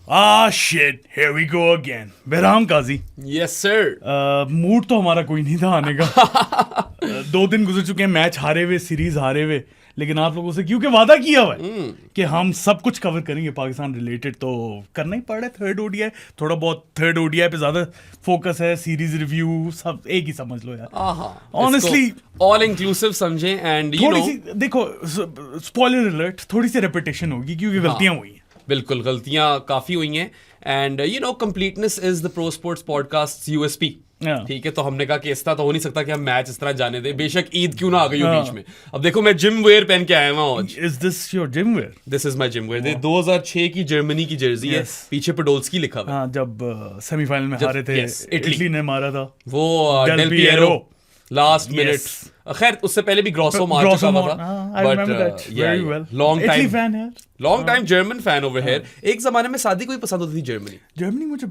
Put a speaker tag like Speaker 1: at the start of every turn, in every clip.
Speaker 1: Shit, here we go again. बेराम काजी।
Speaker 2: Yes sir.
Speaker 1: Mood तो हमारा कोई नहीं था आने का। 2 दिन गुजर चुके हैं मैच हारे हुए, सीरीज हारे हुए, लेकिन आप लोगों से क्योंकि वादा किया हुआ है कि हम सब कुछ कवर करेंगे पाकिस्तान रिलेटेड, तो करना ही पड़ रहा है। थर्ड ओडीआई, थोड़ा बहुत थर्ड ओडीआई पे ज्यादा फोकस है, सीरीज रिव्यू सब एक ही समझ लो यार। ऑनेस्टली
Speaker 2: ऑल इंक्लूसिव समझे एंड यू नो
Speaker 1: देखो, स्पॉइलर अलर्ट, थोड़ी सी रेपिटेशन होगी क्योंकि गलतियां हुई हैं।
Speaker 2: बिल्कुल, गलतियां काफी हुई हैं and you no completeness is the pro sports podcast USP. ठीक है, तो हमने कहा कि इस तरह तो हो नहीं सकता कि हम मैच इस तरह जाने दें, बेशक ईद क्यों ना आ गई हो बीच में। अब देखो, मैं जिम वेयर पहन के आया हूं आज।
Speaker 1: Is this your gym where?
Speaker 2: This is my gym where. 2006 की जर्मनी की जर्सी है, पीछे पोडोल्स्की लिखा हुआ है।
Speaker 1: जब सेमीफाइनल में हारे थे, इटली ने मारा था
Speaker 2: वो डेल पिएरो लास्ट मिनट। खैर उससे पहले भी ग्रॉसो मार चुका था, but long time German fan over here. एक जमाने में सादी को ही पसंद होती थी जर्मनी।
Speaker 1: मुझे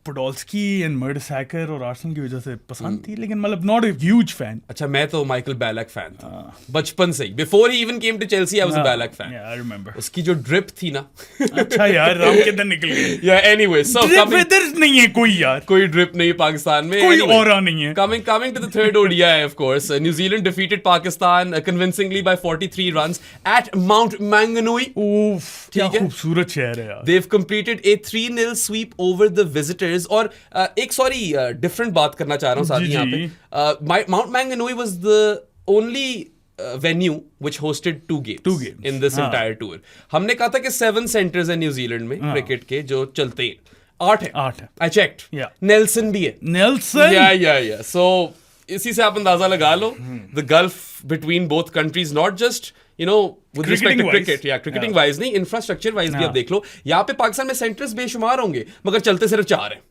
Speaker 1: पोडोल्स्की एंड मर्टेसैकर और आर्सेनल की वजह से पसंद थी, लेकिन मतलब नॉट अ ह्यूज फैन।
Speaker 2: अच्छा, मैं तो माइकल बैलक फैन था बचपन से ही। बिफोर ही even came to Chelsea I was a Ballack fan.
Speaker 1: I remember
Speaker 2: उसकी जो ड्रिप थी ना।
Speaker 1: अच्छा यार, राम के अंदर निकल गए।
Speaker 2: या एनीवे, सो
Speaker 1: इधर नहीं है कोई यार,
Speaker 2: कोई ड्रिप नहीं पाकिस्तान में,
Speaker 1: कोई ऑरा नहीं है।
Speaker 2: Coming to the third ODI, of course, New Zealand defeated Pakistan convincingly by 43 runs at Mount Maunganui.
Speaker 1: Oof, क्या खूबसूरत शहर है यार।
Speaker 2: They've completed a 3-0 sweep over the visitors. और एक डिफरेंट बात करना चाह रहा हूँ साथ यहाँ पे। Mount Maunganui was the only venue which hosted two games in this entire tour. हमने कहा था कि 7 centers हैं न्यूजीलैंड में क्रिकेट के जो चलते हैं। 8 है। I checked. नेल्सन भी है।
Speaker 1: नेल्सन?
Speaker 2: Yeah. So इसी से आप अंदाजा लगा लो the gulf between both countries, not just you know with respect to cricket, cricketing wise नहीं, infrastructure wise भी आप देख लो। यहाँ पे पाकिस्तान में सेंटर्स बेशुमार होंगे, मगर चलते सिर्फ 4 हैं।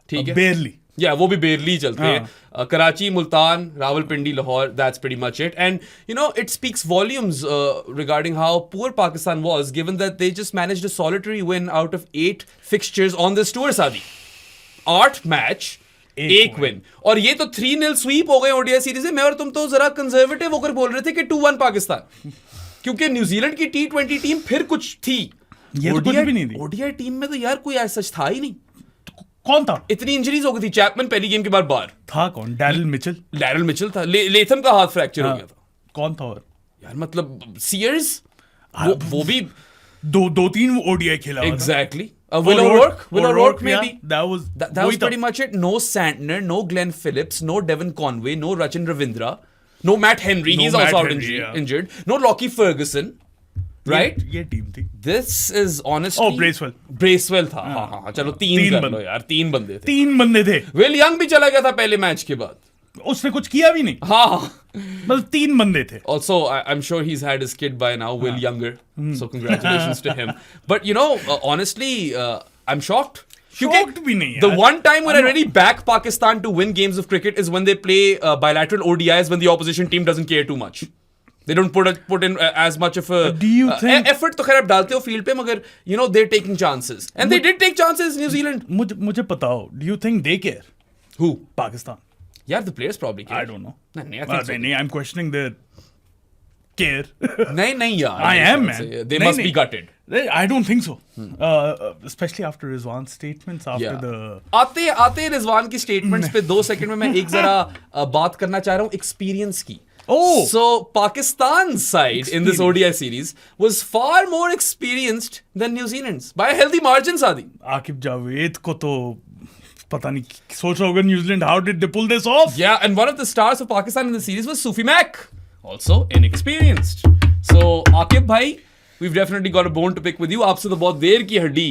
Speaker 2: ठीक है,
Speaker 1: बेरली,
Speaker 2: वो भी बेरली चलते हैं। Karachi, Multan, Rawalpindi, Lahore, that's pretty much it. And you no it speaks volumes regarding how poor Pakistan was, given that they just managed a solitary win out of 8 fixtures on this tour. सादी 8 मैच, 1 विन, और ये तो 3-0 SVEEP हो गए ODI series में। मैं और तुम तो जरा कंजर्वेटिव होकर बोल रहे थे कि 2-1 पाकिस्तान, क्योंकि न्यूजीलैंड की T20 टीम फिर कुछ थी, ओडीआई टीम में तो यार कोई ऐसा सच था ही नहीं।
Speaker 1: कौन था?
Speaker 2: इतनी इंजरीज हो गई थी। चैपमैन पहली गेम के बाद बाहर
Speaker 1: था। कौन? डैरिल मिचेल था। लेथम का हाथ फ्रैक्चर हो गया था। कौन था और?
Speaker 2: यार मतलब सीयर्स, वो भी
Speaker 1: 2-3 ओडीआई खेला।
Speaker 2: Exactly. Will O'Rourke maybe. That was pretty much it. No Santner, no Glenn Phillips, no Devon Conway, no Rachin Ravindra, no Matt Henry. He's also out injured. No Lockie Ferguson. Right?
Speaker 1: ये team थी।
Speaker 2: This is honestly. Bracewell था। हाँ, चलो 3 कर लो यार। 3 बंदे थे। Will Young भी चला गया था पहले मैच के बाद,
Speaker 1: उसने कुछ किया भी नहीं।
Speaker 2: हाँ,
Speaker 1: मतलब 3 बंदे थे।
Speaker 2: Also, I'm sure he's had his kid by now, Will Younger. So congratulations to him. But you know, honestly, I'm shocked.
Speaker 1: Shocked भी नहीं
Speaker 2: The one time when I really back Pakistan to win games of cricket is when they play bilateral ODIs when the opposition team doesn't care too much. They don't put in as much of a effort. तो खैर आप डालते हो field पे, मगर you know they're taking chances and they did take chances. New Zealand.
Speaker 1: मुझे पता हो, do you think they care?
Speaker 2: Who?
Speaker 1: Pakistan.
Speaker 2: Yeah, the players probably care.
Speaker 1: I don't know.
Speaker 2: नहीं,
Speaker 1: I'm questioning their care.
Speaker 2: नहीं यार.
Speaker 1: I am, man.
Speaker 2: They must be gutted.
Speaker 1: I don't think so. Especially after Rizwan's statements, after the
Speaker 2: आते रिजवान की statements पे 2 second में मैं एक जरा बात करना चाह रहा हूँ एक्सपीरियंस की। So Pakistan's side in this ODI series was far more experienced than New Zealand's by a healthy margin. सादी
Speaker 1: आकिब जावेद को तो पता नहीं सोच रहा होगा New Zealand, how did they pull this off?
Speaker 2: Yeah, and one of the stars of Pakistan in the series was Sufi Mack, also inexperienced. So Aqib भाई, we've definitely got a bone to pick with you. आपसे तो बहुत देर की हड्डी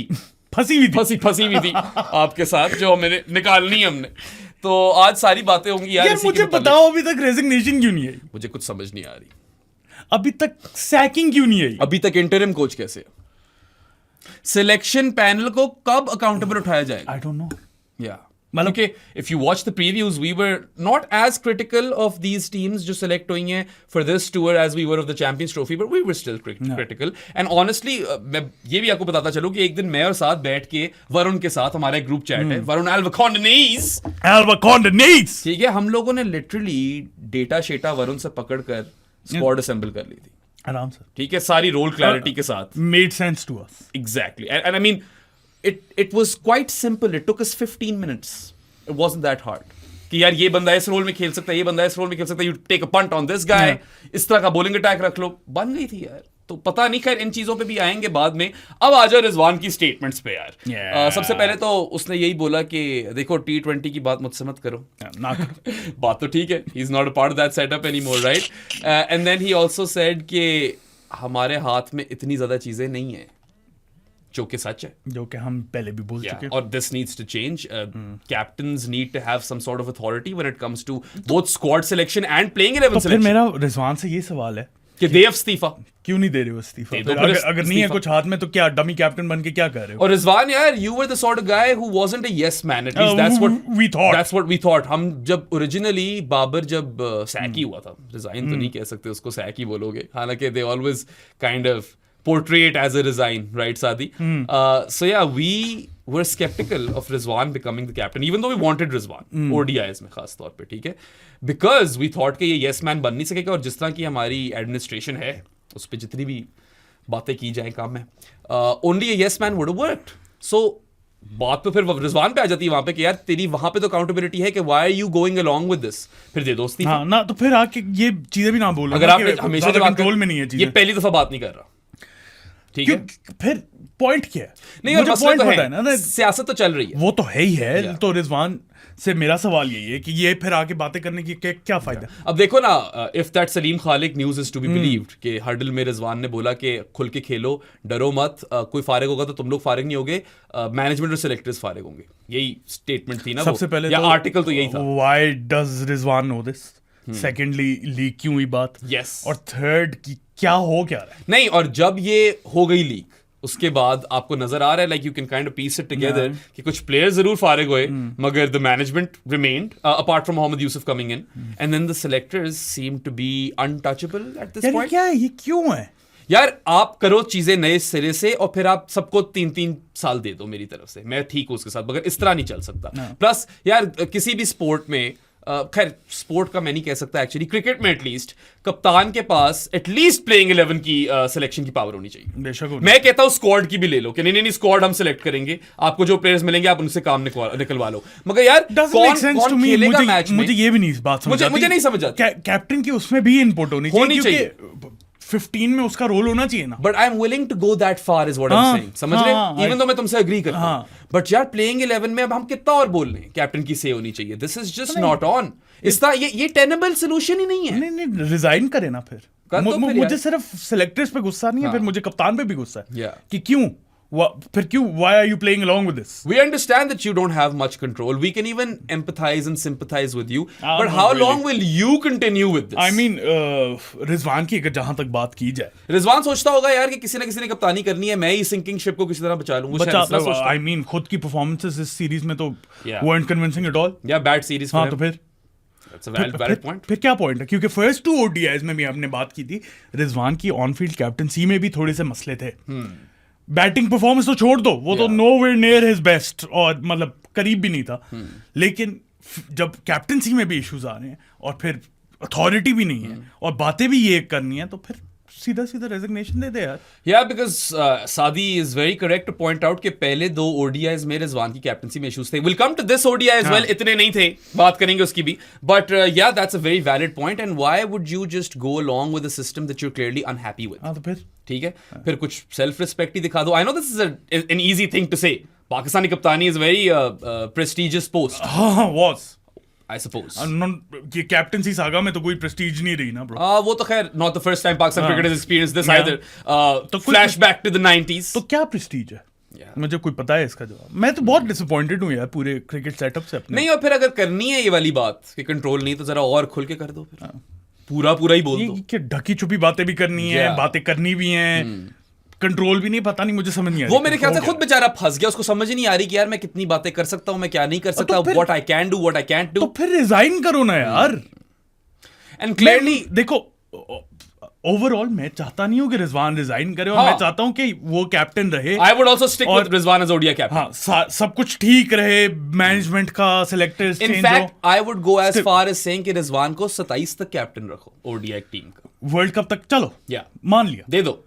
Speaker 1: फंसी हुई थी
Speaker 2: आपके साथ, जो मैंने निकालनी हमने। तो आज सारी बातें होंगी यार।
Speaker 1: मुझे बताओ, अभी तक रेजिग्नेशन क्यों नहीं आई?
Speaker 2: मुझे कुछ समझ नहीं आ रही।
Speaker 1: अभी तक सैकिंग क्यों नहीं आई?
Speaker 2: अभी तक इंटरिम कोच कैसे? सिलेक्शन पैनल को कब अकाउंटेबल उठाया जाएगा?
Speaker 1: आई डोंट नो।
Speaker 2: या मतलब कि if you watch the previews, we were not as critical of these teams जो select हुई हैं for this tour as we were of the Champions Trophy, but we were still critical. And honestly, मैं ये भी आपको बताता चलूं कि एक दिन मैं और साथ बैठ के वरुण के साथ, हमारा एक ग्रुप चैट है, वरुण Alvacondenese, ठीक है, हम लोगों ने लिटरली डेटा शेटा वरुण से पकड़कर स्क्वाड असेंबल कर ली थी
Speaker 1: आराम से,
Speaker 2: ठीक है, सारी रोल क्लैरिटी के साथ।
Speaker 1: Made sense to us
Speaker 2: exactly. And I mean it was quite simple. It took us 15 minutes. It wasn't that hard. कि यार ये बंदा इस रोल में खेल सकता है, ये बंदा इस रोल में खेल सकता है, you take a punt on this guy, इस तरह का bowling attack रख लो, बन गई थी यार. तो पता नहीं, खैर इन चीजों पे भी आएंगे बाद में. अब आ जाओ रिजवान की स्टेटमेंट्स पे यार. सबसे पहले तो उसने यही बोला कि देखो T20 की बात मुझसे मत करो.
Speaker 1: ना
Speaker 2: बात तो ठीक है, he is not a part of that setup anymore, right? And then he also said कि हमारे हाथ में इतनी ज्यादा चीजें नहीं है, जो कि सच है,
Speaker 1: जो कि हम पहले भी बोल चुके हैं.
Speaker 2: और this needs to change. Captains need to have some sort of authority when it comes to both squad selection and playing 11
Speaker 1: तो फिर
Speaker 2: selection.
Speaker 1: मेरा रिजवान से ये सवाल है
Speaker 2: कि दे इस्तीफा
Speaker 1: क्यों नहीं दे रहे हो इस्तीफा?
Speaker 2: दे दो
Speaker 1: फिर
Speaker 2: फिर
Speaker 1: अगर नहीं है
Speaker 2: इस्तीफा.
Speaker 1: कुछ हाथ में तो क्या डमी कैप्टन बन के क्या कर रहे हो?
Speaker 2: और रिजवान यार, you were the sort of guy who wasn't a yes man. At least that's what
Speaker 1: we thought.
Speaker 2: That's what we thought. हम जब ओरिजिनली बाबर जब सैक ही हुआ था, रिजाइन तो नहीं कह सकते उसको, सैक ही बोलोगे, हालांकि they always kind of portray it as a resign, right Sadi? So yeah, we were skeptical of Rizwan becoming the captain, even though we wanted Rizwan, ODIs में खास तौर पे, ठीक है, because we thought कि ये yes man बन नहीं सकेगा. और जिस तरह की हमारी एडमिनिस्ट्रेशन है, उस पर जितनी भी बातें की जाए काम में, only a yes man would have worked. So बात तो फिर रिजवान पे आ जाती है वहां पे कि यार तेरी वहां पे तो अकाउंटेबिलिटी है कि why are you going along with this, फिर दे दोस्ती.
Speaker 1: हाँ ना, तो फिर आके ये चीजें भी ना बोलो.
Speaker 2: अगर आपने हमेशा जब
Speaker 1: कंट्रोल में नहीं है
Speaker 2: ये
Speaker 1: चीजें,
Speaker 2: पहली दफा बात नहीं कर रहा, ठीक है.
Speaker 1: फिर पॉइंट क्या है?
Speaker 2: नहीं, और मसला
Speaker 1: पॉइंट
Speaker 2: तो
Speaker 1: पता है ना,
Speaker 2: सियासत तो चल रही है,
Speaker 1: वो तो है ही है.
Speaker 2: Yeah.
Speaker 1: तो रिजवान से मेरा सवाल यही है कि ये फिर आके बातें करने की क्या फायदा?
Speaker 2: अब देखो ना, if that Saleem Khaliq news is to be believed कि हर्डल में रिजवान ने बोला कि खुल के खेलो, डरो मत, कोई फारिग होगा तो तुम लोग फारिग नहीं होगे, मैनेजमेंट और सिलेक्टर्स फारिग होंगे, यही स्टेटमेंट थी ना.
Speaker 1: सबसे पहले
Speaker 2: या
Speaker 1: तो
Speaker 2: आर्टिकल तो यही था.
Speaker 1: Why does Rizwan know this? Secondly, leak क्यों हुई बात?
Speaker 2: Yes.
Speaker 1: और थर्ड की क्या रहा है?
Speaker 2: नहीं, और जब ये हो गई लीक, उसके बाद आपको नजर आ रहा है, like you can kind of piece it together, कि कुछ प्लेयर्स जरूर फारिग हुए, मगर the management remained apart from Mohammad Yusuf coming in, and then the selectors seem to be untouchable at this
Speaker 1: यार
Speaker 2: पॉइंट.
Speaker 1: क्या है, ये क्यों है?
Speaker 2: यार आप करो चीजें नए सिरे से और फिर आप सबको 3-3 साल दे दो मेरी तरफ से, मैं ठीक हूं उसके साथ, मगर इस तरह नहीं चल सकता. प्लस यार किसी भी स्पोर्ट में, खैर स्पोर्ट का मैं नहीं कह सकता एक्चुअली, क्रिकेट में एटलीस्ट कप्तान के पास एटलीस्ट प्लेइंग 11 की सिलेक्शन की पावर होनी चाहिए.
Speaker 1: बेशक
Speaker 2: मैं कहता हूं स्क्वाड की भी ले लो कि नहीं स्क्वाड हम सिलेक्ट करेंगे, आपको जो प्लेयर्स मिलेंगे आप उनसे काम निकलवा लो. मगर यार कौन खेलेगा मैच में?
Speaker 1: मुझे ये भी नहीं बात समझ आती.
Speaker 2: मुझे नहीं समझ आती.
Speaker 1: कैप्टन की उसमें भी इनपुट होनी चाहिए. 15 में उसका रोल होना चाहिए ना.
Speaker 2: But I am willing to go that far is what I am saying, समझ रहे? इवन दो मैं तुमसे एग्री करता हूं, बट यार प्लेइंग 11 में अब हम कितना और बोल रहे हैं, कैप्टन की से होनी चाहिए. This is just not on. इसका ये टेनेबल सॉल्यूशन ही नहीं है.
Speaker 1: नहीं, रिजाइन करे ना फिर. मुझे सिर्फ सिलेक्टर्स पे गुस्सा नहीं है, फिर मुझे कप्तान पे भी गुस्सा है कि क्यों, फिर क्यों, why are you playing along with this?
Speaker 2: We understand that you don't have much control. We can even empathize and sympathize with you. But how long will you continue with this?
Speaker 1: I mean, Rizwan की अगर जहां तक बात की जाए,
Speaker 2: रिजवान सोचता होगा यार कि किसी ना किसी ने कप्तानी करनी है, मैं ही सिंकिंग शिप को किसी तरह बचा लूं.
Speaker 1: I mean, खुद की परफॉर्मेंसेस इस सीरीज में तो weren't convincing at all.
Speaker 2: Yeah, bad series.
Speaker 1: हाँ, तो फिर
Speaker 2: That's a valid point.
Speaker 1: फिर क्या पॉइंट है? क्योंकि फर्स्ट 2 ODIs में भी आपने बात की थी, रिजवान की ऑन फील्ड कैप्टनसी में भी थोड़े से मसले थे. बैटिंग परफॉर्मेंस तो छोड़ दो, वो तो nowhere near his best, और मतलब करीब भी नहीं था. लेकिन जब कैप्टनसी में भी इश्यूज आ रहे हैं और फिर अथॉरिटी भी नहीं है और बातें भी ये करनी है, तो फिर सीधा रेजिग्नेशन दे दे यार.
Speaker 2: Yeah, because Sadi is very correct to point out कि पहले 2 ODIs में रिजवान की कैप्टनसी में इश्यूज थे. We'll come to this ODI as well. इतने नहीं थे, बात करेंगे उसकी भी. But yeah, that's a very valid point. And why would you just go along with a system that you're clearly unhappy with?
Speaker 1: हाँ, तो फिर
Speaker 2: ठीक है, फिर कुछ सेल्फ रिस्पेक्ट ही दिखा दो. I know this is an easy thing to say. Pakistani कप्तानी is very prestigious post.
Speaker 1: हाँ, was
Speaker 2: I suppose.
Speaker 1: ये कैप्टनसी सागा में तो कोई प्रेस्टीज नहीं रही ना, ब्रो.
Speaker 2: वो तो खैर not the first time Pakistan cricket has experienced this either.
Speaker 1: तो
Speaker 2: Flashback to the 90s.
Speaker 1: तो क्या प्रेस्टीज है? मुझे कोई पता है इसका जवाब. मैं तो बहुत डिसअपॉइंटेड हूँ यार पूरे क्रिकेट सेटअप से अपने.
Speaker 2: नहीं, और फिर अगर करनी है ये वाली बात कि कंट्रोल नहीं, तो जरा और खुल के कर दो फिर. पूरा ही बोल दो.
Speaker 1: कि ढकी छुपी बातें भी करनी है, बातें करनी भी हैं, कंट्रोल भी नहीं, पता नहीं, मुझे समझ नहीं आ रही.
Speaker 2: वो मेरे ख्याल से खुद बेचारा फंस गया, उसको समझ ही नहीं आ रही कि यार मैं कितनी बातें कर सकता हूं, मैं क्या नहीं कर सकता, what I can do, what I can't do.
Speaker 1: तो फिर रिजाइन करो ना यार.
Speaker 2: एंड क्लियरली
Speaker 1: देखो, ओवरऑल मैं चाहता नहीं हूं कि रिजवान रिजाइन करे, और मैं चाहता हूं कि वो कैप्टन रहे.
Speaker 2: I would also stick with Rizwan as ODI captain.
Speaker 1: हाँ, सब कुछ ठीक रहे, मैनेजमेंट का, सिलेक्टर्स चेंज हो.
Speaker 2: In fact I would go as far as saying कि रिजवान को 27 तक कैप्टन रखो ओडीआई टीम का.
Speaker 1: वर्ल्ड कप तक चलो,
Speaker 2: या
Speaker 1: मान लिया,
Speaker 2: दे दो.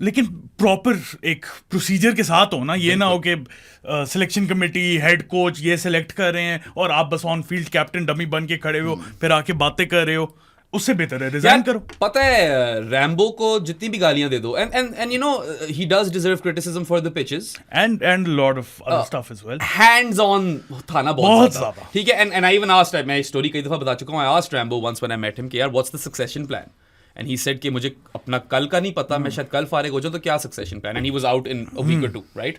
Speaker 1: लेकिन प्रॉपर एक प्रोसीजर के साथ हो ना, ये ना हो कि सिलेक्शन कमेटी हेड कोच ये सिलेक्ट कर रहे हैं और आप बस ऑन फील्ड कैप्टन डमी बन के खड़े हो, फिर आके बातें कर रहे हो। उससे बेहतर है रिजाइन करो।
Speaker 2: पता है रैम्बो को जितनी भी गालियां दे दो, and you know he does deserve criticism for the pitches
Speaker 1: and lot of other stuff as well.
Speaker 2: Hands on था ना बहुत
Speaker 1: बहुत
Speaker 2: ज्यादा,
Speaker 1: ज्यादा।
Speaker 2: ठीक है। एंड आई इवन आस्क्ड, मैं स्टोरी कई दफा बता चुका हूं, I asked Rambo once when I met him कि यार what's the succession plan, and he said कि मुझे अपना कल का नहीं पता, मैं शायद कल फारिग हो जाऊं, तो क्या succession plan, and he was out in a week और टू, राइट।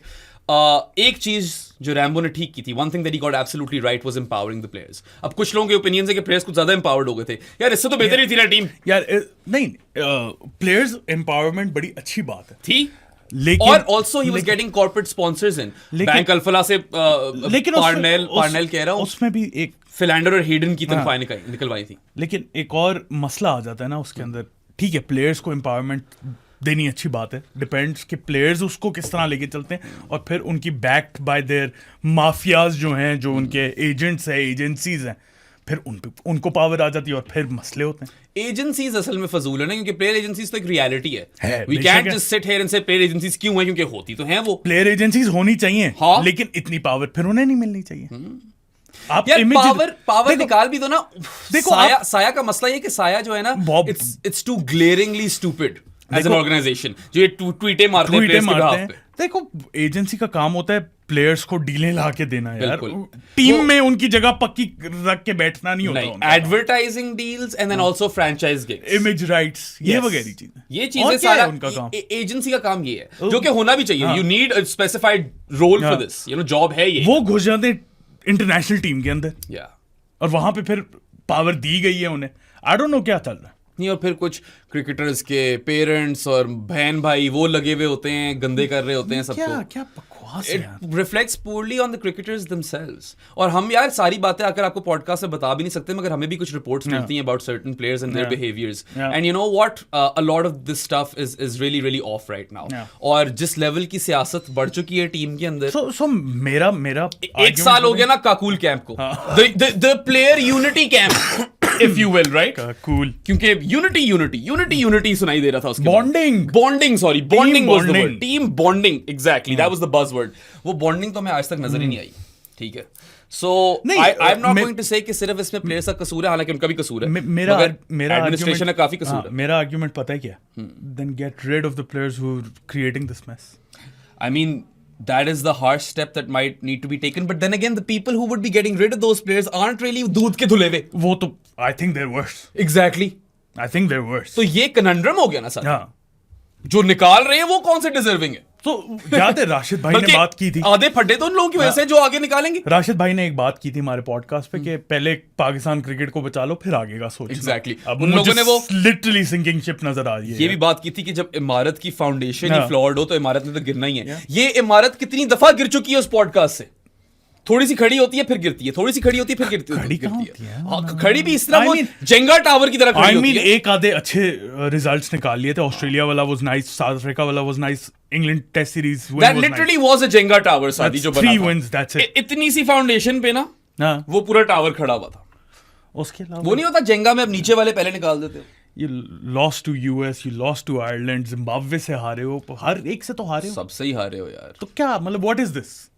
Speaker 2: एक चीज जो रैम्बो ने ठीक की थी, one thing that he got absolutely right was empowering the players. अब कुछ लोगों के ओपिनियंस है कि प्लेयर्स कुछ ज्यादा एम्पावर्ड हो गए थे, यार इससे तो बेहतर ही थी ना टीम।
Speaker 1: यार नहीं, प्लेयर्स एम्पावरमेंट बड़ी अच्छी बात है
Speaker 2: थी,
Speaker 1: लेकिन
Speaker 2: और also he was getting corporate sponsors in bank Alfalah से,
Speaker 1: लेकिन
Speaker 2: पार्नेल कह रहा हूं,
Speaker 1: उसमें भी एक
Speaker 2: फिलैंडर और हेडन की तनख्वाहें निकलवाई थी।
Speaker 1: लेकिन एक और मसला आ जाता है ना उसके अंदर। ठीक है, प्लेयर्स को एम्पावरमेंट देनी अच्छी बात है, डिपेंड्स कि प्लेयर्स उसको किस तरह लेके चलते हैं, और फिर उनकी बैक्ड बाय देयर माफियाज जो हैं, जो उनके एजेंट्स हैं, एजेंसीज हैं, फिर उनको पावर आ जाती है और फिर मसले होते हैं।
Speaker 2: एजेंसीज असल में फजूल है ना, क्योंकि प्लेयर एजेंसीज तो एक रियलिटी है। वी
Speaker 1: बेशक
Speaker 2: कैंट
Speaker 1: है।
Speaker 2: जस्ट सिट हियर एंड से प्लेयर एजेंसीज क्यों है, क्योंकि होती तो हैं वो।
Speaker 1: प्लेयर एजेंसीज होनी चाहिए,
Speaker 2: हाँ।
Speaker 1: लेकिन इतनी पावर फिर उन्हें नहीं मिलनी चाहिए। आप
Speaker 2: यार
Speaker 1: imagine-
Speaker 2: पावर
Speaker 1: देखो-
Speaker 2: निकाल भी दो ना।
Speaker 1: देखो,
Speaker 2: साया का मसला ये कि साया जो है ना,
Speaker 1: Bob-
Speaker 2: it's too glaringly stupid as an
Speaker 1: देखो-
Speaker 2: ऑर्गेनाइजेशन, जो ये ट्वीटे मारते हैं
Speaker 1: ट्वीटे
Speaker 2: प्लेयर्स के
Speaker 1: मारते
Speaker 2: behalf
Speaker 1: हैं।
Speaker 2: पे।
Speaker 1: देखो, एजेंसी का काम होता है प्लेयर्स को डीलें ला के देना यार,
Speaker 2: बिल्कुल।
Speaker 1: टीम
Speaker 2: वो-
Speaker 1: में उनकी जगह पक्की रख के बैठना नहीं होता
Speaker 2: नहीं,
Speaker 1: उनका।
Speaker 2: Advertising deals and then also franchise gigs,
Speaker 1: image rights, ये
Speaker 2: Yes.
Speaker 1: वगैरह चीजें,
Speaker 2: ये
Speaker 1: और
Speaker 2: चीजें
Speaker 1: क्या है
Speaker 2: सारा
Speaker 1: उनका काम।
Speaker 2: एजेंसी का काम ये है, जो कि होना भी चाहिए। You need a specified role for
Speaker 1: हाँ।
Speaker 2: दिस, यू नो, जॉब है ये।
Speaker 1: वो घुस जाते इंटरनेशनल टीम के अंदर,
Speaker 2: या
Speaker 1: और वहां पे फिर पावर दी गई है उन्हें। आई डोंट नो क्या चल रहा है।
Speaker 2: नहीं, और फिर कुछ क्रिकेटर्स के पेरेंट्स और बहन भाई वो लगे हुए होते हैं, गंदे कर रहे होते हैं सबको।
Speaker 1: क्या क्या बकवास है यार।
Speaker 2: It reflects poorly on the cricketers themselves. और हम यार सारी बातें आकर आपको पॉडकास्ट में बता भी नहीं सकते, मगर हमें भी कुछ रिपोर्ट्स मिलती हैं about certain players and their behaviors. And you know what? A lot of this stuff is really off right now. और जिस लेवल की सियासत बढ़ चुकी है टीम के अंदर,
Speaker 1: So मेरा
Speaker 2: एक साल हो गया ना काकूल कैंप को, the player unity camp, if you will, right?
Speaker 1: Cool,
Speaker 2: क्योंकि यूनिटी सुनाई दे रहा था उसके
Speaker 1: Bonding.
Speaker 2: Bonding was the
Speaker 1: bonding.
Speaker 2: word. Team bonding, exactly, that was the buzzword. वो बॉन्डिंग तो हमें आज तक नजर ही नहीं आई, ठीक है। सो
Speaker 1: नहीं,
Speaker 2: आई एम नॉट
Speaker 1: मैं-
Speaker 2: गोइंग टू से कि सिर्फ इसमें प्लेयर्स का कसूर है, हालांकि उनका भी कसूर है,
Speaker 1: मेरा
Speaker 2: मगर एडमिनिस्ट्रेशन का काफी कसूर है।
Speaker 1: मेरा आर्ग्यूमेंट पता है क्या? Then get rid of the players who are creating this mess.
Speaker 2: I mean, that is the harsh step that might need to be taken. But then again, the people who would be getting rid of those players aren't really दूध के धुले हुए.
Speaker 1: वो तो I think they were,
Speaker 2: Exactly.
Speaker 1: I think they were.
Speaker 2: तो ये conundrum हो गया ना सर।
Speaker 1: हाँ,
Speaker 2: जो निकाल रहे हैं वो कौन से डिजर्विंग है?
Speaker 1: तो याद है राशिद भाई ने बात की थी,
Speaker 2: आधे फटे तो उन लोगों की वजह से जो आगे निकालेंगे।
Speaker 1: राशिद भाई ने एक बात की थी हमारे पॉडकास्ट पे कि पहले पाकिस्तान क्रिकेट को बचा लो, फिर आगे का सोचना।
Speaker 2: Exactly.
Speaker 1: अब
Speaker 2: उन लोगों ने वो
Speaker 1: लिटरली सिंकिंग शिप नजर आ रही है।
Speaker 2: ये भी बात की थी कि जब इमारत की फाउंडेशन ही
Speaker 1: हाँ।
Speaker 2: फ्लॉर्ड हो तो इमारत ने तो गिरना ही है। ये इमारत कितनी दफा गिर चुकी है उस पॉडकास्ट से। थोड़ी सी खड़ी होती है फिर गिरती है, थोड़ी सी खड़ी होती है फिर गिरती है,
Speaker 1: खड़ी कहाँ
Speaker 2: गिरती
Speaker 1: होती है?
Speaker 2: हाँ, खड़ी भी इस तरह
Speaker 1: I
Speaker 2: वो
Speaker 1: mean-
Speaker 2: जेंगा टावर की तरह खड़ी
Speaker 1: आई
Speaker 2: होती
Speaker 1: मीन
Speaker 2: है।
Speaker 1: एक आधे अच्छे रिजल्ट्स निकाल लिए थे। ऑस्ट्रेलिया वाला वाज नाइस, साउथ अफ्रीका वाला was nice, England test series
Speaker 2: That literally was a Jenga tower, शादी जो बना
Speaker 1: 3
Speaker 2: था।
Speaker 1: wins, that's it.
Speaker 2: इतनी सी फाउंडेशन पे ना
Speaker 1: हाँ,
Speaker 2: वो पूरा टावर खड़ा हुआ था।
Speaker 1: उसके
Speaker 2: वो
Speaker 1: अलावा
Speaker 2: नहीं होता जेंगा में अब नीचे वाले पहले निकाल देते हो।
Speaker 1: You lost to US, you lost to Ireland, Zimbabwe से हारे हो, हर एक से तो हारे हो।
Speaker 2: सबसे ही हारे हो यार।
Speaker 1: तो क्या मतलब व्हाट इज दिस?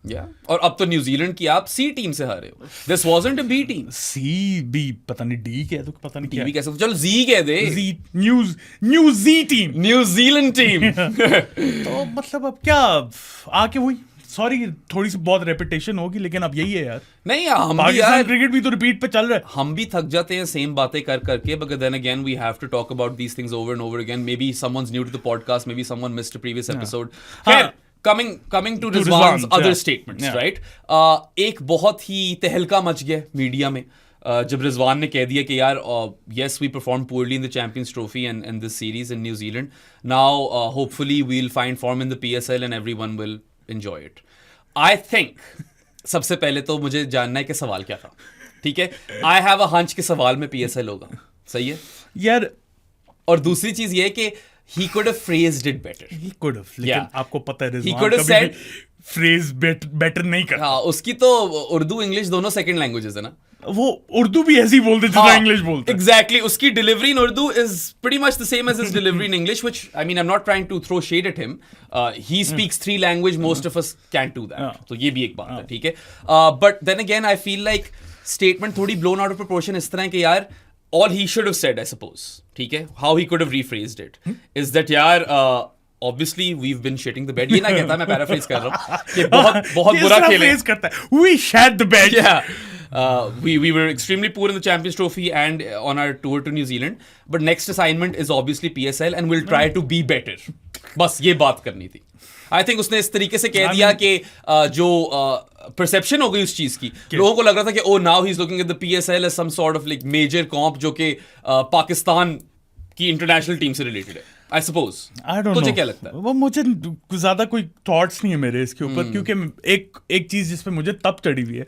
Speaker 2: और अब तो न्यूजीलैंड की आप सी टीम से हारे हो। This wasn't a B team.
Speaker 1: C B पता नहीं, डी कह दो, पता नहीं क्या
Speaker 2: टीवी कैसे, चलो जी कह दे।
Speaker 1: जी, न्यू जी टीम।
Speaker 2: New Zealand team.
Speaker 1: तो मतलब अब क्या आके वही, सॉरी थोड़ी सी बहुत रेपिटेशन होगी, लेकिन अब यही है यार।
Speaker 2: नहीं, हम भी
Speaker 1: पाकिस्तान
Speaker 2: यार
Speaker 1: क्रिकेट भी तो रिपीट पे चल रहा है।
Speaker 2: हम भी थक जाते हैं सेम बातें कर करके, but then again we have to talk about these things over and over again. Maybe someone's new to the podcast, maybe someone missed a previous episode. Coming to Rizwan's other statements, right. एक बहुत ही तहलका much गया media में जब रिजवान ने कह दिया कि यार yes we performed poorly in the Champions Trophy and this series in New Zealand. Now hopefully we'll find form in the PSL and everyone will enjoy it. I think सबसे पहले तो मुझे जानना है कि सवाल क्या था, ठीक है। I have a hunch कि सवाल में PSL होगा, सही है
Speaker 1: यार।
Speaker 2: और दूसरी चीज ये है कि he could have phrased it better.
Speaker 1: He could have, लेकिन
Speaker 2: Yeah.
Speaker 1: आपको पता है
Speaker 2: He
Speaker 1: रिजवान
Speaker 2: could have
Speaker 1: कभी
Speaker 2: said-
Speaker 1: भी फ्रेज बेटर नहीं करता।
Speaker 2: हाँ, उसकी तो उर्दू इंग्लिश दोनों सेकंड लैंग्वेजेस है ना।
Speaker 1: वो उर्दू भी ऐसी बोलते जितना इंग्लिश बोलते हैं।
Speaker 2: Exactly. उसकी delivery in Urdu is pretty much the same as his delivery in English, which, I mean, I'm not trying to throw shade at him. He speaks 3 languages, most of us can't do that. तो ये भी एक बात है, ठीक है? But then again, I feel like statement थोड़ी blown out of proportion इस तरह है कि यार, all he should have said, I suppose, ठीक है? How he could have rephrased it is that यार, obviously we've been shitting the bed. ये ना कहता, मैं paraphrase कर रहा हूँ कि बहुत बुरा खेले.
Speaker 1: करता है. We shat the bed.
Speaker 2: Yeah. We were extremely poor in the Champions Trophy and on our tour to New Zealand. But next assignment is obviously PSL and we'll try to be better. बस ये बात करनी थी. I think उसने इस तरीके से कह दिया कि जो perception हो गई उस चीज की, लोगों को लग रहा था कि oh now he's looking at the PSL as some sort of like major comp जो कि पाकिस्तान की इंटरनेशनल टीम से रिलेटेड है. I suppose.
Speaker 1: I don't know.
Speaker 2: तुझे क्या लगता है?
Speaker 1: वो मुझे ज्यादा कोई थॉट्स नहीं है मेरे इसके ऊपर, क्योंकि एक चीज जिसपे मुझे तब चढ़ी हुई है,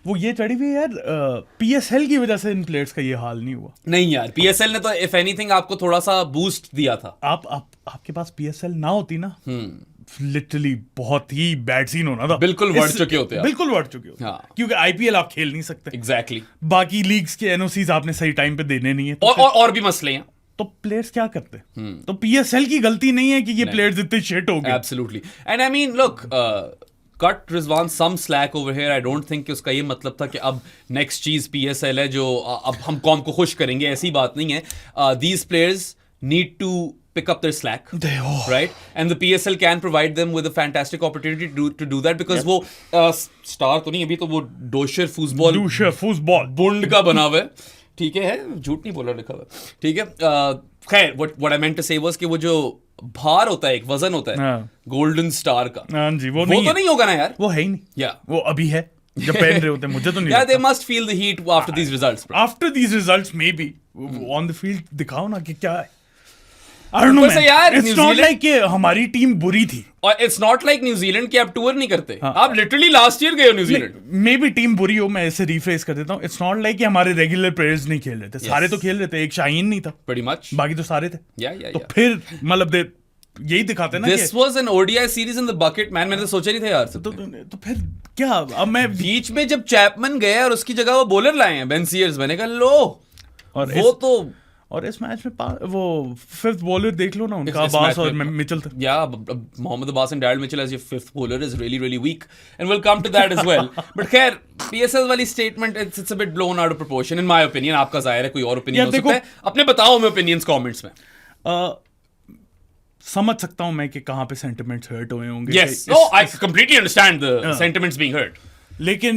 Speaker 1: वो ये चढ़ी हुई है यार, PSL की वजह से इन प्लेयर्स का ये हाल नहीं हुआ.
Speaker 2: नहीं यार, PSL ने तो इफ एनीथिंग आपको थोड़ा सा बूस्ट दिया था.
Speaker 1: आपके पास PSL ना होती ना, लिटरली बहुत ही बैड सीन होना था.
Speaker 2: बिल्कुल बढ़ चुके होते हैं.
Speaker 1: बिल्कुल बढ़ चुके होते.
Speaker 2: हाँ.
Speaker 1: क्योंकि IPL आप खेल नहीं सकते.
Speaker 2: एग्जैक्टली.
Speaker 1: बाकी लीग्स के NOCs आपने सही टाइम पे देने नहीं है.
Speaker 2: और भी मसले हैं.
Speaker 1: तो प्लेयर्स क्या करते? तो PSL की गलती नहीं है कि ये प्लेयर्स इतने शिट हो गए.
Speaker 2: Absolutely. And I mean look, cut Rizwan some slack over here. I don't think कि उसका ये मतलब था कि अब नेक्स्ट चीज PSL है जो अब हम कौम को खुश करेंगे, ऐसी बात नहीं है. These players need to pick up their slack, right? And the PSL can provide them with a fantastic opportunity to do that because वो स्टार तो नहीं, अभी तो वो डोशर फूसबॉल बुंड का बना हुआ है, ठीक है, झूठ नहीं बोला, लिखा हुआ, ठीक है. खैर, what I meant to say was कि वो जो भार होता है, एक वजन होता है गोल्डन स्टार का,
Speaker 1: हाँ जी, वो
Speaker 2: तो नहीं होगा ना यार.
Speaker 1: वो है ही नहीं.
Speaker 2: या
Speaker 1: वो अभी है जब पहन रहे होते हैं, मुझे तो नहीं.
Speaker 2: Yeah, they must feel the heat after these results, bro.
Speaker 1: After these results, maybe on the field दिखाओ ना कि क्या है. I don't know, man.
Speaker 2: यार,
Speaker 1: it's not like कि हमारी टीम बुरी थी.
Speaker 2: और it's not like न्यूजीलैंड की आप टूर नहीं करते. आप लिटरली लास्ट ईयर गए हो न्यूजीलैंड.
Speaker 1: मे बी टीम बुरी हो, मैं इसे रिफ्रेस कर देता हूँ. इट्स नॉट लाइक कि हमारे रेगुलर प्लेयर्स नहीं खेल रहे थे. सारे तो खेल रहे थे, एक शाहीन नहीं था.
Speaker 2: Pretty much.
Speaker 1: बाकी तो सारे थे.
Speaker 2: Yeah.
Speaker 1: तो फिर मतलब यही दिखाते ना.
Speaker 2: This was an ODI series in the bucket, man. मैंने तो सोचा नहीं था यार.
Speaker 1: तो फिर क्या, अब मैं
Speaker 2: बीच में जब चैपमैन गया और उसकी जगह वो बॉलर लाए हैं, बेन सीयर्स, मैंने कहा लो.
Speaker 1: और इस मैच में वो फिफ्थ बॉलर देख लो ना उनका, अब्बास और मिचेल थे.
Speaker 2: Mohammad Abbas and Daryl Mitchell as your fifth bowler is really really weak and will come to that as well. But खैर, PSL वाली statement it's a bit blown out of proportion in my opinion. आपका जाहिर है कोई और opinion हो सकता है. अपने बताओ हमें ओपिनियंस कमेंट्स में.
Speaker 1: समझ सकता हूं मैं कि कहां पे सेंटिमेंट्स हर्ट हुए होंगे.
Speaker 2: Yes, I completely understand the sentiments being hurt.
Speaker 1: लेकिन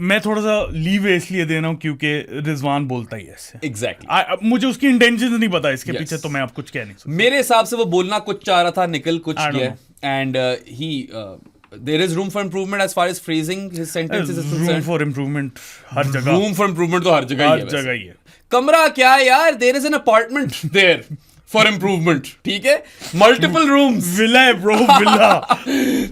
Speaker 1: मैं थोड़ा सा लीवे इसलिए दे रहा हूँ क्योंकि रिजवान बोलता ही ऐसे.
Speaker 2: एग्जैक्टली.
Speaker 1: मुझे उसकी इंटेंशन नहीं पता इसके पीछे, तो मैं अब कुछ कह नहीं सकता.
Speaker 2: मेरे हिसाब से वो बोलना कुछ चाह रहा था, निकल कुछ गया. And he there is room for improvement as far as phrasing his sentences is concerned.
Speaker 1: Room for improvement हर जगह.
Speaker 2: Room for improvement तो हर जगह
Speaker 1: ही है.
Speaker 2: कमरा क्या है यार, there is an apartment there for improvement, ठीक है, multiple rooms.
Speaker 1: विला है ब्रो, विला.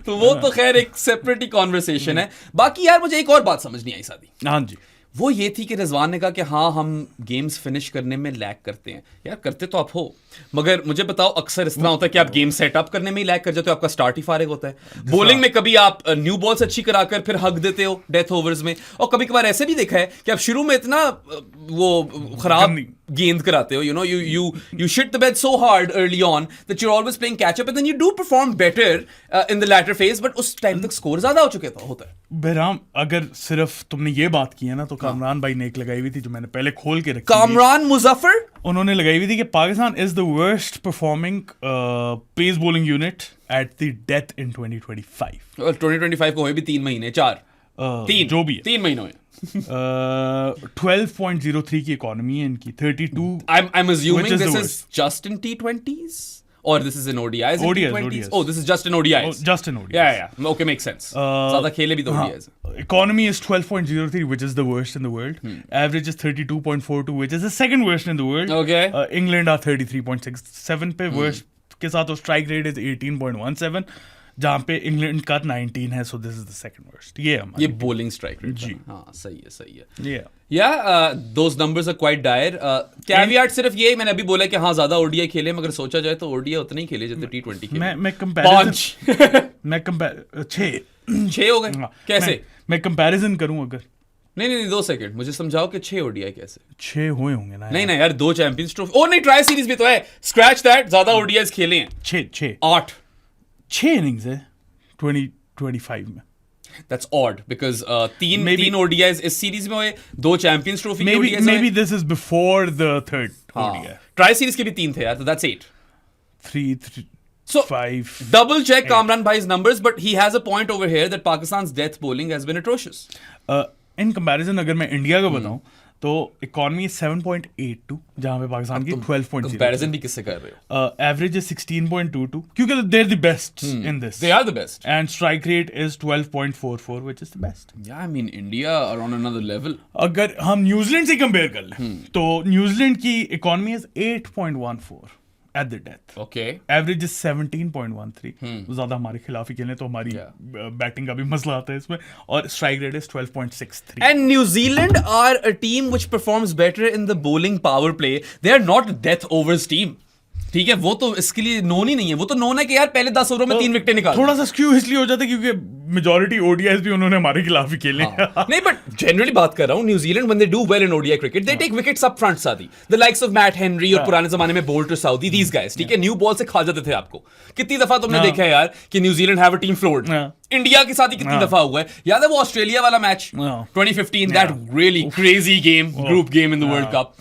Speaker 2: तो वो तो खैर एक सेपरेट ही कॉन्वर्सेशन है. बाकी यार मुझे एक और बात समझ नहीं आई सादी.
Speaker 1: हाँ जी.
Speaker 2: वो ये थी कि रिजवान ने कहा कि हाँ हम गेम्स फिनिश करने में लैग करते हैं. यार करते तो आप हो, मगर मुझे बताओ अक्सर इस तरह होता है कि आप गेम सेटअप करने में ही लैग कर जाते हो, आपका स्टार्ट ही फारिग होता है. बॉलिंग में कभी आप न्यू बॉल्स अच्छी कराकर फिर हक देते हो डेथ ओवर्स में, और कभी कभार ऐसे भी देखा है कि आप शुरू में इतना वो खराब गेंद कराते हो, you know, you shit the bed so hard early on that you're always playing catch up and then you do perform better in the latter phase, but उस टाइम तक स्कोर ज्यादा हो चुके होता है.
Speaker 1: बहराम, अगर सिर्फ तुमने ये बात की है ना, तो कामरान भाई ने एक लगाई हुई थी जो मैंने पहले खोल के रखी.
Speaker 2: कामरान मुजफ्फर,
Speaker 1: उन्होंने लगाई हुई थी कि Pakistan is the worst performing pace bowling unit at the death in 2025.
Speaker 2: 2025 को हुए भी 3 महीने 4
Speaker 1: जो भी है
Speaker 2: 3 महीनों में.
Speaker 1: 12.03 की इकोनॉमी है इनकी. 32.
Speaker 2: I'm assuming this is just in T20s or this is in ODIs.
Speaker 1: ODIs.
Speaker 2: Oh, this is just in ODIs.
Speaker 1: Just in ODIs.
Speaker 2: Yeah. Okay, makes sense. ज़्यादा खेले भी तो ODIs.
Speaker 1: Economy is 12.03, which is the worst in the world. Average is 32.42, which is the second worst in the world.
Speaker 2: Okay.
Speaker 1: England are 33.67 पे worst के साथ, और strike rate is 18.17, जहाँ पे इंग्लैंड का 19 है. So this is the second worst. ये
Speaker 2: bowling strike rate.
Speaker 1: जी
Speaker 2: हाँ, सही है. Those numbers are quite dire. Caveat सिर्फ ये मैंने अभी बोला कि हाँ ज्यादा ओडीआई खेले, मगर सोचा जाए तो ओडीआई उतने ही खेले जितने T20 खेले.
Speaker 1: मैं कंपैरिजन
Speaker 2: 6 हो गए. कैसे
Speaker 1: मैं कंपैरिजन करूं अगर,
Speaker 2: नहीं 2 सेकंड, मुझे समझाओ कि 6 ओडीआई कैसे?
Speaker 1: 6 हुए होंगे ना
Speaker 2: नहीं यार, 2 चैंपियंस ट्रॉफी, ओ नहीं ट्राई सीरीज भी तो है, स्क्रैच दैट, ज्यादा ओडीआईस खेले हैं
Speaker 1: 6
Speaker 2: 8
Speaker 1: इनिंग्स है 2025 में.
Speaker 2: That's odd because तीन ODIs इस सीरीज में हुए, 2 चैंपियंस ट्रॉफी के ODIs
Speaker 1: maybe this is before the third ODI.
Speaker 2: Tri series के भी 3 थे यार, तो that's 8.
Speaker 1: 3
Speaker 2: So
Speaker 1: 5
Speaker 2: double check Kamran Bhai's numbers, but he has a point over here that Pakistan's death bowling has been atrocious.
Speaker 1: In comparison अगर मैं India का बताऊं तो इकोनॉमी 7.82 जहां पे पाकिस्तान की 12.0.
Speaker 2: कंपैरिजन भी किससे कर रहे हो?
Speaker 1: एवरेज इज 16.22 क्योंकि they are the best in this.
Speaker 2: They are the best.
Speaker 1: And strike rate is 12.44 which is the best.
Speaker 2: Yeah, I mean India are on another level.
Speaker 1: अगर हम न्यूजीलैंड से कंपेयर कर लें तो न्यूजीलैंड की economy is 8.14 eight the death.
Speaker 2: Okay.
Speaker 1: Average is 17.13. ज्यादा हमारे खिलाफ ही खेलें तो हमारी बैटिंग का भी मसला आता है इसमें. और strike rate is 12.63.
Speaker 2: And New Zealand are a team which performs better in the bowling power play. They are not a death overs team. ठीक है, वो तो इसके लिए नोन ही नहीं है. वो तो नोन है कि यार पहले 10 ओवरों में 3 विकेटें निकाल.
Speaker 1: थोड़ा सा स्क्यू इसलिए हो जाता है क्योंकि मेजॉरिटी ओडीआईस भी उन्होंने हमारे खिलाफ ही खेले.
Speaker 2: नहीं, बट जनरली बात कर रहा हूँ, New Zealand when they do well in ODI cricket, they take wickets up front, सादी. The likes of Matt Henry और पुराने जमाने में Bolt और Southee, these guys, ठीक है, न्यू बॉल से खा जाते थे आपको. कितनी दफा तुमने देखा है यार कि New Zealand have a team floored. India के साथ ही कितनी दफा हुआ है. याद है वो ऑस्ट्रेलिया वाला match 2015, that really crazy game, group game in the World Cup.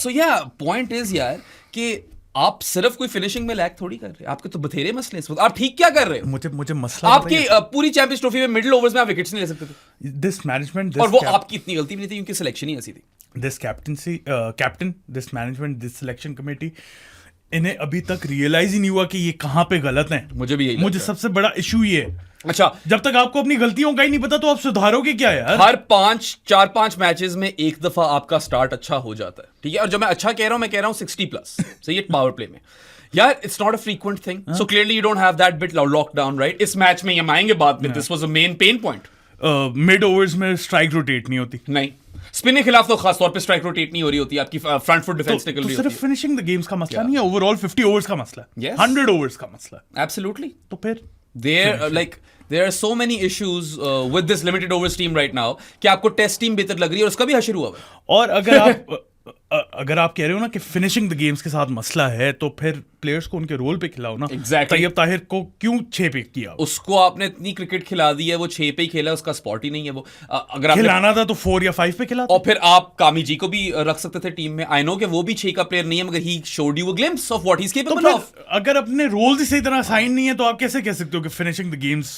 Speaker 2: So yeah, point is यार कि आप सिर्फ कोई फिनिशिंग में लैग थोड़ी कर रहे हैं. आपके तो बथेरे मसले इस वक्त. आप ठीक क्या कर रहे हो?
Speaker 1: मुझे मसला
Speaker 2: आपकी पूरी चैंपियंस ट्रॉफी में मिडिल ओवर्स में आप विकेट्स नहीं ले सकते थे.
Speaker 1: दिस मैनेजमेंट
Speaker 2: और वो आपकी इतनी गलती भी नहीं थी क्योंकि सिलेक्शन ही ऐसी थी.
Speaker 1: This captain this management this selection committee, इन्हें अभी तक रियलाइज ही नहीं हुआ कि ये कहाँ पे गलत है.
Speaker 2: मुझे भी यही
Speaker 1: मुझे सबसे बड़ा इशू ये है.
Speaker 2: अच्छा,
Speaker 1: जब तक आपको अपनी गलतियों का ही नहीं पता तो आप सुधारोगे क्या यार?
Speaker 2: हर 4-5 मैचेस में एक दफा आपका स्टार्ट अच्छा हो जाता है, ठीक है. और जब मैं अच्छा कह रहा हूं, मैं कह रहा हूं 60 प्लस. सही है, पावर प्ले में यार it's not a frequent thing. So clearly you don't have that bit lockdown, right? इस मैच में हम आएंगे बाद में. This was a main pain point.
Speaker 1: Mid overs में स्ट्राइक रोटेट नहीं होती.
Speaker 2: नहीं, स्पिन के खिलाफ तो खास तौर पे स्ट्राइक रोटेट नहीं हो रही होती. आपकी फ्रंट फुट डिफेंस निकल
Speaker 1: तो
Speaker 2: रही
Speaker 1: सिर्फ
Speaker 2: होती है.
Speaker 1: फिनिशिंग द गेम्स का मसला नहीं है, ओवरऑल 50 ओवर्स का मसला है.
Speaker 2: Yes.
Speaker 1: 100 ओवर्स का मसला है.
Speaker 2: एब्सोल्युटली.
Speaker 1: तो फिर
Speaker 2: there are so many issues with this limited overs team right now कि आपको टेस्ट टीम बेहतर लग रही है और उसका भी हशर हुआ है.
Speaker 1: और अगर आप कह रहे हो ना कि फिनिशिंग द गेम्स के साथ मसला है तो फिर प्लेयर्स को उनके रोल पे खिलाओ ना.
Speaker 2: Exactly.
Speaker 1: तैयब ताहिर को क्यों 6 पे किया?
Speaker 2: उसको आपने इतनी क्रिकेट खिला दी है, वो 6 पे ही खेला, उसका स्पॉट ही नहीं है वो. अगर आपने
Speaker 1: खिलाना था तो 4 या 5 पे खिलाते.
Speaker 2: और फिर आप कामी जी को भी रख सकते थे टीम में. आई नो कि वो भी 6 का प्लेयर नहीं है, मगर he showed you a glimpse of what he is
Speaker 1: तो
Speaker 2: केपेबल
Speaker 1: फिर
Speaker 2: ऑफ.
Speaker 1: अगर अपने रोल्स ही सही तरह साइन नहीं है तो आप कैसे कह सकते हो कि finishing the games?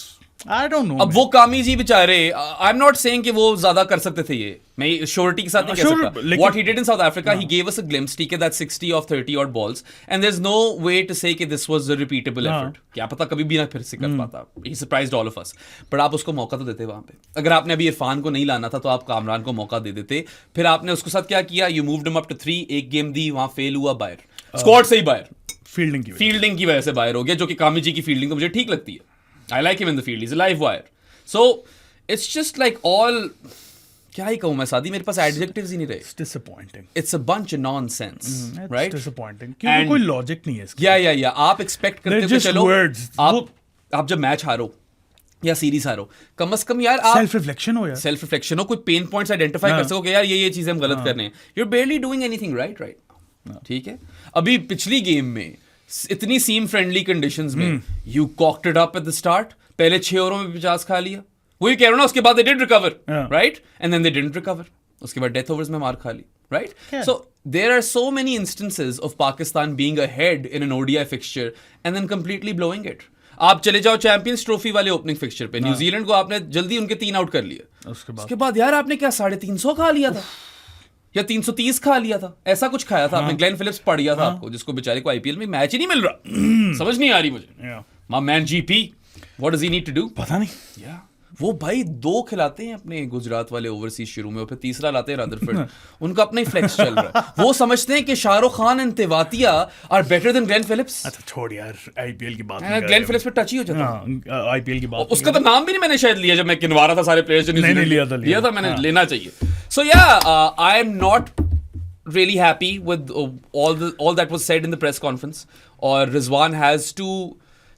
Speaker 1: I don't no.
Speaker 2: अब वो कामी जी बेचारे, आई एम नॉट सेइंग कि वो ज्यादा कर सकते थे. ये मैं श्योरिटी के साथ नहीं कह सकता. What he did in South Africa, he gave us a glimpse, ठीक है, that 60 of 30 odd balls, and there is no way to say कि this was a repeatable effort. क्या पता कभी भी ना फिर से कर पाता. He surprised all of us. But आप उसको मौका तो देते वहां पे. अगर आपने अभी इरफान को नहीं लाना था तो आप कामरान को मौका दे देते. फिर आपने उसके साथ क्या किया? You moved him up to 3. एक गेम दी, वहां फेल हुआ, बाहर. स्क्वाड से ही बाहर, फील्डिंग की वजह से बाहर हो गया, जो कि कामी जी की फील्डिंग तो मुझे ठीक लगती है. I like him in the field, he is a live wire. So it's just like all, क्या ही कहूँ मैं सादी, मेरे पास adjectives ही नहीं रहे.
Speaker 1: It's disappointing.
Speaker 2: It's a bunch of nonsense,
Speaker 1: It's
Speaker 2: right?
Speaker 1: disappointing. क्योंकि कोई logic नहीं है इसकी.
Speaker 2: या आप expect करते हो कि चलो आप जब मैच हारो या सीरीज हारो, कम से कम यार आप
Speaker 1: सेल्फ रिफ्लेक्शन हो यार.
Speaker 2: सेल्फ रिफ्लेक्शन हो, कोई पेन पॉइंट्स आइडेंटिफाई कर सको कि यार ये चीजें हम गलत कर रहे हैं. You're barely doing anything right. ठीक है. अभी पिछली गेम में इतनी सीम फ्रेंडली कंडीशंस में you cocked it up at the start. पहले 6 ओवरों में 50 खा लिया. वही कह रहा हूं ना, उसके बाद they did recover, right? And then they didn't recover. उसके बाद डेथ ओवर्स में मार खा ली, right? So there are so many instances of Pakistan being ahead in an ODI fixture and then completely blowing it. आप चले जाओ champions trophy वाले opening fixture पे, न्यूजीलैंड को आपने जल्दी उनके 3 आउट कर लिया. उसके बाद यार आपने क्या 350 खा लिया था या 330 खा लिया था, ऐसा कुछ खाया था आपने. ग्लेन फिलिप्स पड़ गया था आपको, जिसको बेचारे को आईपीएल में मैच ही नहीं मिल रहा. समझ नहीं आ रही मुझे. My man GP, what does he need to do?
Speaker 1: पता नहीं.
Speaker 2: वो भाई 2 खिलाते हैं अपने गुजरात वाले ओवरसीज शुरू में, और फिर तीसरा लाते हैं रदरफोर्ड. उनका अपना ही फ्लेक्स चल रहा है. वो समझते हैं कि Shahrukh Khan and Tewatia are better than Glenn Phillips.
Speaker 1: अच्छा छोड़ यार, आईपीएल की बात.
Speaker 2: ग्लेन फिलिप्स पे टच ही हो जाता है.
Speaker 1: आईपीएल की बात.
Speaker 2: उसका तो नाम भी नहीं मैंने शायद लिया जब मैं गिनवा रहा था सारे प्लेयर्स जो लिया था. मैंने लेना चाहिए. सो yeah I am not really happy with all that was said in the press conference. और रिजवान has to,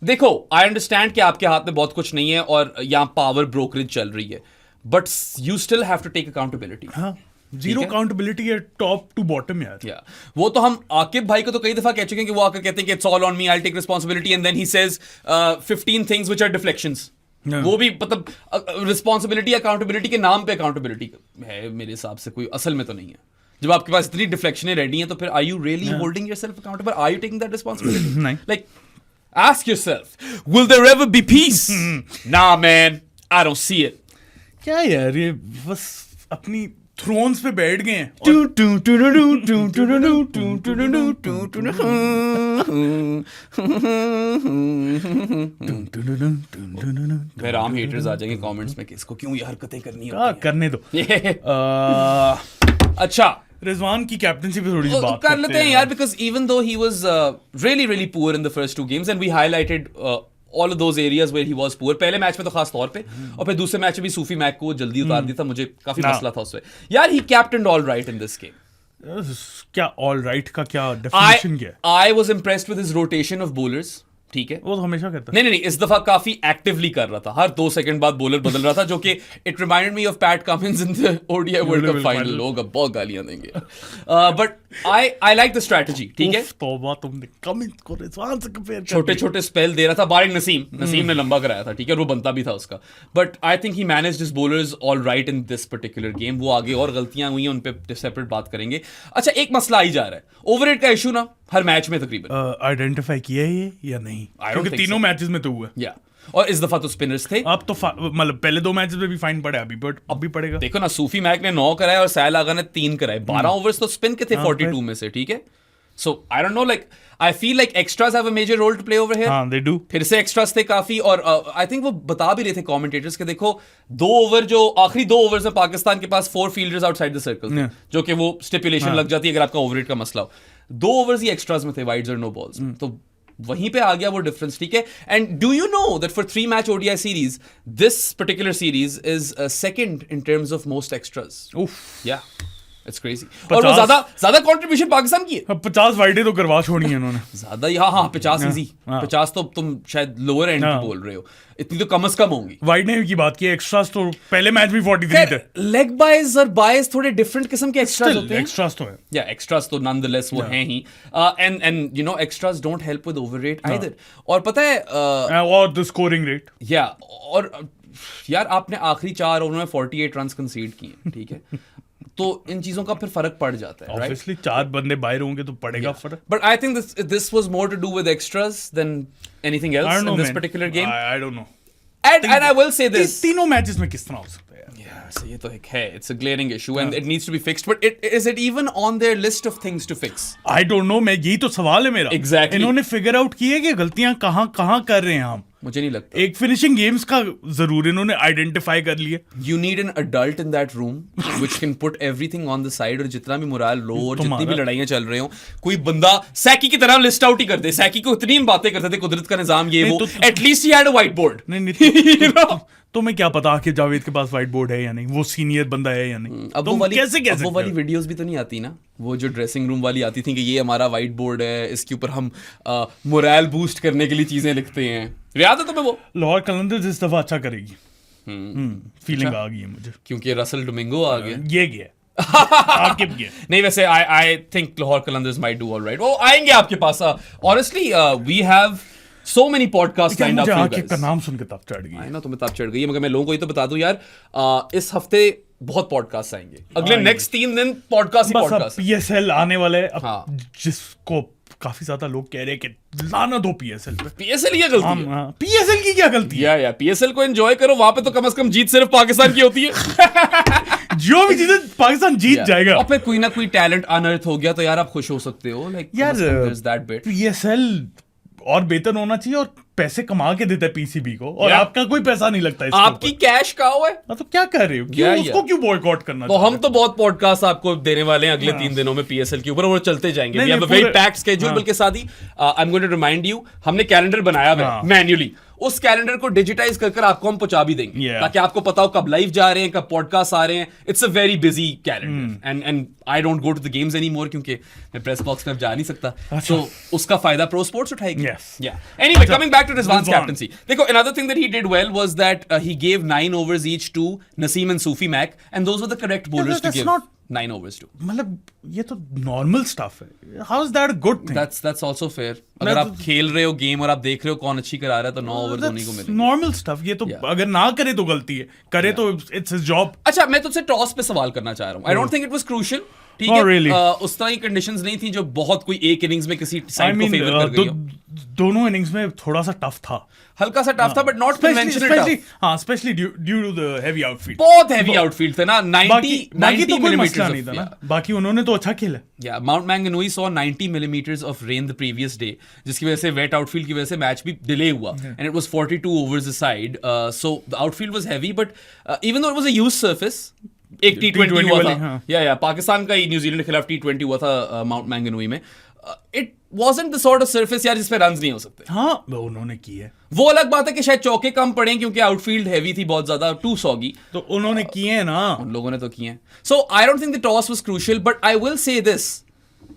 Speaker 2: देखो, I understand कि आपके हाथ में बहुत कुछ नहीं है और यहाँ पावर ब्रोकरेज चल रही है, but you still have to take accountability.
Speaker 1: हाँ, जीरो अकाउंटेबिलिटी है टॉप टू बॉटम यार.
Speaker 2: Yeah. वो तो हम आकिब भाई को तो कई दफा कह चुके हैं कि वो आकर कहते हैं कि it's all on me, I'll take responsibility, and then he says 15 things which are deflections. वो भी मतलब रिस्पॉन्सिबिलिटी अकाउंटेबिलिटी के नाम पे अकाउंटेबिलिटी है मेरे हिसाब से, कोई असल में तो नहीं है. जब आपके पास इतनी डिफ्लेक्शनें रेडी हैं तो फिर are you really holding yourself accountable, are you taking that responsibility?
Speaker 1: नहीं.
Speaker 2: Like ask yourself, will there ever be peace? ना man, I don't see it.
Speaker 1: क्या यार ये बस अपनी थ्रोन्स पे बैठ गए हैं.
Speaker 2: फिर आम हेटर्स आ जाएंगे कमेंट्स में कि इसको क्यों ये हरकतें करनी होती हैं.
Speaker 1: करने दो.
Speaker 2: अच्छा,
Speaker 1: रिजवान की कैप्टनसी पे थोड़ी सी बात
Speaker 2: कर लेते हैं यार, because even though he was really poor in the first two games and we highlighted all of those areas where he was poor, पहले मैच में तो खास तौर पे, और फिर दूसरे मैच में भी सूफी मैक को जल्दी उतार दिया था, मुझे काफी मसला था उसमें यार. he captained all right in this game.
Speaker 1: क्या ऑल राइट का क्या डेफिनेशन क्या है?
Speaker 2: I was impressed with his rotation of bowlers. ठीक है,
Speaker 1: वो तो हमेशा करता है.
Speaker 2: नहीं, इस दफा काफी एक्टिवली कर रहा था, हर 2 सेकंड बाद बॉलर बदल रहा था, जो कि it reminded me of PAT Cummins in the ODI world cup final. लोग अब बहुत गालियां देंगे, but I like the strategy. ठीक है,
Speaker 1: तौबा, तुमने कमिंस को रिजवान से कंपेयर कर
Speaker 2: छोटे छोटे स्पेल दे रहा था, बारिंग नसीम ने लंबा कराया था. ठीक है, वो बनता भी था उसका, but I think he managed his bowlers all right in this particular game. वो आगे और गलतियां हुई हैं, उन पे सेपरेट बात करेंगे. अच्छा, एक मसला आई जा रहा है, ओवररेट का इशू ना हर मैच में तकरीबन
Speaker 1: आइडेंटिफाई किया है ये या नहीं? क्योंकि तीनों मैचेस में तो हुआ.
Speaker 2: या और इस दफा तो स्पिनर्स थे.
Speaker 1: अब तो मतलब पहले 2 मैचेस में भी फाइन पड़ा, अभी बट अब भी पड़ेगा.
Speaker 2: देखो ना, सूफी मैक ने 9 कराए और साहिल आगा ने 3 कराए. 12 ओवर्स तो स्पिन के थे 42 में से. ठीक है, so I don't know, like I feel like extras have a major role to play over here.
Speaker 1: हां, दे डू.
Speaker 2: फिर से एक्स्ट्रास थे काफी, और आई थिंक वो बता भी रहे थे कमेंटेटर्स के, देखो 2 ओवर जो आखिरी 2 ओवर्स में पाकिस्तान के पास 4 फील्डर्स आउटसाइड द सर्कल, जो कि वो स्टिपुलेशन लग जाती है अगर आपका ओवररेट का मसला हो. 2 ओवर्स ही एक्स्ट्रास में थे, वाइड्स और नो बॉल्स, तो वहीं पे आ गया वो डिफरेंस. ठीक है, and do you know that for 3 match ODI series, this particular series is second in terms of most extras. या इट्स क्रेजी. और वो ज्यादा कंट्रीब्यूशन पाकिस्तान की है.
Speaker 1: 50 वाइडें तो करवा छोड़ी है उन्होंने.
Speaker 2: ज्यादा ही, हाँ 50 इजी. 50 तो तुम शायद लोअर एंड की बोल रहे हो, इतनी तो कम से कम होंगी.
Speaker 1: वाइड की बात की, एक्स्ट्रास तो पहले मैच में 43 थे.
Speaker 2: लेग बाइज और बाइज थोड़े डिफरेंट किस्म के एक्स्ट्रास होते हैं.
Speaker 1: एक्स्ट्रास तो है,
Speaker 2: या एक्स्ट्रास तो नॉनदलेस वो हैं ही. And you know extras don't help with overrate either. और पता है
Speaker 1: और द स्कोरिंग रेट.
Speaker 2: या और यार आपने आखिरी 4 ओवर में 48 रन्स कंसीड किए. ठीक है, तो इन चीजों का फिर फर्क पड़ जाता है.
Speaker 1: ऑब्वियसली 4 बंदे बाहर होंगे तो पड़ेगा फर्क.
Speaker 2: But I think this was more to do with extras than anything else in this particular game.
Speaker 1: I don't know.
Speaker 2: And I will say this,
Speaker 1: तीनों मैचेस में किस तरह हो सकता है?
Speaker 2: So ये तो एक है, it's a glaring issue and it needs to be fixed. But is it even on their list of things to fix?
Speaker 1: I don't know. मैं यही तो सवाल है मेरा.
Speaker 2: Exactly.
Speaker 1: इन्होंने फिगर आउट किए कि गलतियां कहाँ कर रहे हैं हम.
Speaker 2: मुझे नहीं लगता.
Speaker 1: एक फिनिशिंग गेम्स का जरूर इन्होंने आइडेंटिफाई कर लिया.
Speaker 2: You need an adult in that room which can put everything on the side. और जितना भी मोरल लो और जितनी भी लड़ाइयां चल रही हो, कोई बंदा सैकी की तरह लिस्ट आउट ही कर दे. सैकी को इतनी बातें करते थे, कुदरत का निजाम ये वो. At least he had a white board.
Speaker 1: नहीं तुम्हें क्या पता कि जावेद के पास व्हाइट बोर्ड है या नहीं, वो सीनियर बंदा है या नहीं.
Speaker 2: अब वो वाली वीडियोस भी तो नहीं आती ना, वो जो ड्रेसिंग रूम वाली आती थी कि ये हमारा व्हाइट बोर्ड है, इसके ऊपर हम मोरल बूस्ट करने के लिए चीजें लिखते हैं. याद है तुम्हें वो?
Speaker 1: लाहौर कलंदर्स इस दफा अच्छा करेगी. फीलिंग आ गई है मुझे,
Speaker 2: क्योंकि रसल डोमिंगो आ गया.
Speaker 1: ये गया आकिब गया.
Speaker 2: नहीं, वैसे I think Lahore Qalandars might do alright. वो आएंगे आपके पास. Honestly we have so many podcasts lined up for you guys.
Speaker 1: का नाम सुन के तब चढ़ गई
Speaker 2: है ना, तुम्हें तब चढ़ गई है. मगर मैं लोगों को ये तो बता दूं यार, इस हफ्ते बहुत पॉडकास्ट आएंगे. अगले नेक्स्ट 3 दिन पॉडकास्ट ही पॉडकास्ट.
Speaker 1: पीएसएल आने वाले. जिसको काफी ज्यादा लोग कह रहे हैं कि लाना दो पीएसएल पे.
Speaker 2: पीएसएल की गलती है.
Speaker 1: पीएसएल की क्या गलती है?
Speaker 2: या पीएसएल को एंजॉय करो, वहां पे तो कम से कम जीत सिर्फ पाकिस्तान की होती है.
Speaker 1: जो भी जीते पाकिस्तान जीत जाएगा.
Speaker 2: और फिर कोई ना कोई टैलेंट अनर्थ हो गया तो यार आप खुश हो सकते हो. लाइक
Speaker 1: यार पीएसएल और बेहतर होना चाहिए और पैसे कमा के देता है पीसीबी को, और आपका कोई पैसा नहीं लगता इसके
Speaker 2: आपकी कैश कहाँ है?
Speaker 1: तो क्या कर रहे हो? उसको क्यों बॉयकॉट करना?
Speaker 2: तो हम तो बहुत पॉडकास्ट आपको देने वाले हैं अगले 3 दिनों में पीएसएल के ऊपर, और वो चलते जाएंगे. We have a very packed schedule. बल्कि साथ ही I am going to remind you, हमने कैलेंडर बनाया हुआ है मैन्युअली. उस कैलेंडर को डिजिटाइज कर आपको हम पहुंचा भी देंगे
Speaker 1: Yeah.
Speaker 2: ताकि आपको पता हो कब लाइव जा रहे हैं, कब पॉडकास्ट आ रहे हैं. It's a very busy calendar and I don't go to the games any more क्योंकि मैं प्रेस बॉक्स में अब जा नहीं सकता. तो उसका फायदा प्रो स्पोर्ट्स उठाएगी.
Speaker 1: Yes.
Speaker 2: Anyway, coming back to Rizwan's
Speaker 1: Rizwan.
Speaker 2: captaincy. देखो, another thing that he did well was that he gave 9 overs each to Naseem and Sufi Mack, and those were the correct bowlers to
Speaker 1: that's
Speaker 2: give
Speaker 1: not-
Speaker 2: 9 overs to.
Speaker 1: मतलब ये तो normal stuff है. How is that a good thing?
Speaker 2: That's also fair. अगर आप खेल रहे हो game और आप देख रहे हो कौन अच्छी करा रहा है तो 9 ओवर धोनी को मिलेंगे.
Speaker 1: Normal stuff. ये तो
Speaker 2: Yeah.
Speaker 1: अगर ना करे तो गलती है, करे तो इट्स हिज जॉब.
Speaker 2: अच्छा, मैं तुझसे टॉस पे सवाल करना चाह रहा हूँ. आई don't think it was crucial. ठीक
Speaker 1: Not
Speaker 2: है,
Speaker 1: really.
Speaker 2: उस तरह की कंडीशंस नहीं थी जो बहुत कोई एक इनिंग्स में किसी
Speaker 1: आई
Speaker 2: साइड को
Speaker 1: मीन
Speaker 2: फेवर कर गई हो.
Speaker 1: दोनों इनिंग्स में थोड़ा सा टफ था.
Speaker 2: हल्का सा टफ था बट नॉट कन्वेंशनल टफ.
Speaker 1: हाँ, specially due to the heavy outfield.
Speaker 2: बहुत हेवी आउटफील्ड थे ना. 90
Speaker 1: बाकी तो कोई मसला
Speaker 2: millimeters
Speaker 1: नहीं था
Speaker 2: of-
Speaker 1: ना. बाकी उन्होंने तो अच्छा खेला.
Speaker 2: Yeah, Mount Maunganui saw 90 millimeters of rain the previous day, जिसकी वजह से wet outfield की वजह से मैच भी डिले हुआ. And it was 42 overs aside. So the outfield was heavy, but even though it was a used surface, एक T20 हुआ
Speaker 1: वाली,
Speaker 2: था.
Speaker 1: हाँ.
Speaker 2: Yeah, पाकिस्तान का ही न्यूजीलैंड के खिलाफ T20 हुआ था माउंट मैंगनोई में. It wasn't the sort of surface यार जिस पे रन्स नहीं हो सकते.
Speaker 1: हाँ, वो उन्होंने की है.
Speaker 2: वो अलग बात है कि शायद चौके कम पड़े क्योंकि आउटफील्ड हैवी थी बहुत ज्यादा, टू सॉगी.
Speaker 1: तो उन्होंने किए हैं ना.
Speaker 2: उन लोगों ने तो किए हैं. So I don't think the toss was crucial, but I will say this,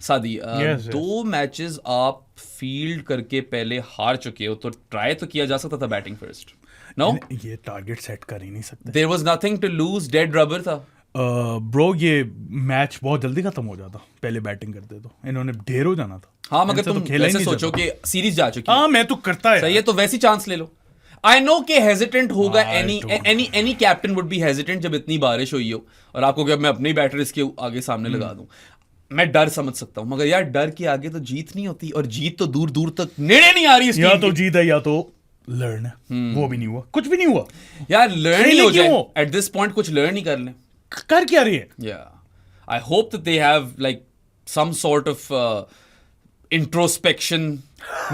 Speaker 2: सादी,
Speaker 1: Yes.
Speaker 2: 2 मैचेस आप फील्ड करके पहले हार चुके हो तो ट्राई तो किया जा सकता था बैटिंग फर्स्ट. नो,
Speaker 1: ये टारगेट सेट कर ही नहीं सकते.
Speaker 2: There was nothing to lose. Dead rubber था.
Speaker 1: ब्रो ये मैच बहुत जल्दी खत्म हो जाता पहले बैटिंग करते तो. इन्होंने ढेर हो जाना था.
Speaker 2: हाँ, मगर
Speaker 1: इनसे तो
Speaker 2: तुम
Speaker 1: खेला ही
Speaker 2: वैसे
Speaker 1: नहीं
Speaker 2: सोचो
Speaker 1: जाता.
Speaker 2: कि सीरीज जा चुकी है.
Speaker 1: हाँ, मैं तो करता है.
Speaker 2: सही है, तो वैसी चांस ले लो. आई नो कि हेजिटेंट होगा.
Speaker 1: I
Speaker 2: any captain would be hesitant जब इतनी बारिश हुई हो और आपको कि अब मैं अपने ही बैटर इसके आगे सामने लगा दूं. मैं डर समझ सकता हूं, मगर यार डर के आगे तो जीत नहीं होती, और जीत तो दूर दूर तक नेड़े नहीं आ रही.
Speaker 1: या तो जीत है या तो लर्न है. वो भी नहीं हुआ. कुछ भी नहीं हुआ.
Speaker 2: यार लर्न ही
Speaker 1: खेले
Speaker 2: हो जाए
Speaker 1: क्यों?
Speaker 2: At this point. कुछ लर्न ही कर लें.
Speaker 1: कर क्या रही है?
Speaker 2: Yeah, I hope that they have like some sort of introspection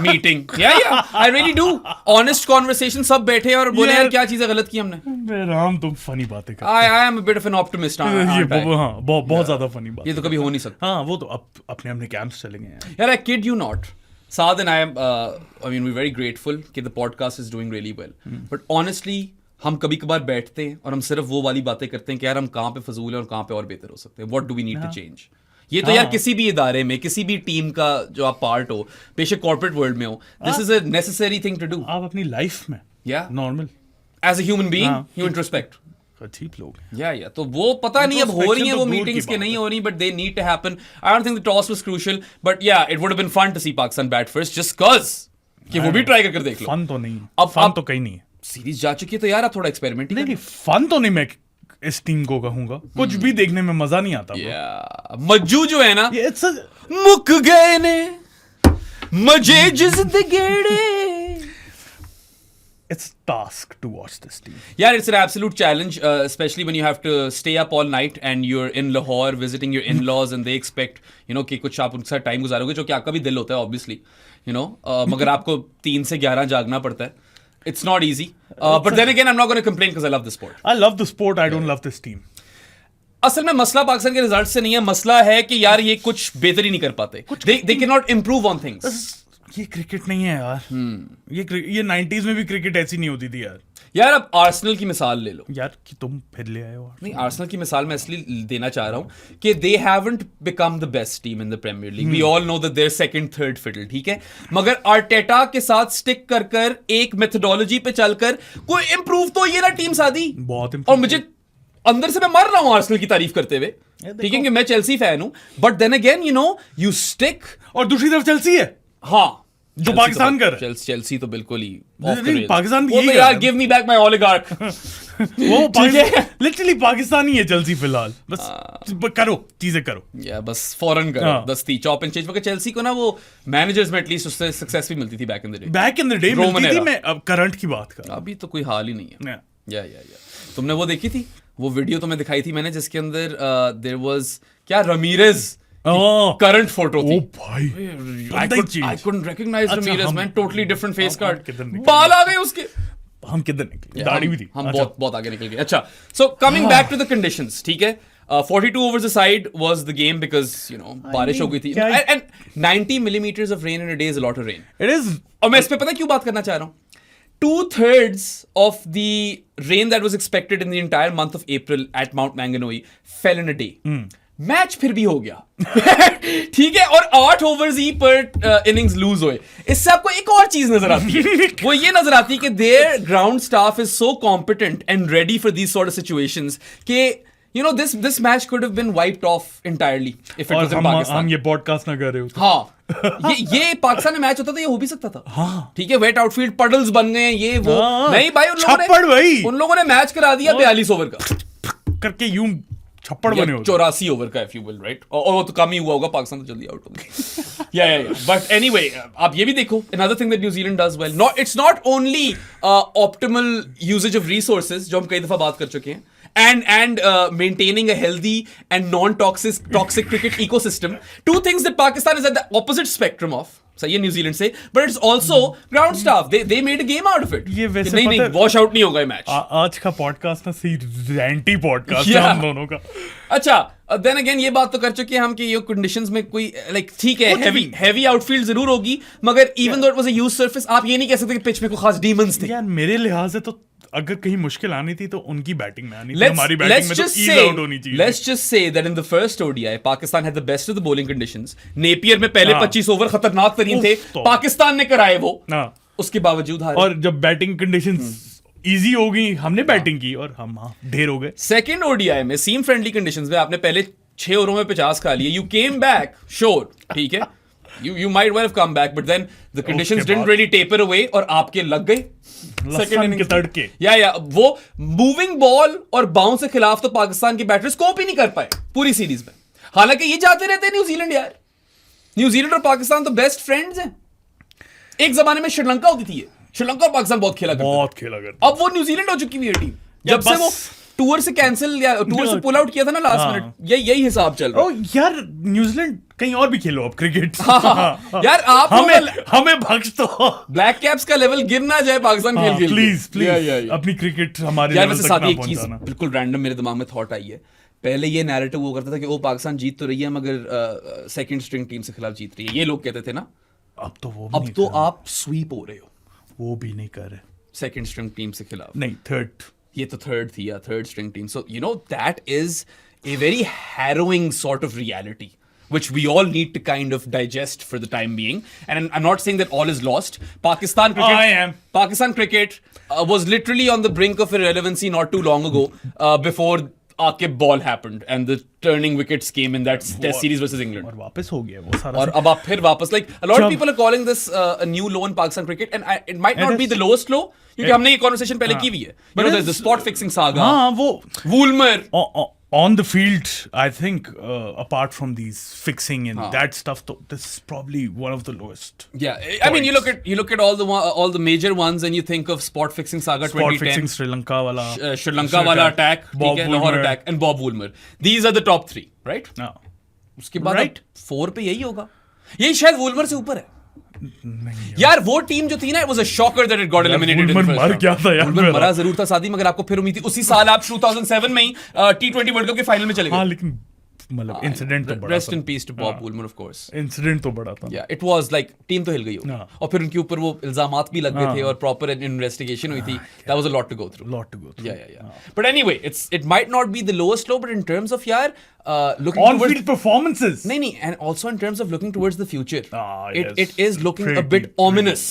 Speaker 2: meeting. Yeah, I really do. Honest conversation. सब बैठे और बोले यार क्या चीजें गलत की हमने.
Speaker 1: बे राम, तुम फनी बातें कर.
Speaker 2: I am a bit of an optimist.
Speaker 1: ये
Speaker 2: aren't I?
Speaker 1: हाँ, बहुत ज्यादा फनी बात.
Speaker 2: ये तो कभी हो नहीं सकता.
Speaker 1: हाँ, वो तो अपने अपने कैंप्स चले गए हैं.
Speaker 2: यार, I kid you not. Saad and I am, I mean, we're very grateful कि the podcast is doing really well. But honestly, हम कभी कभार बैठते हैं और हम सिर्फ वो वाली बातें करते हैं कि यार हम कहाँ पे फजूल हैं और कहाँ पे और बेहतर हो सकते हैं. What do we need to change? ये तो यार किसी भी इदारे में, किसी भी टीम का जो आप पार्ट हो, बेशक कॉर्पोरेट वर्ल्ड में हो, this is a necessary thing to do.
Speaker 1: आप अपनी लाइफ में
Speaker 2: Yeah.
Speaker 1: Normal
Speaker 2: as a human being
Speaker 1: हाँ.
Speaker 2: You introspect.
Speaker 1: अजीब लोग हैं.
Speaker 2: या तो वो पता नहीं अब हो रही है वो
Speaker 1: Introspection तो दूर
Speaker 2: मीटिंग्स
Speaker 1: की
Speaker 2: के
Speaker 1: बात
Speaker 2: नहीं
Speaker 1: है.
Speaker 2: हो रही, but they need to happen. I don't think the toss was crucial, but yeah it would have been fun to see Pakistan bat first just cuz कि वो भी ट्राई करके देख लो.
Speaker 1: फन तो नहीं.
Speaker 2: अब-
Speaker 1: फन
Speaker 2: अब-
Speaker 1: तो कहीं नहीं है.
Speaker 2: सीरीज जा चुकी है तो यार आप थोड़ा एक्सपेरिमेंट
Speaker 1: नहीं, फन तो नहीं. मैं इस टीम को कहूंगा कुछ भी देखने में मजा नहीं आता.
Speaker 2: या मज्जू जो है ना,
Speaker 1: ये इट्स
Speaker 2: मुक गए ने मजे जिंदगी.
Speaker 1: it's task to watch this team.
Speaker 2: Yeah, it's an absolute challenge, especially when you have to stay up all night and you're in Lahore visiting your in-laws and they expect, you know, कि कुछ आप उनके साथ time गुजारोगे, जो कि आपका भी दिल होता है obviously, you know, मगर आपको 3 से 11 जागना पड़ता है. It's not easy. But then again, I'm not going to complain because I love the sport.
Speaker 1: I love the sport. I don't love this team.
Speaker 2: असल में मसला पाकिस्तान के रिजल्ट से नहीं है, मसला है कि यार ये कुछ बेहतर ही नहीं कर पाते. They cannot improve on things.
Speaker 1: ये क्रिकेट नहीं है यार. ये 90s में भी क्रिकेट ऐसी नहीं होती थी यार.
Speaker 2: यार अब आर्सेनल की मिसाल ले लो.
Speaker 1: यार कि तुम फिर ले आए हो.
Speaker 2: नहीं, आर्सेनल की मिसाल मैं इसलिए देना चाह रहा हूं कि they haven't become the best team in the premier league. We all know that they're second third fiddle. ठीक है, मगर आर्टेटा के साथ स्टिक कर एक मेथोडोलॉजी पे चलकर कोई इंप्रूव तो ये ना टीम सादी.
Speaker 1: बहुत
Speaker 2: और मुझे अंदर से मैं मर रहा हूं आर्सेनल की तारीफ करते हुए. ठीक है कि मैं चेल्सी फैन हूं, but then again you know you stick.
Speaker 1: और दूसरी तरफ चेल्सी है.
Speaker 2: हाँ,
Speaker 1: जो पाकिस्तान कर
Speaker 2: चेल्सी तो बिल्कुल ही
Speaker 1: नहीं, पाकिस्तान भी
Speaker 2: वो
Speaker 1: यही
Speaker 2: तो
Speaker 1: कर
Speaker 2: यार
Speaker 1: रहा है.
Speaker 2: Give me back my oligarch.
Speaker 1: वो लिटरली पाकिस्तानी है चेल्सी फिलहाल. बस करो चीजें करो.
Speaker 2: या बस फॉरन करो.
Speaker 1: हाँ.
Speaker 2: दस्ती चॉप एंड चेंज. मगर चेल्सी को ना वो मैनेजर्स में एटलीस्ट उससे सक्सेस भी मिलती थी back in the day.
Speaker 1: Back in the day
Speaker 2: Roman
Speaker 1: मिलती थी.
Speaker 2: era.
Speaker 1: मैं अब करंट की बात कर.
Speaker 2: अभी तो कोई हाल ही नहीं है.
Speaker 1: Yeah.
Speaker 2: या तुमने वो देखी थी, वो वीडियो तुम्हें दिखाई थी मैंने, जिसके अंदर देयर वाज क्या रमीरेज
Speaker 1: Oh.
Speaker 2: करंट फोटो थी.
Speaker 1: ओ भाई.
Speaker 2: I couldn't recognize
Speaker 1: अच्छा,
Speaker 2: Ramirez,
Speaker 1: हम-
Speaker 2: man. Totally different face
Speaker 1: हम
Speaker 2: card.
Speaker 1: किधर निकल
Speaker 2: बाल आ गए उसके.
Speaker 1: हम किधर निकले. दाढ़ी भी थी.
Speaker 2: हम
Speaker 1: अच्छा.
Speaker 2: बहुत बहुत आगे निकल गए. अच्छा, so coming back to the conditions, ठीक है. 42 overs aside was the game because you know बारिश हो गई थी.
Speaker 1: क्या-
Speaker 2: And 90 millimeters of rain in a day is a lot of rain.
Speaker 1: It is.
Speaker 2: और मैं इस पे पता क्यों बात करना चाह रहा हूँ 2/3 of the rain that was expected in the entire month of April at Mount Maunganui fell in a day. Match फिर भी हो गया ठीक है, और 8 ओवर्स ही पर इनिंग्स लूज हुए. इससे आपको एक और चीज नजर आती है, वो ये नजर आती है कि their ground staff is so competent and ready for these sort of situations कि you know this match could have been wiped off entirely if it was in Pakistan.
Speaker 1: हम ये पॉडकास्ट ना कर रहे होते.
Speaker 2: हाँ ये पाकिस्तान में मैच होता था, ये हो भी सकता था. हाँ ठीक है, वेट आउटफील्ड पडल्स बन गए, ये वो. नहीं भाई, उन लोगों ने मैच करा दिया 42 ओवर का
Speaker 1: करके, यूं छप्पड़ बने होते.
Speaker 2: 84 ओवर का, if you will, right? और वो तो कम ही हुआ होगा, पाकिस्तान तो जल्दी आउट हो गया. yeah. But anyway, आप ये भी देखो, another thing that New Zealand does well. It's not only optimal usage of resources, जो हम कई दफा बात कर चुके हैं, and maintaining a healthy and non-toxic cricket ecosystem. Two things that Pakistan is at the opposite spectrum of. सही है न्यूजीलैंड से, but it's also ground staff. They made a game out of it.
Speaker 1: ये वैसे
Speaker 2: नहीं wash out नहीं होगा ये match.
Speaker 1: आज का पॉडकास्ट ना सही रैंटी पॉडकास्ट है हम दोनों का.
Speaker 2: अच्छा, देन अगेन ये बात तो कर चुके हैं हम कि ये कंडीशंस में कोई लाइक ठीक है, हेवी आउटफील्ड जरूर होगी, मगर even though it was a used surface, आप ये नहीं कह सकते कि पिच में कोई खास डीमंस थे.
Speaker 1: यार मेरे लिहाज से तो अगर कहीं मुश्किल आनी थी तो उनकी बैटिंग में आनी थी, हमारी बैटिंग में तो ईज आउट होनी चाहिए.
Speaker 2: Let's just say that in the first ODI, Pakistan had the best of the bowling conditions. Napier में पहले 25 ओवर खतरनाक तरीन थे, पाकिस्तान ने कराए वो, उसके बावजूद हारे.
Speaker 1: और जब बैटिंग कंडीशंस इजी हो गई, हमने बैटिंग की और हम ढेर हो गए.
Speaker 2: सेकंड ODI में सीम फ्रेंडली कंडीशंस में आपने पहले 6 ओवरों में 50 खा लिए. You came back, sure, ठीक है. You might well have come back, but then the conditions didn't really taper away और आपके लग गए
Speaker 1: लसन के तड़के.
Speaker 2: या वो मूविंग बॉल और बाउंस के खिलाफ तो पाकिस्तान के बैटर्स कोप ही नहीं कर पाए पूरी सीरीज में. हालांकि ये जाते रहते हैं न्यूजीलैंड. यार न्यूजीलैंड और पाकिस्तान तो बेस्ट फ्रेंड्स हैं. एक जमाने में श्रीलंका होती थी, श्रीलंका और पाकिस्तान बहुत खेला करते. अब वो न्यूजीलैंड हो चुकी हुई है टीम, जब से वो टूर से कैंसिल या टूर से पुल आउट किया था ना लास्ट मिनट. यही हिसाब चल रहा है.
Speaker 1: यार न्यूजीलैंड कहीं और भी खेलो अब क्रिकेट.
Speaker 2: यार आप
Speaker 1: हमें बख्श दो.
Speaker 2: ब्लैक कैप्स का लेवल गिर ना जाए पाकिस्तान खेल के.
Speaker 1: प्लीज अपनी क्रिकेट हमारे लेवल तक ना पहुंचाना.
Speaker 2: बिल्कुल रैंडम मेरे दिमाग में थॉट आई है. पहले ये नैरेटिव वो करता था कि वो पाकिस्तान जीत तो रही है मगर सेकंड स्ट्रिंग टीम से खिलाफ जीत रही है, ये लोग कहते थे ना. अब तो आप स्वीप हो रहे हो.
Speaker 1: वो भी नहीं कर रहे
Speaker 2: सेकंड स्ट्रिंग टीम से खिलाफ.
Speaker 1: नहीं, थर्ड.
Speaker 2: ये तो थर्ड थी, या third string team. So you know that is a very harrowing sort of reality which we all need to kind of digest for the time being. And I'm not saying that all is lost. Pakistan cricket was literally on the brink of irrelevancy not too long ago before Akib ball happened and the turning wickets came in that test series versus England.
Speaker 1: और वापस हो गया वो सारा.
Speaker 2: और अब आप फिर वापस, like a lot of people are calling this a new low in Pakistan cricket, and it might not be the lowest low, क्योंकि हमने ये conversation पहले की हुई है. You know, there's the spot fixing saga.
Speaker 1: हाँ, वो
Speaker 2: Woolmer.
Speaker 1: On the field, I think, apart from these fixing and that stuff, this is probably one of the lowest.
Speaker 2: Yeah, I mean, you look at all the major ones, and you think of spot fixing saga 2010.
Speaker 1: Spot fixing Sri Lanka
Speaker 2: wala attack, Lahore attack, and Bob Woolmer. These are the top 3, right?
Speaker 1: No.
Speaker 2: उसके बाद 4 पे यही होगा. यही शायद Woolmer से ऊपर है. यार वो टीम जो थी ना, it was a shocker that it got eliminated in the first round.
Speaker 1: मर क्या था यार.
Speaker 2: मरा जरूर था सादी, मगर आपको फिर उम्मीद थी. उसी साल आप 2007 में ही T20 वर्ल्ड कप के फाइनल में चले गए.
Speaker 1: हाँ, लेकिन मतलब इंसिडेंट तो बड़ा.
Speaker 2: Rest in peace to Bob Woolmer, of course.
Speaker 1: Incident तो बड़ा था.
Speaker 2: या इट वाज लाइक टीम तो हिल गई हो. और फिर उनके ऊपर वो इल्जामात भी लग गए थे और प्रॉपर इन्वेस्टिगेशन हुई थी. That was a lot to go through. Yeah but anyway, it might not be the lowest low, but in terms of यार looking
Speaker 1: on field performances.
Speaker 2: नहीं, and also in terms of looking towards the future, it is looking a bit ominous.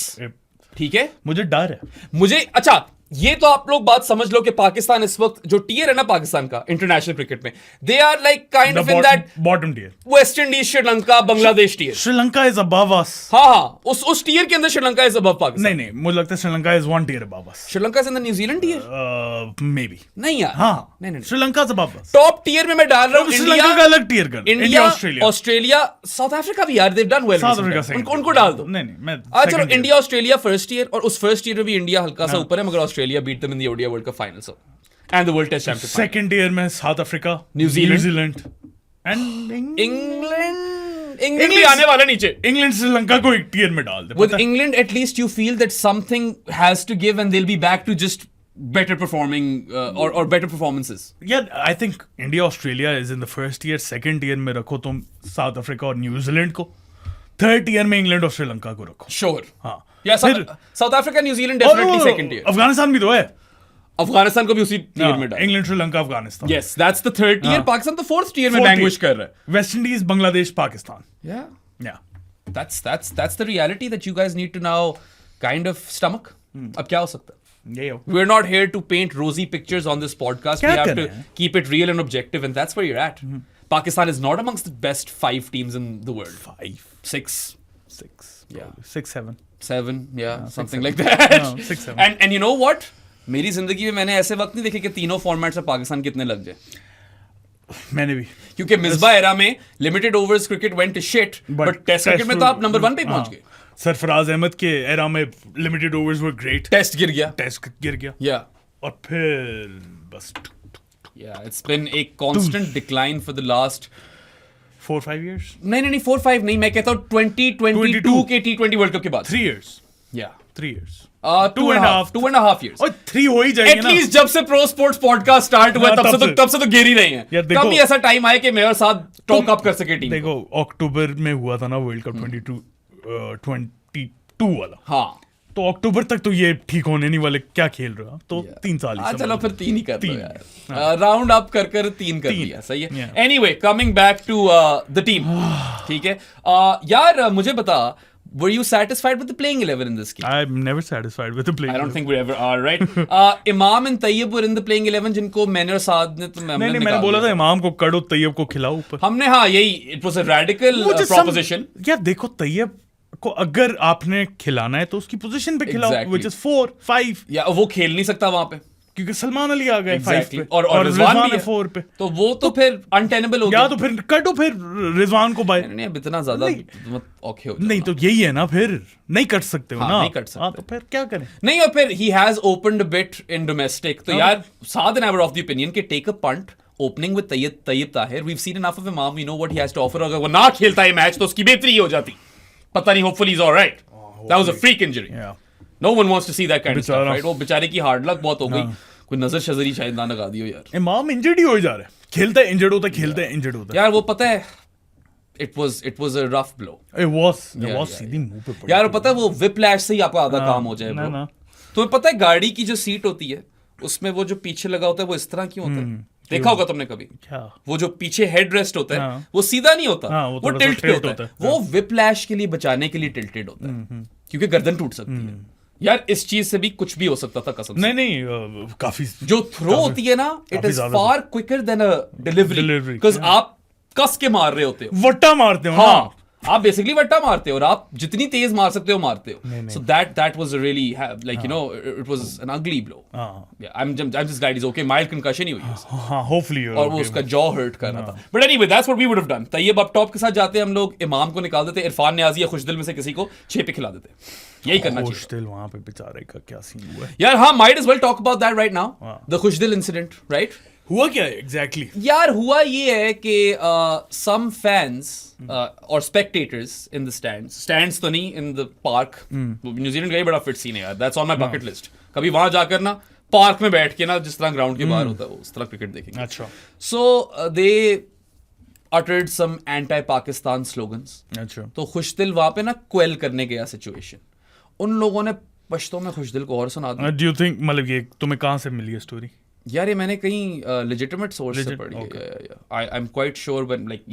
Speaker 2: ठीक है,
Speaker 1: मुझे डर है.
Speaker 2: मुझे अच्छा, ये तो आप लोग बात समझ लो कि पाकिस्तान इस वक्त जो टियर है ना पाकिस्तान का इंटरनेशनल क्रिकेट में, they are like kind of in that
Speaker 1: bottom tier.
Speaker 2: West Indies, Sri Lanka, Bangladesh tier.
Speaker 1: Sri Lanka is above us.
Speaker 2: हाँ, उस टियर के अंदर श्रीलंका इज अबव पाकिस्तान.
Speaker 1: नहीं, मुझे लगता है Sri Lanka is one tier above us.
Speaker 2: Sri Lanka is in the New Zealand tier.
Speaker 1: Maybe.
Speaker 2: नहीं यार.
Speaker 1: हाँ,
Speaker 2: नहीं,
Speaker 1: Sri Lanka is above us.
Speaker 2: Top tier में मैं डाल रहा हूँ
Speaker 1: श्रीलंका का अलग टियर कर.
Speaker 2: इंडिया, ऑस्ट्रेलिया, साउथ अफ्रीका भी यार, they've done well.
Speaker 1: South Africa
Speaker 2: उनको डाल दो.
Speaker 1: नहीं, मैं
Speaker 2: चलो इंडिया ऑस्ट्रेलिया फर्स्ट ईयर, और उस फर्स्ट ईयर में भी इंडिया हल्का सा ऊपर है, मगर Australia beat them in the ODI world cup final and the world test championship.
Speaker 1: Second year में South Africa, New Zealand and England भी आने वाला नीचे. इंग्लैंड श्रीलंका को एक टियर में डाल दे.
Speaker 2: With England at least you feel that something has to give and they'll be back to just better performing or better performances.
Speaker 1: Yeah, I think India Australia is in the first year. Second year में रखो तुम south Africa और New Zealand को. Third year में England और श्रीलंका को रखो.
Speaker 2: Sure.
Speaker 1: हाँ,
Speaker 2: या
Speaker 1: फिर
Speaker 2: south Africa New Zealand definitely second year,
Speaker 1: Afghanistan भी तो है,
Speaker 2: अफगानिस्तान को भी उसी टीयर में डाल,
Speaker 1: England, Sri Lanka, Afghanistan,
Speaker 2: yes that's the third tier, Pakistan तो फोर्थ टीयर में
Speaker 1: Fourth
Speaker 2: लैंग्वेज
Speaker 1: tier.
Speaker 2: कर रहा है,
Speaker 1: वेस्ट इंडीज, बांग्लादेश, पाकिस्तान,
Speaker 2: या
Speaker 1: या
Speaker 2: that's the reality that you guys need to now kind of stomach. अब क्या हो सकता है?
Speaker 1: यही हो।
Speaker 2: We're not here to paint rosy pictures on this podcast.
Speaker 1: क्या
Speaker 2: We have
Speaker 1: कर
Speaker 2: to
Speaker 1: रहे हैं?
Speaker 2: keep it real and objective, and that's where you're at. Pakistan is not amongst the best 5 teams in the world.
Speaker 1: 5,
Speaker 2: 6,
Speaker 1: 6,
Speaker 2: Yeah.
Speaker 1: 6, 7.
Speaker 2: 7, yeah, something
Speaker 1: 7.
Speaker 2: like that.
Speaker 1: No, 6, 7.
Speaker 2: And you know what? मेरी जिंदगी में मैंने ऐसे वक्त नहीं देखे कि तीनों फॉर्मेट से पाकिस्तान कितने लग जाए,
Speaker 1: मैंने भी,
Speaker 2: क्योंकि मिसबा एरा में limited overs cricket went to shit, but test cricket में तो आप नंबर 1 पे पहुंच गए.
Speaker 1: सरफराज अहमद के एरा में limited overs were great,
Speaker 2: test गिर गया,
Speaker 1: टेस्ट गिर गया,
Speaker 2: yeah.
Speaker 1: और फिर बस
Speaker 2: Yeah, it's been a constant decline for the last
Speaker 1: 4-5 years,
Speaker 2: नहीं 4-5 नहीं, मैं कहता हूँ 2022 के T20 वर्ल्ड कप के बाद.
Speaker 1: 3 years,
Speaker 2: Yeah.
Speaker 1: 3 years,
Speaker 2: 2.5 years.
Speaker 1: और 3 हो ही जाएंगे ना।
Speaker 2: एटलीस्ट जब से प्रो स्पोर्ट्स पॉडकास्ट स्टार्ट हुआ
Speaker 1: हाँ,
Speaker 2: तब से तो गिर ही रही हैं.
Speaker 1: यार देखो-
Speaker 2: कभी ऐसा टाइम आए कि मैं और साथ टॉक अप कर सके टीम.
Speaker 1: देखो अक्टूबर में हुआ था ना वर्ल्ड कप 22 वाला,
Speaker 2: हाँ
Speaker 1: तो अक्टूबर तक तो ये ठीक होने नहीं वाले, क्या खेल रहा, तो 3 साल ही
Speaker 2: हाँ,
Speaker 1: समझ
Speaker 2: चलो
Speaker 1: लो।
Speaker 2: फिर 3 ही कर दो
Speaker 1: तीन।
Speaker 2: यार. राउंड अप कर 3 कर
Speaker 1: तीन।
Speaker 2: दिया, सही है.
Speaker 1: Yeah.
Speaker 2: Anyway coming back to the team, ठीक है. यार मुझे बता, were you satisfied with the playing 11 in this game?
Speaker 1: I'm never satisfied with the play.
Speaker 2: I don't think we ever are, right? Imam and Tayyib were in the playing 11, जिनको मैंने और साद ने तो
Speaker 1: नहीं, मैंने बोला था इमाम को कड़ो, तैयब को खिलाओ ऊपर।
Speaker 2: हमने, हाँ यही, it was a radical proposition.
Speaker 1: यार देखो तैयब को अगर आपने खिलाना है तो उसकी पोजीशन पे खिलाओ,
Speaker 2: Exactly.
Speaker 1: which is 4, 5,
Speaker 2: या वो खेल नहीं सकता वहां पे,
Speaker 1: क्योंकि सलमान अली आ गए 5
Speaker 2: Exactly.
Speaker 1: पे
Speaker 2: और रिजवान भी
Speaker 1: है
Speaker 2: है
Speaker 1: 4 पे,
Speaker 2: तो वो तो फिर अनटेनेबल हो
Speaker 1: या
Speaker 2: गया.
Speaker 1: तो फिर कटो फिर रिजवान को बाय,
Speaker 2: नहीं अब इतना ज्यादा मत औखे हो जाओ
Speaker 1: नहीं
Speaker 2: ना.
Speaker 1: तो यही है ना, फिर नहीं कर सकते हो
Speaker 2: हाँ,
Speaker 1: ना,
Speaker 2: नहीं कर सकते.
Speaker 1: हाँ, तो फिर क्या करें।
Speaker 2: नहीं, और फिर he has opened a bit in domestic, तो यार साद and I were of the opinion कि take a punt opening with Tayyib Tahir. We've seen enough of Imam, we know what he has to offer. अगर वो ना खेलता है match तो उसकी बेहतरी हो जाती, पता नहीं, hopefully he's all right. That was a freak injury.
Speaker 1: Yeah.
Speaker 2: No one wants to see that kind of stuff,
Speaker 1: बेचारा।
Speaker 2: right? वो बेचारे की हार्ड लक बहुत हो गई, कोई नजर शजरी शायद ना लगा दी हो यार.
Speaker 1: इमाम इंजर्ड ही हो जा रहा है, खेलता है इंजर्ड होता है, खेलता है इंजर्ड होता है।
Speaker 2: यार वो पता है, it was a rough blow.
Speaker 1: It was
Speaker 2: yeah,
Speaker 1: सीधी मुंह पे पड़ी।
Speaker 2: यार पता है वो whiplash से ही आपका आधा काम हो जाए
Speaker 1: ना,
Speaker 2: bro.
Speaker 1: ना।
Speaker 2: तुम्हें पता है गाड़ी की जो सीट होती है उसमें वो जो पीछे लगा होता है वो इस तरह क्यों होता है, देखा होगा तुमने कभी?
Speaker 1: क्या?
Speaker 2: वो जो पीछे हेड रेस्ट होता है
Speaker 1: हाँ।
Speaker 2: वो सीधा नहीं होता,
Speaker 1: हाँ, वो
Speaker 2: वो
Speaker 1: थोड़ा सा
Speaker 2: टिल्ट पे
Speaker 1: tilt
Speaker 2: होता है.
Speaker 1: होता है।
Speaker 2: वो whiplash के लिए बचाने के लिए टिल्टेड होता है, क्योंकि गर्दन टूट सकती है. यार इस चीज से भी कुछ भी हो सकता था कसम से.
Speaker 1: नहीं काफी
Speaker 2: जो थ्रो होती है ना, इट
Speaker 1: काफी
Speaker 2: इज
Speaker 1: ज्यादा
Speaker 2: far quicker than a delivery,
Speaker 1: Delivery,
Speaker 2: because
Speaker 1: yeah.
Speaker 2: आप कस के मार रहे होते हो.
Speaker 1: वट्टा मारते हो ना।
Speaker 2: हाँ, आप बेसिकली वट्टा मारते हो और आप जितनी तेज मार सकते हो मारते हो.
Speaker 1: नहीं।
Speaker 2: So that was really like you know it was an अगली ब्लो.
Speaker 1: हाँ,
Speaker 2: I'm just glad he's okay. Mild concussion ही हुई है उसको.
Speaker 1: हाँ, hopefully you're
Speaker 2: और वो
Speaker 1: okay.
Speaker 2: उसका जॉ हर्ट कर रहा था. But anyway that's what we would have done. Tayyab अब टॉप के साथ जाते हम लोग, इमाम को निकाल देते, इरफान नियाजी या खुशदिल में से किसी को 6 पे खिला देते. यही करना चाहिए
Speaker 1: खुशदिल वहां पे बेचारे का क्या सीन हुआ है?
Speaker 2: यार. हाँ, might as well talk about that right now.
Speaker 1: हाँ.
Speaker 2: The Khushdil incident, right?
Speaker 1: हुआ क्या है एग्जैक्टली?
Speaker 2: यार हुआ ये है कि some fans और spectators in the stands तो नहीं, in the park. न्यूजीलैंड का ही बड़ा फिट सीन है यार. That's on my bucket list. कभी वहां जाकर ना पार्क में बैठ के ना, जिस तरह ग्राउंड के बाहर होता है उस तरह क्रिकेट देखेंगे.
Speaker 1: अच्छा,
Speaker 2: So they uttered some anti-Pakistan slogans.
Speaker 1: अच्छा,
Speaker 2: तो खुशदिल वहां पे ना क्वेल करने गया सिचुएशन. उन लोगों ने पश्तो में खुशदिल को और सुना दिया.
Speaker 1: डू यू थिंक, मतलब ये तुम्हें कहाँ से मिली है स्टोरी?
Speaker 2: यार ये मैंने कहीं legitimate source से पढ़ी है.
Speaker 1: okay.
Speaker 2: I'm quite sure when like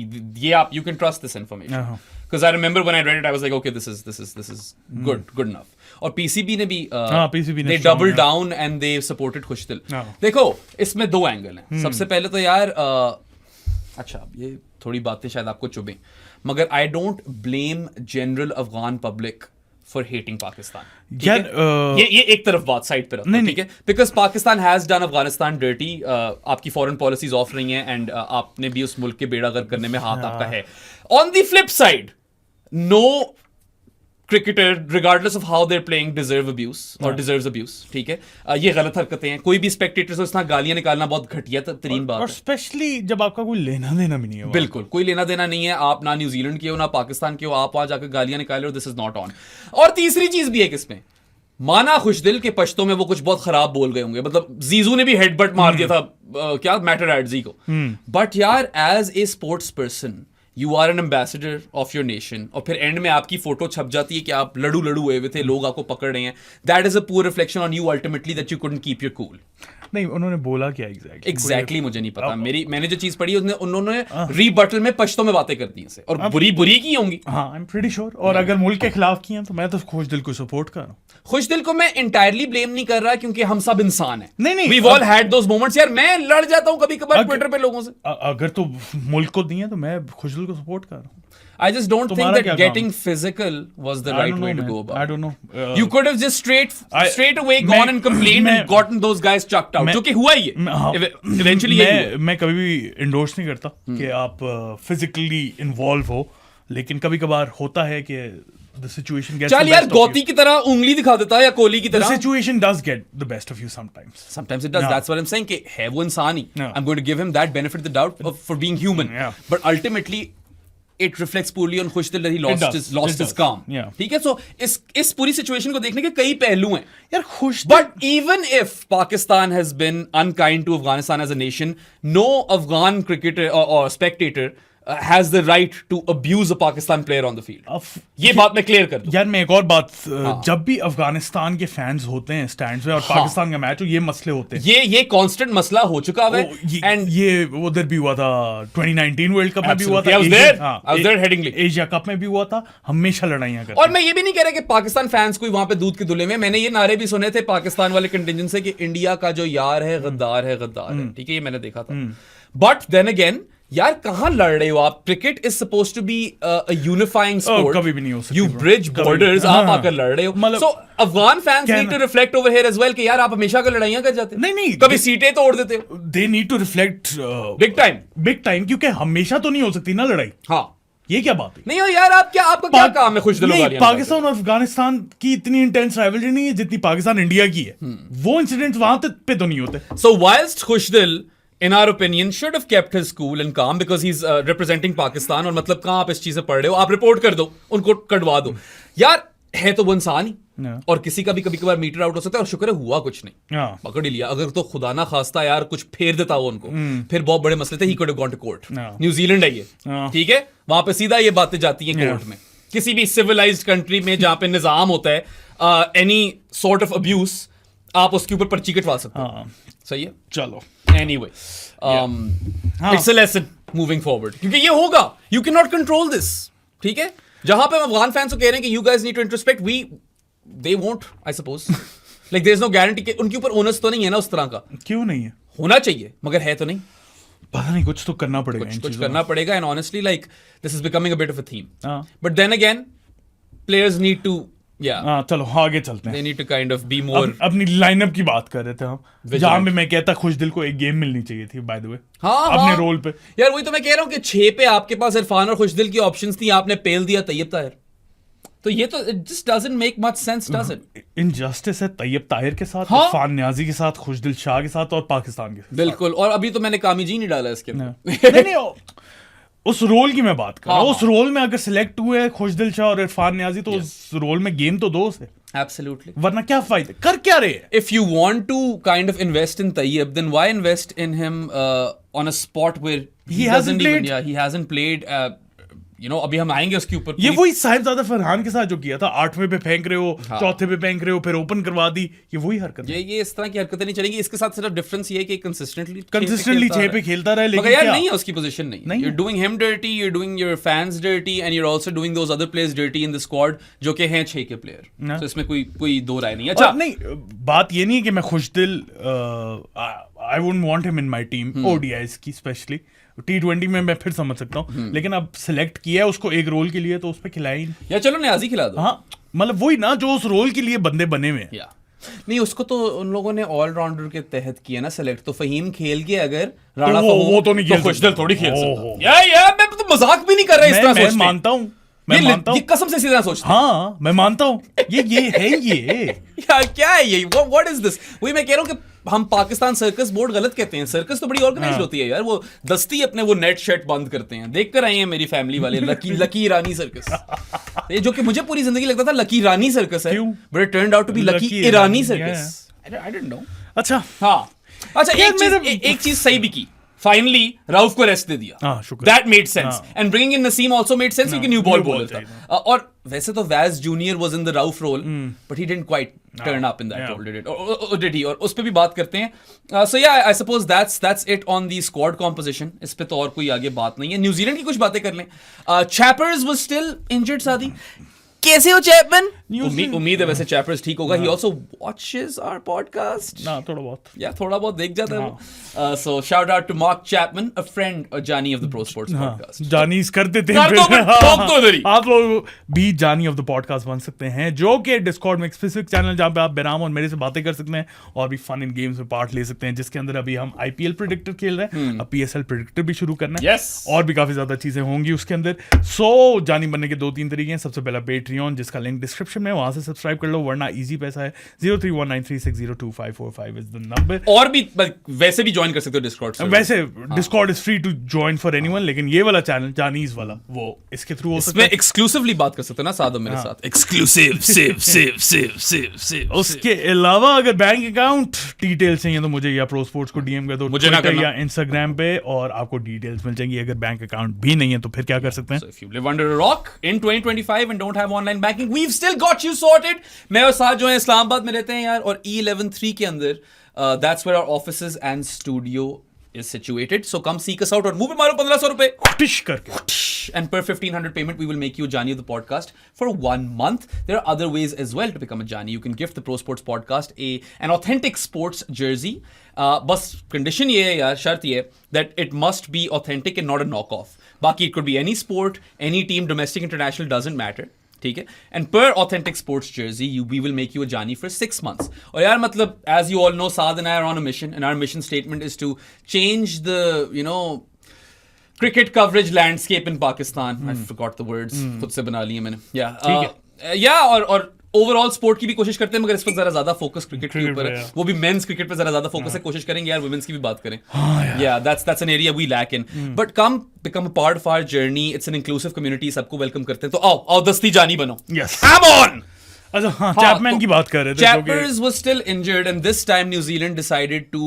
Speaker 2: ये आप you can trust this information.
Speaker 1: Uh-huh.
Speaker 2: Because I remember when I read it I was like okay this is good enough. और PCB ने भी
Speaker 1: हाँ, PCB ने
Speaker 2: they
Speaker 1: strong
Speaker 2: doubled
Speaker 1: है.
Speaker 2: down and they supported खुशदिल.
Speaker 1: हाँ.
Speaker 2: देखो इसमें 2 एंगल हैं. सबसे पहले तो यार अच्छा ये थोड़ी बातें शायद आपको चुभें, मगर I don't blame general Afghan public for hating Pakistan.
Speaker 1: यार,
Speaker 2: ये एक तरफ बात साइड पे रखो,
Speaker 1: नहीं,
Speaker 2: ठीक है? Because Pakistan has done Afghanistan dirty. आपकी फॉरेन पॉलिसीज ऑफ रही हैं एंड आपने भी उस मुल्क के बेड़ा गर्क करने में हाथ आपका है. On the flip side, no cricketer, regardless of how they're playing, deserves abuse. ठीक है? ये गलत हरकतें हैं. कोई भी स्पेक्टेटर से इस तरह गालियां निकालना बहुत घटिया तरीन बात
Speaker 1: और
Speaker 2: है.
Speaker 1: स्पेशली जब आपका कोई लेना देना भी नहीं है.
Speaker 2: बिल्कुल कोई लेना देना नहीं है. आप ना न्यूजीलैंड के हो ना पाकिस्तान के हो, आप वहां जाकर गालियां निकाले हो, दिस इज नॉट ऑन. और तीसरी चीज भी है किसमें, माना खुशदिल के पश्तों में वो कुछ बहुत खराब बोल गए होंगे, मतलब जीजू ने भी हेडबट मार दिया था क्या मैटर एडजी को. बट यार as a sports person you are an ambassador of your nation, और फिर एंड में आपकी फोटो छप जाती है कि आप लड़ू हुए हुए थे, लोग आपको पकड़ रहे हैं, that is a poor reflection on you ultimately that you couldn't keep your cool.
Speaker 1: नहीं, उन्होंने बोला क्या
Speaker 2: एग्जैक्टली मुझे नहीं पता, मैंने जो चीज पढ़ी उन्होंने रीबटल में पश्तो में बातें कर दी इनसे, और बुरी की होंगी।
Speaker 1: हाँ, आई एम प्रीटी श्योर। और अगर मुल्क के खिलाफ की हैं तो मैं तो खुशदिल को सपोर्ट कर रहा हूँ।
Speaker 2: खुशदिल को मैं इंटायरली ब्लेम नहीं कर रहा, क्योंकि हम सब इंसान हैं।
Speaker 1: नहीं,
Speaker 2: we all had those moments यार, मैं लड़ जाता हूँ कभी कभार ट्विटर पे लोगों से।
Speaker 1: अगर तो मुल्क को दिए तो मैं खुशदिल को सपोर्ट कर रहा हूँ।
Speaker 2: I just don't think that getting physical was the right way to go about.
Speaker 1: I don't know.
Speaker 2: You could have just straight away gone and complained and gotten those guys chucked out. जो कि हुआ ही है। Eventually यही हुआ।
Speaker 1: मैं कभी भी endorse नहीं करता कि आप फिजिकली इन्वॉल्व हो, लेकिन कभी कभार होता है कि the situation gets
Speaker 2: चल यार, गौती की तरह उंगली दिखा देता है या कोहली की तरह।
Speaker 1: The situation does get the best of you sometimes.
Speaker 2: Sometimes it does. That's what I'm saying कि है वो इंसान ही। I'm going to give him that benefit of the doubt for being human. But ultimately it reflects poorly on Khushdil that he lost his calm. ठीक है, so इस पूरी situation को देखने के कई पहलू हैं
Speaker 1: यार। खुशदिल,
Speaker 2: but even if Pakistan has been unkind to Afghanistan as a nation, no Afghan cricketer or spectator has the right to abuse a Pakistan player on the field. ये बात मैं क्लियर कर दूं।
Speaker 1: यार मैं एक और बात, जब भी अफगानिस्तान के फैंस होते हैं स्टैंड्स में और पाकिस्तान का मैच हो, ये मसले होते हैं।
Speaker 2: ये कांस्टेंट मसला हो चुका है।
Speaker 1: एंड ये उधर भी हुआ था, 2019 वर्ल्ड कप में भी हुआ था,
Speaker 2: I was there headingly.
Speaker 1: Asia cup में भी हुआ था। हमेशा लड़ाइयां करते।
Speaker 2: और मैं ये भी नहीं कह रहा कि पाकिस्तान फैंस कोई वहां पे दूध के धुले में, मैंने ये नारे भी सुने थे पाकिस्तान वाले कंटिजेंट से कि इंडिया का जो यार है गद्दार है। ठीक है, ये मैंने देखा था। बट देन अगेन यार, कहां लड़ रहे हो आप? Cricket is supposed to be a unifying sport.
Speaker 1: कभी भी नहीं हो सकती।
Speaker 2: यू ब्रिज बॉर्डर्स, आप आकर लड़ रहे हो। So Afghan fans need to reflect over here as well कि यार आप हमेशा का लड़ाइयां कर जाते हो।
Speaker 1: नहीं,
Speaker 2: कभी सीटें तोड़ देते हो।
Speaker 1: They need to reflect big time, क्योंकि हमेशा तो नहीं हो सकती ना लड़ाई।
Speaker 2: हाँ,
Speaker 1: ये क्या बात है?
Speaker 2: नहीं हो यार, आपका क्या काम है खुशदिल वाली?
Speaker 1: पाकिस्तान और अफगानिस्तान की इतनी इंटेंस राइवलरी नहीं है जितनी पाकिस्तान इंडिया की है। वो इंसिडेंट्स वहां पे तो नहीं होते।
Speaker 2: So whilst Khushdil in our opinion should have kept his cool and calm because he's representing Pakistan, और मतलब कहाँ आप इस चीज से पढ़ रहे हो, आप रिपोर्ट कर दो, उनको कटवा दो यार। है तो वो इंसान ही, और किसी का भी कभी कभार मीटर आउट हो सकता है, और शुक्र है हुआ कुछ नहीं, पकड़ ही लिया। अगर तो खुदा ना खास्ता यार कुछ फेर देता हो उनको, फिर बहुत बड़े मसले थे। he could have gone to court. New Zealand है ये, ठीक है, वहां पे सीधा ये बातें जाती हैं कोर्ट में। किसी भी सिविलाइज्ड कंट्री में जहां पे निजाम होता है, एनी सॉर्ट ऑफ अब्यूज आप उसके ऊपर पर्ची कटवा सकते हो। सही है,
Speaker 1: चलो
Speaker 2: anyway, it's a lesson moving forward, क्योंकि ये होगा, you cannot control this, ठीक है। जहां पे हम अफगान फैंस को कह रहे हैं कि you guys need to introspect, they won't, I suppose. Like there's no guarantee कि उनके ऊपर ओनस तो नहीं है ना उस तरह का।
Speaker 1: क्यों नहीं है?
Speaker 2: होना चाहिए, मगर है तो नहीं।
Speaker 1: पता नहीं, कुछ तो करना पड़ेगा।
Speaker 2: कुछ करना पड़ेगा, and honestly like this is becoming a bit of a theme. But then again, players need to
Speaker 1: चलो आगे चलते हैं।
Speaker 2: They need to kind of be more.
Speaker 1: अपनी लाइनअप की बात कर रहे थे हम, जहां में मैं कहता खुशदिल को एक गेम मिलनी चाहिए थी, बाय द वे। अपने रोल पे
Speaker 2: यार, वही तो मैं कह रहा हूँ कि 6 पे आपके पास इरफान और खुशदिल की ऑप्शंस थी, आपने पेल दिया तैयब ताहिर। तो ये तो it just doesn't make much sense, does it?
Speaker 1: Injustice है तैयब ताहिर के साथ, इरफान नियाजी के साथ, खुशदिल शाह के साथ और पाकिस्तान के साथ।
Speaker 2: बिल्कुल, और अभी तो मैंने कामी जी नहीं डाला इसके
Speaker 1: अंदर। नहीं, उस रोल की मैं बात कर रहा हूँ। उस रोल में अगर सिलेक्ट हुए खुशदिल शाह और इरफान नियाजी, तो उस रोल में गेम तो दो से।
Speaker 2: Absolutely.
Speaker 1: वरना क्या फायदे, कर क्या रहे?
Speaker 2: If you want to kind of invest in Tayyib, then why invest in him on a spot where he hasn't played? He hasn't played. अभी हम आएंगे उसके ऊपर।
Speaker 1: ये वही साहिबजादा फरहान के साथ जो किया था, 8वें पे फेंक रहे हो, चौथे पे फेंक रहे हो, फिर ओपन करवा दी, ये वही हरकत है।
Speaker 2: ये इस तरह की हरकतें नहीं चलेंगी। इसके साथ सिर्फ डिफरेंस ये है कि कंसिस्टेंटली
Speaker 1: 6 पे खेलता रहे, लेकिन
Speaker 2: यार नहीं है उसकी पोजीशन नहीं। You're doing him dirty, you're doing your fans dirty, and you're also doing those other players dirty in the squad जो कि हैं 6 के प्लेयर। तो इसमें कोई दो राय नहीं है। अच्छा,
Speaker 1: नहीं, बात ये नहीं है कि मैं खुशदिल, I wouldn't want him in my team, ODIs की स्पेशली। T20 में मैं फिर समझ सकता हूँ, लेकिन अब सिलेक्ट किया है उसको एक रोल के लिए, तो उस पर खिलाया ही
Speaker 2: या चलो नियाजी खिला दो।
Speaker 1: हाँ, मतलब वही ना, जो उस रोल के लिए बंदे बने हुए हैं।
Speaker 2: नहीं, उसको तो उन लोगों ने ऑलराउंडर के तहत किया ना सिलेक्ट। तो फहीम खेल के अगर
Speaker 1: राणा वो तो नहीं खेल,
Speaker 2: खुशदिल थोड़ी खेल सकता। यार मैं तो मजाक भी नहीं कर रहा इस तरह सोचते।
Speaker 1: मैं मानता हूँ,
Speaker 2: ये कसम से सीधा सोचता।
Speaker 1: हाँ, मैं मानता हूँ, ये है ये।
Speaker 2: यार क्या है ये? What is this? वही मैं कह रहा हूँ कि हम पाकिस्तान सर्कस बोर्ड गलत कहते हैं। सर्कस तो बड़ी ऑर्गेनाइज्ड होती है यार। वो दस्ती अपने वो नेट शेट बंद करते हैं। देख कर आए हैं मेरी फैमिली वाले लकी ईरानी सर्कस, ये जो कि मुझे पूरी जिंदगी लगता था लकी रानी सर्कस है, but it turned out to be lucky Irani circus. I don't know.
Speaker 1: अच्छा,
Speaker 2: हाँ, अच्छा, एक चीज सही भी की finally Rauf को रेस्ट दे दिया.
Speaker 1: हाँ, शुक्र.
Speaker 2: That made sense. And bringing in Naseem also made sense क्योंकि न्यू बॉल बॉलर था. और वैसे तो Vaz Jr. was in the Rauf role, but he didn't quite turn up in that role, did it? Or did he? और उस पे भी बात करते हैं. So yeah, I suppose that's it on the squad composition. इस पे तो और कोई आगे बात नहीं है. न्यूजीलैंड की कुछ बातें कर लें. Chappers was still injured, Saadi. कैसे हो चैपमैन? उम्मीद है वैसे चैपर्स ठीक होगा. He also watches our podcast.
Speaker 1: ना थोड़ा बहुत.
Speaker 2: Yeah, थोड़ा बहुत देख जाता है वो. So shout out to Mark Chapman, a friend or Johnny of the Pro Sports podcast.
Speaker 1: जानीज करते थे.
Speaker 2: ठोक दो इधर ही.
Speaker 1: आप लोग भी जानी ऑफ द पॉडकास्ट बन सकते हैं, जो कि डिस्कॉर्ड में एक स्पेसिफिक चैनल जहाँ पे आप बेराम और मेरे से बातें कर सकते हैं और भी फन इन गेम्स में पार्ट ले सकते हैं, जिसके अंदर अभी हम आईपीएल प्रेडिक्टर खेल रहे हैं. अब पीएसएल प्रेडिक्टर भी शुरू करना है.
Speaker 2: Yes.
Speaker 1: और भी काफी ज्यादा चीजें होंगी उसके अंदर. सो जानी बनने के 2-3 तरीके हैं. सबसे पहला पेट्रियन, जिसका लिंक डिस्क्रिप्शन में, वहां से सब्सक्राइब कर लो, वरना इजी पैसा है. 0319360255 इज द नंबर.
Speaker 2: और भी वैसे भी ज्वाइन कर सकते हो डिस्कॉर्ड.
Speaker 1: वैसे Discord is free to join for anyone, लेकिन ये वाला चैनल जानीज वाला वो इसके थ्रू हो सकता
Speaker 2: इसमें
Speaker 1: है.
Speaker 2: एक्सक्लूसिवली बात कर सकते हो ना सादम मेरे साथ. एक्सक्लूसिव सिव.
Speaker 1: उसके अलावा अगर बैंक अकाउंट डिटेल्स चाहिए तो मुझे या प्रो स्पोर्ट्स को डीएम कर दो,
Speaker 2: मुझे ना करना.
Speaker 1: या इंस्टाग्राम पे, और आपको डिटेल्स मिल जाएंगी. अगर बैंक अकाउंट भी नहीं है तो फिर क्या कर सकते हैं?
Speaker 2: So if you live under a rock in 2025 and don't have online banking, we've still got you sorted. मैं और साथ जो है इस्लामाबाद में रहते हैं यार, और E113 के अंदर that's where our offices and studio is situated. So come seek us out और मुंह पे मारो 1500 रुपए
Speaker 1: टिश करके.
Speaker 2: and per 1500 payment we will make you a Jani of the podcast for 1 month. There are other ways as well to become a Jani. You can gift the Pro Sports podcast an authentic sports jersey. बस condition ये है यार, शर्त ये है that it must be authentic and not a knockoff. बाकी it could be any sport, any team, domestic, international, doesn't matter. ठीक है. And per authentic sports jersey we will make you a Jani for 6 months. और यार मतलब as you all know, Saad and I are on a mission, and our mission statement is to change the cricket coverage landscape in Pakistan. I forgot the words. खुद से बना लिए मैंने. और overall sport की भी कोशिश करते हैं, मगर इस वक्त जरा ज्यादा फोकस क्रिकेट के ऊपर है. वो भी मेंस क्रिकेट पे जरा ज्यादा फोकस है. कोशिश करेंगे यार वुमेन्स की भी बात करें. that's an area we lack in. But come become a part of our journey. It's an inclusive community. सबको वेलकम करते हैं. तो आओ दस्ती जानी बनो.
Speaker 1: Yes.
Speaker 2: Come on.
Speaker 1: अच्छा हाँ, चैपमैन की बात कर रहे थे.
Speaker 2: Chappers was still injured, and this time New Zealand decided to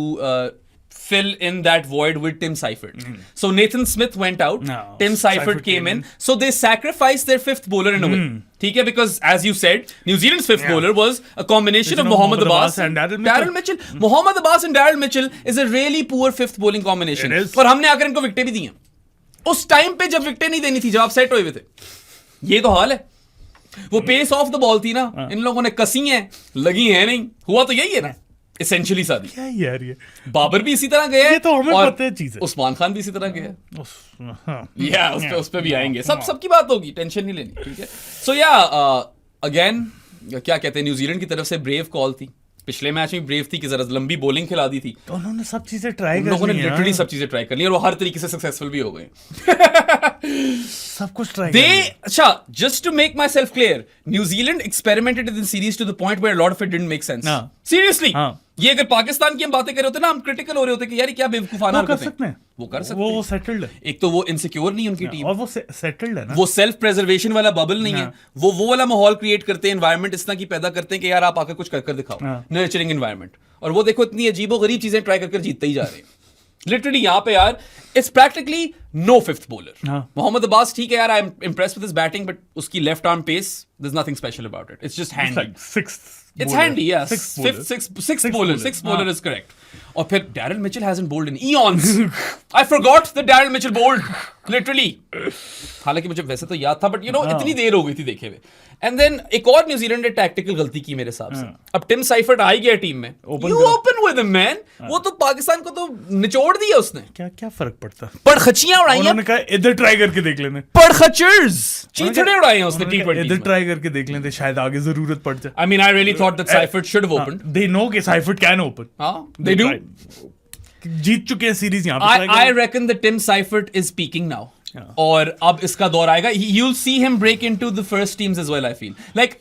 Speaker 2: fill in that void with Tim Seifert. So Nathan Smith went out.
Speaker 1: No,
Speaker 2: Tim Seifert came in. So they sacrificed their fifth bowler in a way. ठीक है, because as you said, New Zealand's fifth bowler was a combination of Mohammad Abbas
Speaker 1: and
Speaker 2: Daryl Mitchell. Mohammad Abbas and Daryl Mitchell is a really poor fifth bowling combination. और हमने आकर इनको विकेटें भी दी हैं. उस time पे जब विकेटें नहीं देनी थी, जब आप सेट हुए थे. ये तो हाल है. वो पेस ऑफ द बॉल थी ना, इन लोगों ने कसी हैं, लगी हैं नहीं. हुआ तो यही है ना essentially. सादी
Speaker 1: क्या यार ये
Speaker 2: बाबर भी इसी तरह गया है.
Speaker 1: ये तो हमें
Speaker 2: और
Speaker 1: पता है चीज़ है.
Speaker 2: उस्मान खान भी इसी तरह गया है.
Speaker 1: हाँ.
Speaker 2: उस पे भी आएंगे. सबकी बात होगी, टेंशन नहीं लेनी. ठीक है. सो अगेन क्या कहते हैं, न्यूजीलैंड की तरफ से ब्रेव कॉल थी. पिछले मैच में ब्रेव थी कि जरा लंबी बॉलिंग खिला दी थी.
Speaker 1: तो उन्होंने सब चीजें ट्राई कर ली.
Speaker 2: लोगों ने लिटरली सब चीजें ट्राई कर ली और वो हर तरीके से सक्सेसफुल भी हो गए.
Speaker 1: सब कुछ ट्राई
Speaker 2: They, अच्छा, just to make myself clear, New Zealand experimented in the series to the point where a lot of it didn't make sense.
Speaker 1: हाँ.
Speaker 2: Seriously.
Speaker 1: हाँ.
Speaker 2: ये अगर पाकिस्तान की हम बातें कर रहे होते ना, हम क्रिटिकल हो रहे होते कि यार क्या बेवकूफाना
Speaker 1: वो कर सकते हैं.
Speaker 2: वो कर सकते
Speaker 1: वो
Speaker 2: हैं.
Speaker 1: सेटल्ड है.
Speaker 2: एक तो वो इनसिक्योर नहीं उनकी टीम,
Speaker 1: और वो सेटल्ड है ना.
Speaker 2: वो सेल्फ प्रेजर्वेशन वाला बबल नहीं है. वो वाला माहौल क्रिएट करते हैं, एनवायरनमेंट इस तरह की पैदा करते हैं कि यार आप आकर कुछ कर दिखाओ. Nurturing environment. और वो देखो इतनी अजीबोगरीब चीजें ट्राई करके जीतते ही जा रहे हैं. लिटरली यहाँ पे यार it's practically no fifth bowler. Mohammad Abbas ठीक है यार, I am impressed with his batting, but उसकी left arm pace, there is nothing special about it. It's just handy. It's handy, yes. Sixth bowler. Sixth bowler is correct. और फिर Daryl Mitchell hasn't bowled in eons. I forgot that Daryl Mitchell bowled. Literally. हालांकि मुझे वैसे तो याद था, but इतनी देर हो गई थी देखे हुए. And then एक और न्यूजीलैंड ने टैक्टिकल गलती की मेरे हिसाब से. अब टिम साइफर्ट आ ही गया टीम में. You open with him, man. वो तो पाकिस्तान को तो निचोड़ दिया उसने.
Speaker 1: क्या फर्क पड़ता.
Speaker 2: पड़खचियां उड़ाई हैं.
Speaker 1: उन्होंने कहा इधर ट्राई करके देख लेने.
Speaker 2: पड़खचर्स. चीथड़े उड़ाए हैं उसने T20.
Speaker 1: इधर ट्राई करके देख लेते, शायद आगे जरूरत पड़ जाए.
Speaker 2: I mean, I really thought that Seifert should have opened.
Speaker 1: They know कि Seifert can open.
Speaker 2: They do.
Speaker 1: जीत चुके हैं सीरीज यहाँ पे.
Speaker 2: I reckon that Tim Seifert is peaking now. और अब इसका दौर आएगा. You'll see him break into the first teams as well, I feel. Like,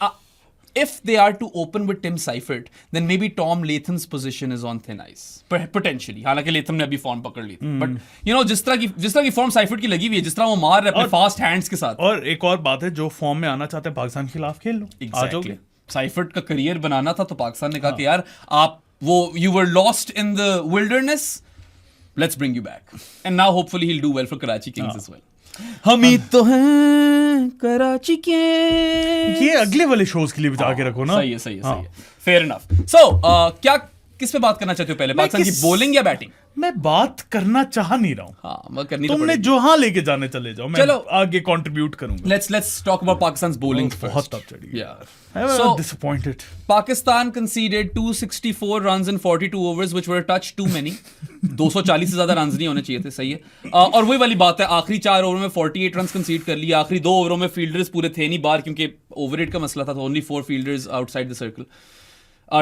Speaker 2: if they are to open with Tim Seifert, then maybe Tom Latham's position is on thin ice. Potentially. हालांकि Latham ने अभी form पकड़ ली थी. But जिस तरह की form Seifert की लगी हुई है, जिस तरह वो मार रहे अपने फास्ट हैंड्स के साथ.
Speaker 1: और एक और बात है, जो फॉर्म में आना चाहते हैं पाकिस्तान के खिलाफ खेल लो.
Speaker 2: Exactly. साइफर्ट का करियर बनाना था तो पाकिस्तान ने कहा कि यार आप वो you were lost in the wilderness. let's bring you back. And now hopefully he'll do well for Karachi Kings as well. हम ही तो हैं कराची के।
Speaker 1: ये अगले वाले शोज के लिए बचा के रखो ना।
Speaker 2: सही है, सही है, सही है। Fair enough. So, क्या किस पे बात करना चाहते हो पहले, पाकिस्तान की बॉलिंग या बैटिंग?
Speaker 1: मैं बात करना चाह नहीं रहा हूँ।
Speaker 2: हाँ, मैं करनी तो
Speaker 1: तुमने
Speaker 2: पड़ेगी।
Speaker 1: जहाँ लेके जाने चले जाओ, मैं
Speaker 2: चलो,
Speaker 1: आगे कंट्रीब्यूट करूंगा।
Speaker 2: Let's talk about Pakistan's bowling first.
Speaker 1: बहुत टफ चढ़ी।
Speaker 2: Yeah.
Speaker 1: I was
Speaker 2: So,
Speaker 1: disappointed.
Speaker 2: Pakistan conceded 264 runs in 42 overs, which were a touch too many. 240 से ज्यादा रन नहीं होने चाहिए थे, सही है। और वही वाली बात है, आखिरी 4 ओवर में 48 रन कंसीड कर लिए। आखिरी 2 ओवरों में फील्डर्स पूरे थे नहीं बाहर, क्योंकि ओवररेट का मसला था, तो only 4 fielders outside the circle.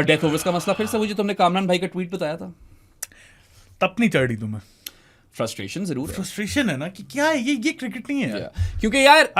Speaker 2: Death overs का मसला फिर से वही जो तुमने कामरान भाई का ट्वीट बताया था।
Speaker 1: तब नहीं चढ़ी तुम्हें?
Speaker 2: फ्रस्ट्रेशन जरूर है।
Speaker 1: फ्रस्ट्रेशन है ना कि क्या है ये क्रिकेट नहीं है यार।
Speaker 2: क्योंकि यार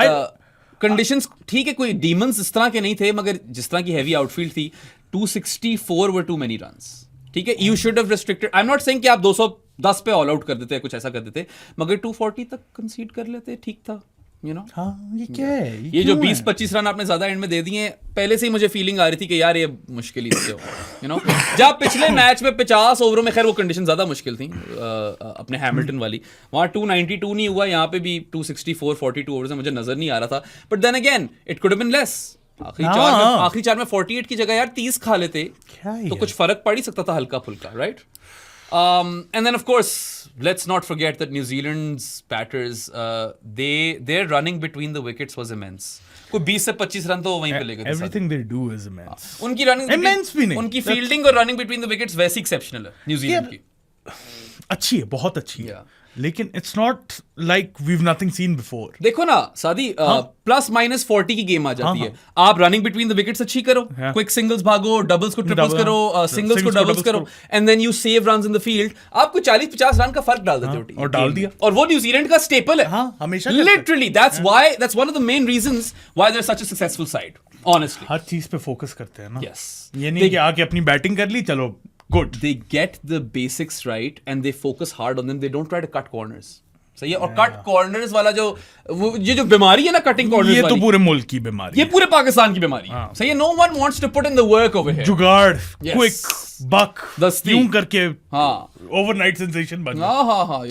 Speaker 2: कंडीशंस ठीक है, कोई डीमंस इस तरह के नहीं थे, मगर जिस तरह की हैवी आउटफील्ड थी, 264 वर टू मेनी रन्स। ठीक है, you should have restricted. I am not saying कि आप 210 पे ऑल आउट कर देते, कुछ ऐसा कर देते, मगर 240 तक कंसीड कर लेते, ठीक था, यू नो।
Speaker 1: हाँ, ये क्या है?
Speaker 2: ये जो 20-25 रन आपने ज्यादा एंड में दे दिए, पहले से ही मुझे फीलिंग आ रही थी कि यार ये मुश्किल ही से हो, यू नो। जब पिछले मैच में 50 ओवरों में, खैर वो कंडीशन ज्यादा मुश्किल थी अपने हैमिल्टन वाली, वहां 292 नहीं हुआ, यहाँ पे भी 264 42 ओवर्स में मुझे नजर नहीं आ रहा था। But then again it could have been less. आखिरी चार में 48 की जगह यार 30 खा लेते तो कुछ फर्क पड़ ही सकता था हल्का फुल्का, right? And then of course, let's not forget that New Zealand's batters, their running between the wickets was immense. कोई 20 से 25 रन तो वहीं पे ले गए थे।
Speaker 1: Everything they do is immense.
Speaker 2: उनकी रनिंग
Speaker 1: immense भी नहीं,
Speaker 2: उनकी फील्डिंग और रनिंग बिटवीन द विकेट्स वैसी एक्सेप्शनल है न्यूजीलैंड की।
Speaker 1: अच्छी है, बहुत अच्छी है, लेकिन it's not like we've nothing seen before.
Speaker 2: देखो ना सादी, +-40 की गेम आ जाती है, आप रनिंग बिटवीन द विकेट्स अच्छी करो, क्विक सिंगल्स भागो, डबल्स को ट्रिपल्स करो, सिंगल्स को डबल्स करो, and then you save runs in the field, आपको 40-50 रन का फर्क डाल देते हो,
Speaker 1: और डाल दिया।
Speaker 2: और वो न्यूजीलैंड का स्टेपल है,
Speaker 1: हमेशा
Speaker 2: literally. that's one of the main reasons why they're such a successful side, honestly.
Speaker 1: हर चीज पे फोकस करते हैं ना।
Speaker 2: Yes.
Speaker 1: ये नहीं कि आके अपनी बैटिंग कर ली, चलो good.
Speaker 2: They get the basics right and they focus hard on them. They don't try to cut corners. सही है। और कट कॉर्नर्स वाला ये जो बीमारी है ना, कटिंग कॉर्नर्स
Speaker 1: ये
Speaker 2: वाली,
Speaker 1: तो पूरे मुल्क की बीमारी,
Speaker 2: ये पूरे पाकिस्तान की बीमारी है। सही है। No one wants to put in the work over here.
Speaker 1: जुगाड़, क्विक बक,
Speaker 2: दस्ती,
Speaker 1: यूं करके
Speaker 2: हाँ
Speaker 1: ओवरनाइट सेंसेशन बन
Speaker 2: गया। हाँ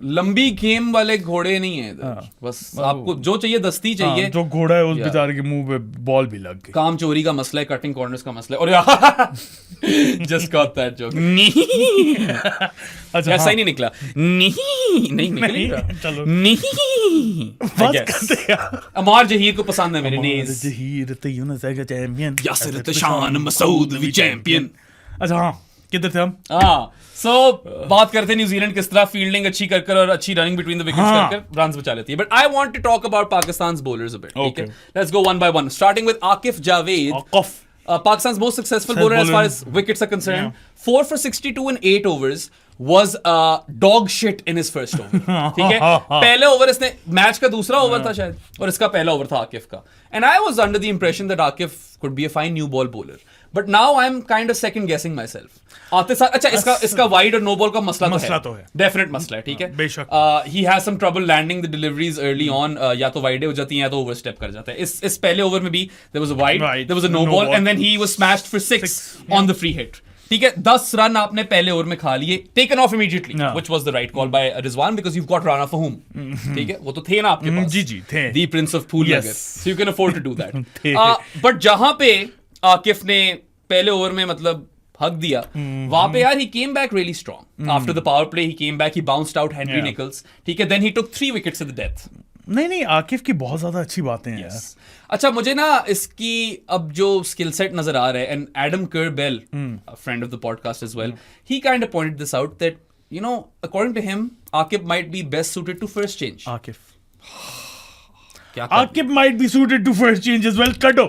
Speaker 2: लंबी गेम वाले घोड़े नहीं है इधर। बस आपको जो चाहिए दस्ती चाहिए।
Speaker 1: जो घोड़ा है उस बेचारे के मुंह पे बॉल भी लग गई।
Speaker 2: काम चोरी का मसला है, कटिंग कॉर्नर्स का मसला है। और यार जस्ट गॉट दैट जोक। अच्छा, ऐसा ही नहीं निकला। नहीं निकला, चलो अमार जहीर को पसंद है मेरे नेज।
Speaker 1: जहीर तो यूनुस है चैंपियन,
Speaker 2: यासिर तशान मसूद भी चैंपियन।
Speaker 1: अच्छा हाँ, किधर थे हम?
Speaker 2: सो बात करते हैं न्यूजीलैंड किस तरह फील्डिंग अच्छी कर और अच्छी रनिंग बिटवीन द विकेट्स कर रन्स बचा लेती है। But I want to talk about Pakistan's bowlers a bit. ठीक है, let's go one by one, starting with Akif Javed, Pakistan's most successful bowler as far as wickets are concerned. 4 for 62 in 8 overs was dog shit in his first over. ठीक है, पहले over इसने, match का दूसरा over था शायद, और इसका पहला ओवर था आकिफ का। And I was under the impression that Akif could be a fine new ball bowler. But now I'm kind of second guessing myself. आते साथ अच्छा इसका वाइड और नो बॉल का मसला तो है, डेफिनेट मसला है, ठीक है,
Speaker 1: बेशक।
Speaker 2: he has some trouble landing the deliveries early on. या तो वाइड हो जाती हैं या तो ओवरस्टेप कर जाता है। इस पहले ओवर में भी there was a wide, there was a no ball, and then he was smashed for 6 on the free hit. ठीक है, 10 रन आपने पहले ओवर में खा लिए, taken off immediately, which was the right call by Rizwan, because you got run of home. ठीक है, वो तो थे ना आपके पास,
Speaker 1: जी थे,
Speaker 2: the prince of Phool Nagar, so you can afford to do that. But जहां पे आकिफ ने पहले ओवर में मतलब हक दिया, वहां पे यार he came back really strong. After the power play he came back, he bounced out Henry Nichols. ठीक है, then he took 3 wickets at the death.
Speaker 1: नहीं आकिफ की बहुत ज्यादा अच्छी बातें हैं यार।
Speaker 2: अच्छा, मुझे ना इसकी अब जो स्किल सेट नजर आ रहा है, and Adam Kerbel, friend of the podcast as well, he kind of pointed this out that you know according to him Akif might be best suited to first change.
Speaker 1: Akif might be suited to first change as well. Kado.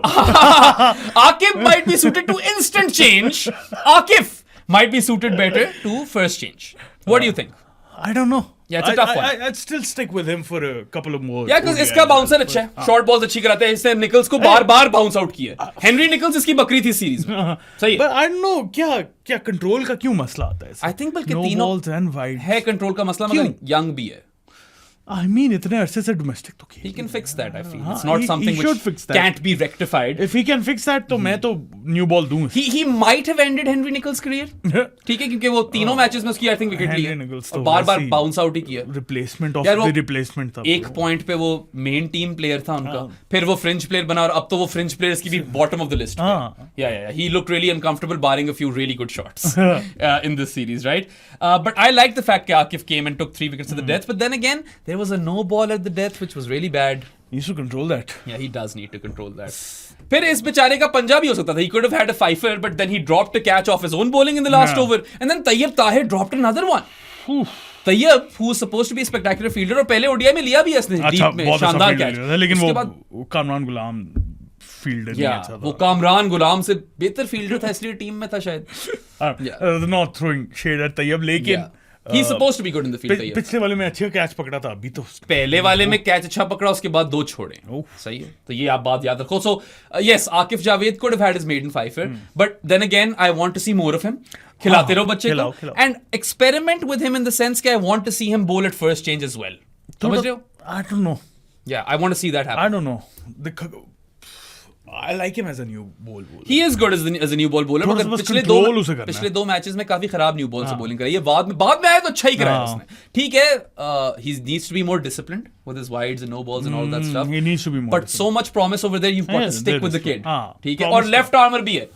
Speaker 2: Akif might be suited to instant change. Akif might be suited better to first change. What do you think?
Speaker 1: I don't know.
Speaker 2: Yeah, it's a tough one.
Speaker 1: I'd still stick with him for a couple of more.
Speaker 2: Yeah, because इसका bouncer अच्छा है, short balls अच्छी कराते हैं, इसने Nicholls को बार-बार bounce out किया। हेनरी निकल्स इसकी बकरी थी सीरीज में, सही है।
Speaker 1: But I don't know क्या कंट्रोल का क्यों मसला आता है?
Speaker 2: I think बल्कि
Speaker 1: no
Speaker 2: तीनों
Speaker 1: balls and wide
Speaker 2: है कंट्रोल का मसला, मगर यंग भी है।
Speaker 1: I mean, इतने अरसे से डोमेस्टिक तो
Speaker 2: He
Speaker 1: खेल
Speaker 2: can fix that, I feel.
Speaker 1: हाँ,
Speaker 2: It's not
Speaker 1: he
Speaker 2: something
Speaker 1: should
Speaker 2: which
Speaker 1: fix that.
Speaker 2: can't be rectified.
Speaker 1: If he can fix that, तो मैं तो न्यू बॉल दूं.
Speaker 2: He might have ended Henry Nichols' career. ठीक है, क्योंकि वो तीनों मैचेस में उसकी आई थिंक विकेट ली
Speaker 1: Henry
Speaker 2: है
Speaker 1: Nichols
Speaker 2: और
Speaker 1: तो
Speaker 2: बार-बार
Speaker 1: वैसे ही
Speaker 2: बाउंस आउट ही किया.
Speaker 1: रिप्लेसमेंट ऑफ
Speaker 2: यार वो
Speaker 1: द रिप्लेसमेंट था.
Speaker 2: एक पॉइंट पे वो मेन टीम प्लेयर था उनका, फिर वो फ्रिंज प्लेयर बना और अब तो वो फ्रिंज प्लेयर्स की भी bottom of the list. Yeah. He looked really uncomfortable barring a few really good shots in this series, right? But I like the fact that Akif came and took 3 wickets to the death. But then again, there was a no ball at the death, which was really bad.
Speaker 1: He needs to control that.
Speaker 2: Yeah, he does need to control that. फिर इस बेचारे का पंजा भी हो सकता था. He could have had a fifer, but then he dropped a catch off his own bowling in the last over. And then Tayyab Tahir dropped another one. Tayyab, who was supposed to be a spectacular fielder, और पहले ODI में लिया भी है इसने
Speaker 1: अच्छा,
Speaker 2: deep में
Speaker 1: बहुत अच्छा
Speaker 2: शानदार
Speaker 1: fielder
Speaker 2: catch.
Speaker 1: था, लेकिन
Speaker 2: उसके
Speaker 1: वो
Speaker 2: बाद
Speaker 1: कामरान गुलाम फील्डर नहीं अच्छा था.
Speaker 2: वो कामरान गुलाम से बेहतर फील्डर था, इसलिए टीम में था शायद.
Speaker 1: Not throwing shade at Tayyab, लेकिन
Speaker 2: He's supposed to be good in the field. Tayyab.
Speaker 1: पिछले वाले में अच्छे कैच पकड़ा था. अभी तो
Speaker 2: पहले वाले में कैच अच्छा पकड़ा, उसके बाद 2 छोड़े. सही है, तो ये आप बात याद रखो. So yes, Akif Javed could have had his maiden fifer, but then again I want to see more of him. खिलाते रहो बच्चे को and experiment with him in the sense that I want to see him bowl at first change as well. समझ रहे हो?
Speaker 1: I don't know.
Speaker 2: Yeah, I want to see that happen.
Speaker 1: I don't know. I like him as a new ball bowler.
Speaker 2: He is good as a new ball bowler.
Speaker 1: थोड़ा सा बस control उसे करना है.
Speaker 2: पिछले 2 मैचेस में काफी खराब न्यू बॉल से बॉलिंग कराई है. बाद में आया तो अच्छा ही कराया उसने. ठीक है, he needs to be more disciplined with his wides and no balls and all that stuff.
Speaker 1: He needs to be more.
Speaker 2: But so much promise over there, you've got to stick with the kid. ठीक है, और left armour भी है,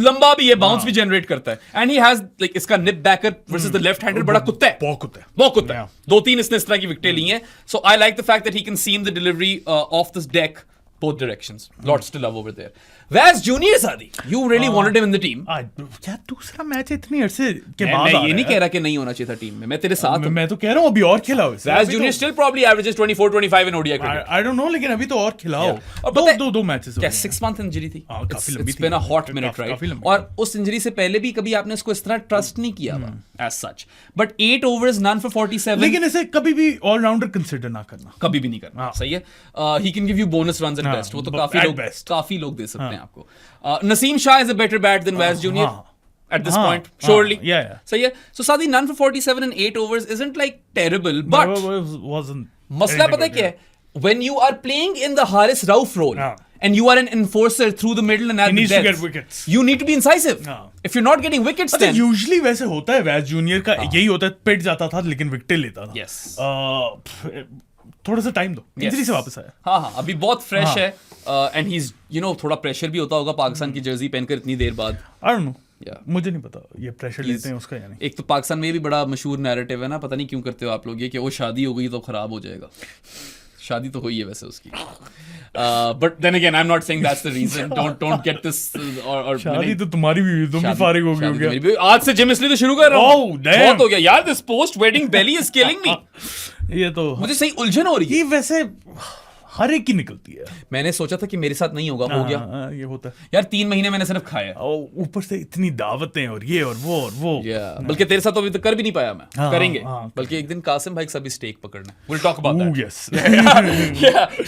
Speaker 2: लंबा भी है, bounce भी generate करता है. And he has like इसका निप Baker versus the left hander बड़ा कुत्ता है. बहुत कुत्ता है. 2-3 इसने इस तरह की विकेटें ली हैं. So I like the fact that he can seam the delivery off this deck. Both directions. Lots to love over there. Vaz Junior Sadi, you really wanted him in the team.
Speaker 1: क्या दूसरा match इतनी अरसे के बाद
Speaker 2: मैं ये नहीं कह रहा कि नहीं होना चाहिए था टीम में. मैं तेरे साथ.
Speaker 1: मैं तो कह रहा हूँ अभी और खिलाओ.
Speaker 2: Vaz Junior still probably averages 24-25 in ODI cricket.
Speaker 1: I don't know, लेकिन अभी तो और खिलाओ. दो मैचेस.
Speaker 2: क्या 6-month इंजरी थी?
Speaker 1: काफी लंबी थी.
Speaker 2: It's been a hot minute, right? और उस इंजरी से पहले भी कभी आपने उसको इस तरह ट्रस्ट नहीं किया हुआ as such. But 8 overs, none for 47.
Speaker 1: लेकिन इसे कभी भी ऑलराउंडर कंसीडर ना करना.
Speaker 2: कभी भी नहीं करना. सही है. He can give you bonus runs and best. वो तो काफी लोग दे सकते हैं आपको. Naseem Shah is a better bat than Vaz Junior at this point, surely.
Speaker 1: Yeah.
Speaker 2: So yeah. So Sadi, none for 47 in 8 overs isn't like terrible, but
Speaker 1: wasn't.
Speaker 2: मसला पता क्या है? When you are playing in the Haris Rauf role and you are an enforcer through the middle and at the death,
Speaker 1: to get wickets.
Speaker 2: You need to be incisive. If you're not getting wickets, then
Speaker 1: usually वैसे होता है. Vaz Junior का यही होता है, पिट जाता था लेकिन विकेट लेता था.
Speaker 2: Yes.
Speaker 1: थोड़ा सा टाइम दो. इंजरी से वापस आया.
Speaker 2: हाँ, अभी बहुत फ्रेश है. And he's, थोड़ा प्रेशर भी होता होगा पाकिस्तान की जर्सी पहनकर इतनी देर बाद.
Speaker 1: I don't know. मुझे नहीं पता ये प्रेशर लेते हैं उसका या नहीं.
Speaker 2: एक तो पाकिस्तान में भी बड़ा मशहूर नैरेटिव है ना, पता नहीं क्यों करते हो आप लोग ये, कि वो शादी हो गई तो खराब हो जाएगा. शादी तो हुई है वैसे उसकी. But then again, I'm not saying that's the reason. Don't get this. और
Speaker 1: शादी तो तुम्हारी भी हुई, तुम भी फारिग हो गए.
Speaker 2: आज से जिम इसलिए तो शुरू कर रहा हूँ. बहुत हो गया यार. This post wedding belly is killing me.
Speaker 1: ये तो
Speaker 2: मुझे सही उलझन हो रही है.
Speaker 1: ये वैसे हर एक की निकलती है.
Speaker 2: मैंने सोचा था कि मेरे साथ नहीं होगा, हो गया.
Speaker 1: ये होता है
Speaker 2: यार. 3 महीने मैंने सिर्फ खाया,
Speaker 1: ऊपर से इतनी दावतें और ये और वो.
Speaker 2: बल्कि तेरे साथ तो अभी तक कर भी नहीं पाया मैं. करेंगे. बल्कि एक दिन कासिम भाई सभी स्टेक पकड़ना. We'll talk about that.
Speaker 1: Yes.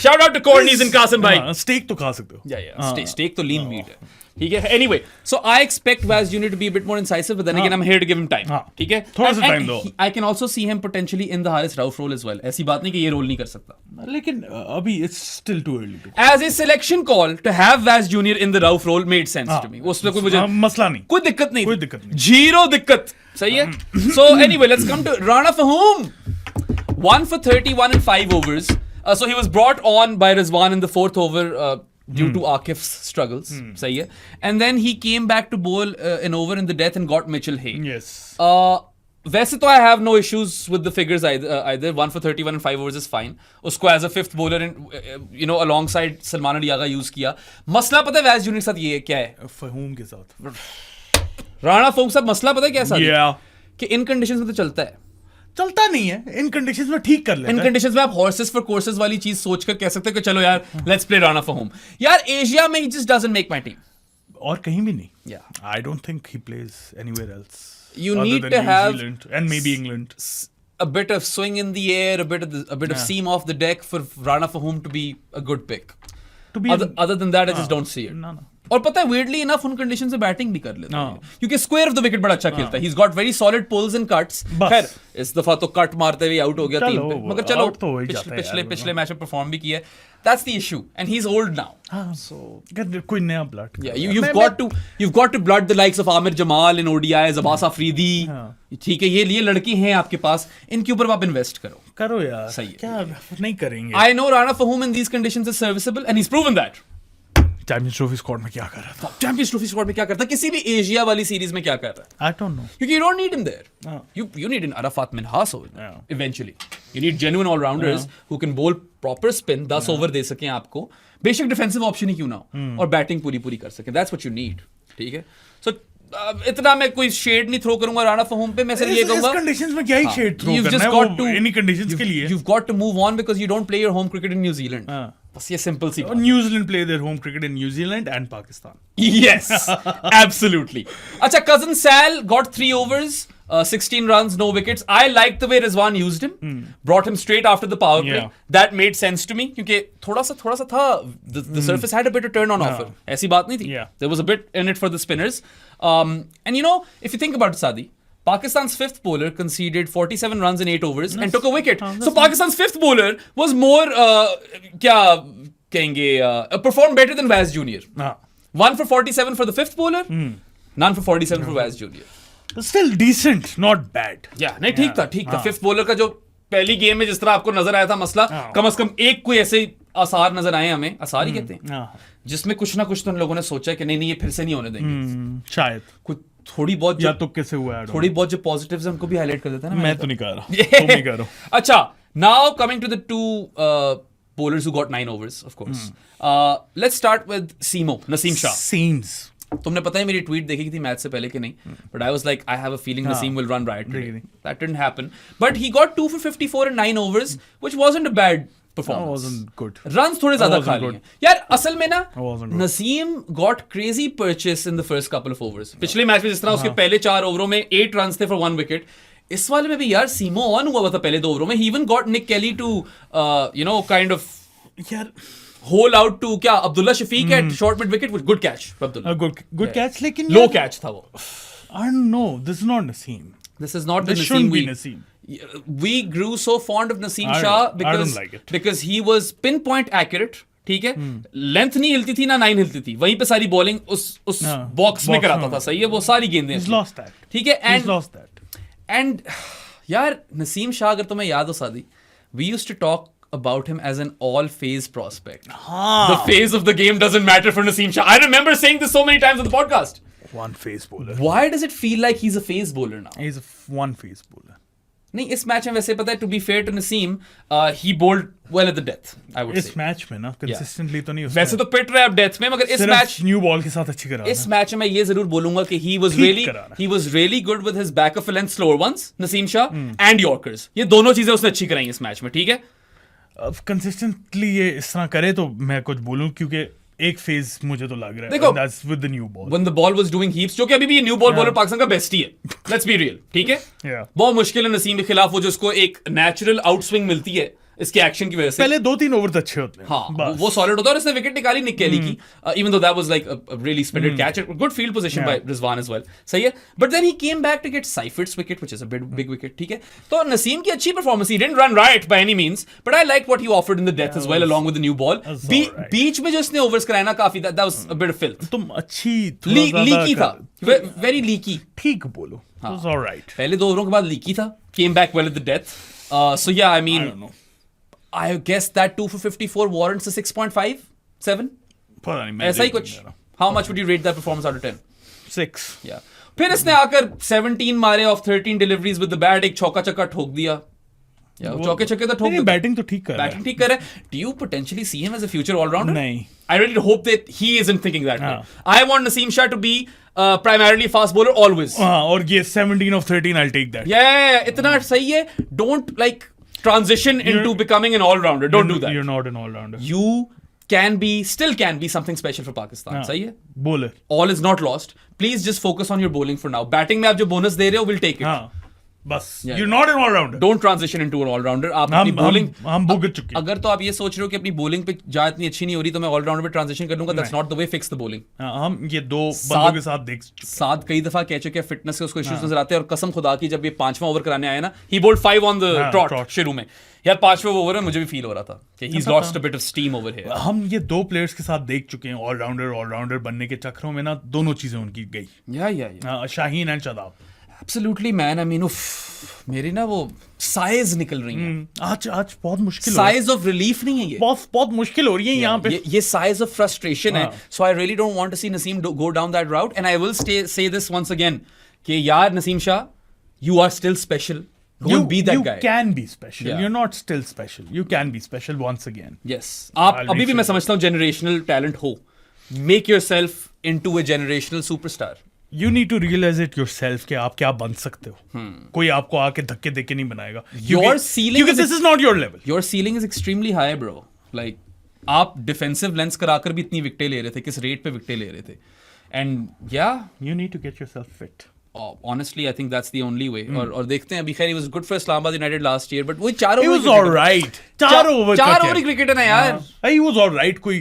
Speaker 2: Shout out to Cornies and Kasim भाई.
Speaker 1: स्टेक तो खा सकते हो.
Speaker 2: स्टेक तो लीन मीट है. ठीक है. Anyway, so I expect Vaz Junior to be a bit more incisive, but then again, I'm here to give him time. ठीक है.
Speaker 1: थोड़ा सा टाइम दो.
Speaker 2: I can also see him potentially in the Haris Rauf role as well. ऐसी बात नहीं कि ये रोल नहीं कर सकता.
Speaker 1: लेकिन अभी it's still too early to.
Speaker 2: As a selection call to have Vaz Junior in the Rauf role made sense to me. उसमें कोई मुझे
Speaker 1: मसला नहीं.
Speaker 2: कोई दिक्कत नहीं. जीरो दिक्कत. सही है. So anyway, let's come to Rana Fahum. 1 for 31 in 5 overs. So he was brought on by Rizwan in the 4th over. Due to Akif's struggles, सही है. And then he came back to bowl an over in the death and got Mitchell Hay.
Speaker 1: Yes.
Speaker 2: वैसे तो I have no issues with the figures either. 1 for 31 in 5 overs is fine. उसको as a 5th bowler in alongside Salman Ali Agha use किया. मसला पता है वैज junior के साथ ये क्या है?
Speaker 1: फहूम के साथ.
Speaker 2: राणा फहूम साहब मसला पता है क्या है? कि इन कंडीशंस में तो चलता नहीं है. इन कंडीशंस में ठीक कर लेते हैं. इन कंडीशंस में आप हॉर्सेस फॉर कोर्सेस वाली चीज सोचकर कह सकते हो कि चलो यार लेट्स प्ले राणा फहूम. यार एशिया में ही just doesn't make my team.
Speaker 1: और कहीं भी नहीं.
Speaker 2: Yeah.
Speaker 1: I don't think he plays anywhere else.
Speaker 2: You need to have
Speaker 1: New Zealand and maybe England.
Speaker 2: A bit of swing in the air, a bit of seam off the deck for Rana Fahum to be a good pick. Other than that, I just don't see it.
Speaker 1: No.
Speaker 2: और पता है weirdly enough उन condition से batting भी कर लेता है
Speaker 1: हाँ।
Speaker 2: क्योंकि स्क्वायर ऑफ द विकेट बड़ा अच्छा खेलता है, he is got very solid pulls and cuts.
Speaker 1: बस।
Speaker 2: खैर इस दफा तो कट मारते हुए आउट हो गया 3 पे, मगर चलो
Speaker 1: out तो हो ही जाता है यार,
Speaker 2: पिछले मैच में परफॉर्म भी किया, that's the issue and he is old now.
Speaker 1: हाँ, so कोई नया blood.
Speaker 2: Yeah, you've got to blood the likes of Amir Jamal in ODIs, Abbas Afridi।
Speaker 1: हाँ।
Speaker 2: ठीक है, ये लड़के हैं आपके पास, इनके ऊपर आप इन्वेस्ट करो
Speaker 1: यार,
Speaker 2: सही है।
Speaker 1: क्या नहीं करेंगे।
Speaker 2: I know Rana Fahum in these conditions is serviceable and he's proven that।
Speaker 1: Champions trophy squad में क्या कर रहा था?
Speaker 2: चैंपियंस ट्रॉफी स्क्वाड में क्या करता है, किसी भी एशिया वाली सीरीज में क्या कर रहा है?
Speaker 1: आई डोंट नो।
Speaker 2: क्योंकि you don't need him there।
Speaker 1: हाँ।
Speaker 2: You need an Arafat Minhas over there
Speaker 1: Yeah.
Speaker 2: eventually। You need genuine all-rounders who can bowl proper spin, 10 over दे सकें आपको, बेशक डिफेंसिव ऑप्शन ही क्यों ना हो, और बैटिंग पूरी कर सकें। That's what you need। ठीक है, सो इतना मैं कोई शेड नहीं थ्रो करूंगा राणा फहूम पे, मैं सिर्फ ये कहूंगा
Speaker 1: इस कंडीशंस में क्या ही शेड थ्रो
Speaker 2: You've
Speaker 1: करना
Speaker 2: just
Speaker 1: है,
Speaker 2: got to
Speaker 1: एनी कंडीशंस के लिए।
Speaker 2: You've got to move on because you don't play your home cricket in New Zealand।
Speaker 1: हाँ।
Speaker 2: बस ये सिंपल सी बात।
Speaker 1: New Zealand play their home cricket in New Zealand and Pakistan.
Speaker 2: Yes, absolutely। अच्छा, cousin Sal got 3 overs, 16 runs, no wickets। I liked the way Rizwan used him, brought him straight after the power play।
Speaker 1: Yeah.
Speaker 2: That made sense to me क्योंकि थोड़ा सा था, the surface had a bit of turn on offer। ऐसी बात नहीं थी।
Speaker 1: Yeah.
Speaker 2: There was a bit in it for the spinners। And you know, if you think about it, Sadi, Pakistan's fifth bowler conceded 47 runs in 8 overs and took a wicket। So Pakistan's fifth bowler was more क्या कहेंगे, performed better than Vaz Junior।
Speaker 1: हाँ।
Speaker 2: 1 for 47 for the fifth bowler, none for 47 for Vaz Junior।
Speaker 1: Still decent, not bad।
Speaker 2: नहीं, ठीक था। Fifth bowler का जो पहली game में जिस तरह आपको नजर आया था मसला, कम से कम एक कोई ऐसे आसार नजर आए हमें, आसार ही कहते हैं, जिसमें कुछ ना कुछ तो उन लोगों ने सोचा है कि नहीं ये फिर से नहीं होने देंगे।
Speaker 1: शायद
Speaker 2: कुछ थोड़ी बहुत
Speaker 1: या तो कैसे हुआ है,
Speaker 2: थोड़ी बहुत जो पॉजिटिव्स हैं उनको भी हाईलाइट कर देता है ना।
Speaker 1: मैं तो नहीं कर रहा, तुम नहीं कर रहा।
Speaker 2: अच्छा, now coming to the 2 bowlers who got 9 overs, of course। Let's start with Naseem Shah।
Speaker 1: Seems
Speaker 2: तुमने पता है मेरी ट्वीट देखी थी मैच से पहले कि नहीं, but I was like I have a feeling Naseem will run riot today। That didn't happen, but he got 2 for 54 in 9 overs, which wasn't a bad performance।
Speaker 1: wasn't good।
Speaker 2: Runs थोड़े ज्यादा खा लिए यार। असल में ना
Speaker 1: wasn't good।
Speaker 2: Naseem got crazy purchase in the first couple of overs। पिछले मैच में जिस तरह उसके पहले 4 ओवरों में 8 runs थे for 1 wicket, इस वाले में भी यार सीमो ऑन हुआ था पहले 2 ओवरों में। He even got Nick Kelly to kind of
Speaker 1: यार
Speaker 2: hole out to क्या Abdullah Shafiq at short mid wicket with good catch for Abdullah।
Speaker 1: good catch, लेकिन
Speaker 2: low catch था वो।
Speaker 1: I don't know, this is not Naseem।
Speaker 2: This is not the
Speaker 1: This
Speaker 2: Naseem
Speaker 1: shouldn't be
Speaker 2: we
Speaker 1: Naseem।
Speaker 2: We grew so fond of Naseem
Speaker 1: I
Speaker 2: Shah
Speaker 1: don't like it।
Speaker 2: because he was pinpoint accurate। ठीक है, length नहीं हिलती थी ना 9 हिलती थी, वहीं पे सारी बॉलिंग उस बॉक्स में कराता था। सही है, वो सारी गेंदें
Speaker 1: He's lost that।
Speaker 2: ठीक है,
Speaker 1: He's lost that।
Speaker 2: एंड यार नसीम शाह अगर तुम्हें याद हो सादी, we used to talk about him as an all phase prospect। The phase of the game doesn't matter for Naseem Shah। I remember saying this so many times on the podcast।
Speaker 1: One phase bowler।
Speaker 2: Why does it feel like he's a phase bowler now?
Speaker 1: He's a one phase bowler।
Speaker 2: नहीं, इस match में वैसे पता है, to be fair to Naseem, he bowled well at the death, I would say।
Speaker 1: इस match में ना consistently तो नहीं,
Speaker 2: वैसे तो पिट रहा है अब डेथ में, मगर इस मैच
Speaker 1: न्यू बॉल के साथ अच्छी करा।
Speaker 2: इस मैच में ये जरूर बोलूंगा कि he was really good with his back of length slower ones, Naseem Shah, and Yorkers। ये दोनों चीजें उसने अच्छी कराई इस मैच में। ठीक है,
Speaker 1: अब कंसिस्टेंटली ये इस तरह करे तो मैं कुछ बोलूं, क्योंकि एक फेज मुझे तो लग रहा है,
Speaker 2: देखो,
Speaker 1: that's with the new ball।
Speaker 2: when the ball was doing heaps, जो कि अभी भी ये न्यू बॉल बॉलर पाकिस्तान का बेस्ट ही है, let's be real। ठीक है, बहुत मुश्किल है नसीम के खिलाफ वो जो उसको एक नेचुरल आउटस्विंग मिलती है इसके एक्शन की वजह से।
Speaker 1: पहले 2-3 ओवर तो अच्छे होते हैं।
Speaker 2: हाँ, वो सॉलिड होता है और इसने विकेट निकाली निक केली की, even though that was like a really splendid catch, good field position by Rizwan as well. सही है, but then he came back to get Seifert's wicket which is a big wicket. ठीक है, तो नसीम की अच्छी performance, he didn't run riot by any means, but I like what he offered in the death as well along with the new ball. बीच में जो इसने overs कराया ना काफी, that was a bit of filth.
Speaker 1: तुम अच्छी
Speaker 2: leaky था, वेरी लीकी।
Speaker 1: ठीक बोलो, it was all right।
Speaker 2: पहले 2 ओवरों के बाद लीकी था, came back well at the death. So yeah I mean I guess that 2 for 54 warrants a 6.5, 7?
Speaker 1: पता नहीं, मैं
Speaker 2: ऐसा ही
Speaker 1: देख
Speaker 2: कुछ।
Speaker 1: नहीं रहा।
Speaker 2: How much would you rate that performance out of 10?
Speaker 1: 6।
Speaker 2: Yeah. फिर इसने आकर 17 मारे of 13 deliveries with the bat, एक चौका चक्का ठोक दिया। चौके छक्के तो ठोक दिया।
Speaker 1: बैटिंग तो ठीक कर रहा है।
Speaker 2: बैटिंग ठीक कर रहा है। Do you potentially see him as a future all-rounder?
Speaker 1: नहीं।
Speaker 2: I really hope that he isn't thinking that way. I want Naseem Shah to be primarily fast bowler always.
Speaker 1: हाँ, और ये 17 of 13 I'll take that।
Speaker 2: Yeah, इतना सही है। Don't like transition into becoming an all-rounder. Don't do that.
Speaker 1: You're not an all-rounder।
Speaker 2: You still can be something special for Pakistan। सही है?
Speaker 1: Bowler।
Speaker 2: All is not lost. Please just focus on your bowling for now. Batting में आप जो bonus दे रहे हो, we'll take it।
Speaker 1: बस
Speaker 2: Yeah,
Speaker 1: you're not an all-rounder.
Speaker 2: Don't transition into an all-rounder. आप अपनी bowling
Speaker 1: हम भुगत चुके हैं।
Speaker 2: अगर तो आप ये सोच रहे हो कि अपनी bowling पे जहाँ इतनी अच्छी नहीं हो रही तो मैं all-rounder पे transition कर लूंगा, that's not the way. Fix the bowling.
Speaker 1: हम ये दो बंदों के साथ देख चुके हैं।
Speaker 2: साथ कई दफा कह चुके हैं फिटनेस के उसको इश्यूज नजर आते हैं, और कसम खुदा की जब ये 5वां ओवर कराने आया ना, he bowled 5 on the trot शुरू में। यार 5वें ओवर में मुझे भी फील हो रहा था कि he's lost a bit of steam over here.
Speaker 1: हम ये दो प्लेयर्स के साथ देख चुके हैं, ऑलराउंडर बनने के चक्करों में ना दोनों चीजें उनकी गई।
Speaker 2: Yeah.
Speaker 1: Shaheen and Shadab.
Speaker 2: Absolutely man, I mean मेरी ना वो साइज निकल रही हैं।
Speaker 1: आज बहुत मुश्किल हो रहा है।
Speaker 2: साइज ऑफ रिलीफ नहीं है ये,
Speaker 1: बहुत मुश्किल हो रही है यहाँ पे।
Speaker 2: ये साइज ऑफ फ्रस्ट्रेशन है। So I really don't want to see Naseem go down that route, and I will say this once again कि यार Naseem Shah, you are still special, go and be that guy.
Speaker 1: You can be special.
Speaker 2: Yeah.
Speaker 1: You're not still special. You can be special once again.
Speaker 2: Yes. आप अभी भी मैं समझता हूँ generational talent हो, make yourself into a generational superstar.
Speaker 1: You need to realize it yourself कि आप क्या बन सकते हो। कोई आपको आके धक्के देके नहीं बनाएगा।
Speaker 2: Your ceiling
Speaker 1: because this is not your level.
Speaker 2: Your ceiling is extremely high, bro. Like आप defensive lens कराकर भी इतनी विकेटें ले रहे थे, किस रेट पे विकेटें ले रहे थे, and yeah,
Speaker 1: you need to get yourself fit.
Speaker 2: Honestly, I think that's the only way. और देखते हैं अभी खैर he was good for Islamabad United last year, but वही 4
Speaker 1: He was alright. 4 over
Speaker 2: cricket है ना यार।
Speaker 1: He was alright. कोई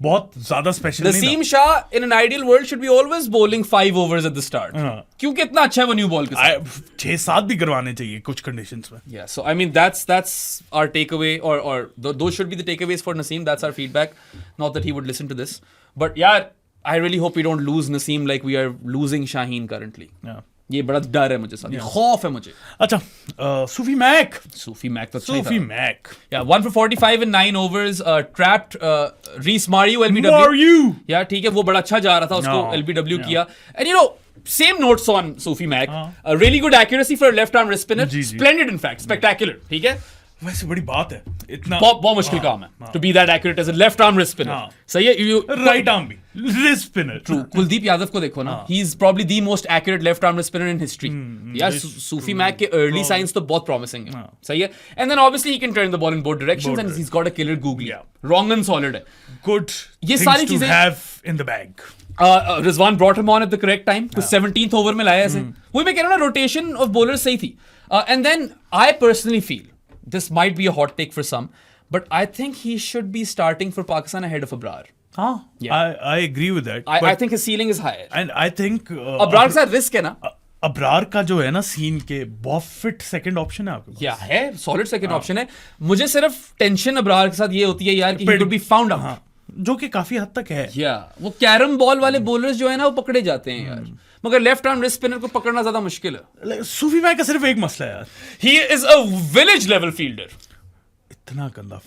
Speaker 1: बहुत ज्यादा स्पेशल नहीं था।
Speaker 2: Naseem Shah in an ideal world should be always bowling 5 overs at the start. क्योंकि इतना अच्छा है वो न्यू बॉल के साथ।
Speaker 1: 6-7 भी करवाने चाहिए कुछ कंडीशंस में।
Speaker 2: Yeah, so I mean that's our takeaway, or those should be the takeaways for Naseem. That's our feedback. Not that he would listen to this, but yeah, I really hope we don't lose Naseem like we are losing Shaheen currently.
Speaker 1: Yeah.
Speaker 2: ये बड़ा डर है मुझे, साथ खौफ है मुझे।
Speaker 1: अच्छा, सूफी मैक तो
Speaker 2: सूफी
Speaker 1: Mac
Speaker 2: Yeah, 1 for 45 in 9 overs, trapped Reece Mariu LBW. Yeah, ठीक है, वो बड़ा अच्छा जा रहा था, उसको LBW किया, and you know, same notes on Sufi Mac. Really good accuracy for a left arm wrist spinner. Splendid in fact, spectacular. ठीक है,
Speaker 1: वैसे बड़ी बात है, इतना
Speaker 2: बहुत मुश्किल काम है to be that accurate as a left arm wrist spinner. सही है,
Speaker 1: राइट आर्म भी wrist spinner.
Speaker 2: True. Kuldeep Yadav को देखो ना, he is probably the most accurate left arm wrist spinner in history. यार सूफी मैक के early signs तो बहुत promising है। सही है, and then obviously he can turn the ball in both directions, and he's got a killer googly. Wrong and solid है,
Speaker 1: good
Speaker 2: ये सारी चीजें
Speaker 1: have in the bag.
Speaker 2: Rizwan brought him on at the correct time, तो 17th over में लाया ऐसे। वही मैं कह रहा हूँ ना, rotation of bowlers सही थी, and then I personally feel this might be a hot take for some, but I think he should be starting for Pakistan ahead of Abrar.
Speaker 1: I agree with that.
Speaker 2: I think his ceiling is higher.
Speaker 1: And I think
Speaker 2: Abrar के साथ risk है ना।
Speaker 1: अबरार का जो है ना scene के बहुत फिट सेकंड ऑप्शन है आपके पास।
Speaker 2: या है, सॉलिड सेकंड ऑप्शन है। मुझे सिर्फ टेंशन अबरार के साथ ये होती है यार कि he could be found out,
Speaker 1: जो कि काफी हद तक है।
Speaker 2: वो कैरम बॉल वाले बॉलर्स जो है ना, वो पकड़े जाते हैं यार, मगर लेफ्ट आर्म रिस्ट स्पिनर को पकड़ना ज्यादा मुश्किल है।
Speaker 1: सूफी मैक का सिर्फ एक मसला है यार,
Speaker 2: he is a village level fielder.
Speaker 1: इतना गंदा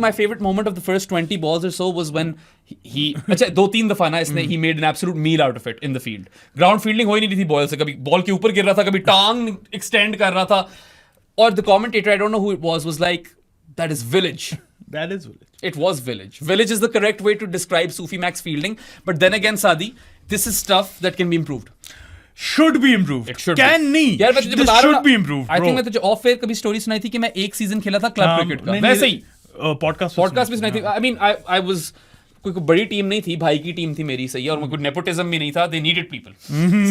Speaker 2: my favorite moment of the first 20 balls or so was when he अच्छा 2-3 दफा ना इसने he made an absolute meal out of it in the field. Ground fielding हो ही नहीं रही थी बॉल से, कभी बॉल के ऊपर गिर रहा था, कभी टांग एक्सटेंड कर रहा था, और the commentator, I don't know who it was like, that is village.
Speaker 1: That is village.
Speaker 2: It was village. Village is the correct way to describe Sufi Mac's fielding, but then again Saadi, this is stuff that can be improved.
Speaker 1: Should be improved.
Speaker 2: It should
Speaker 1: can
Speaker 2: be.
Speaker 1: नहीं,
Speaker 2: यार मैं तुझे बता रहा हूँ,
Speaker 1: should be improved,
Speaker 2: I think मैं तुझे of air कभी स्टोरी सुनाई थी कि मैं एक सीजन खेला था क्लब क्रिकेट का, वैसे ही पॉडकास्ट भी सुनाई थी। I mean I was, कोई बड़ी टीम नहीं थी, भाई की टीम थी मेरी, सही है, और कोई नेपोटिज्म भी नहीं था, they needed people,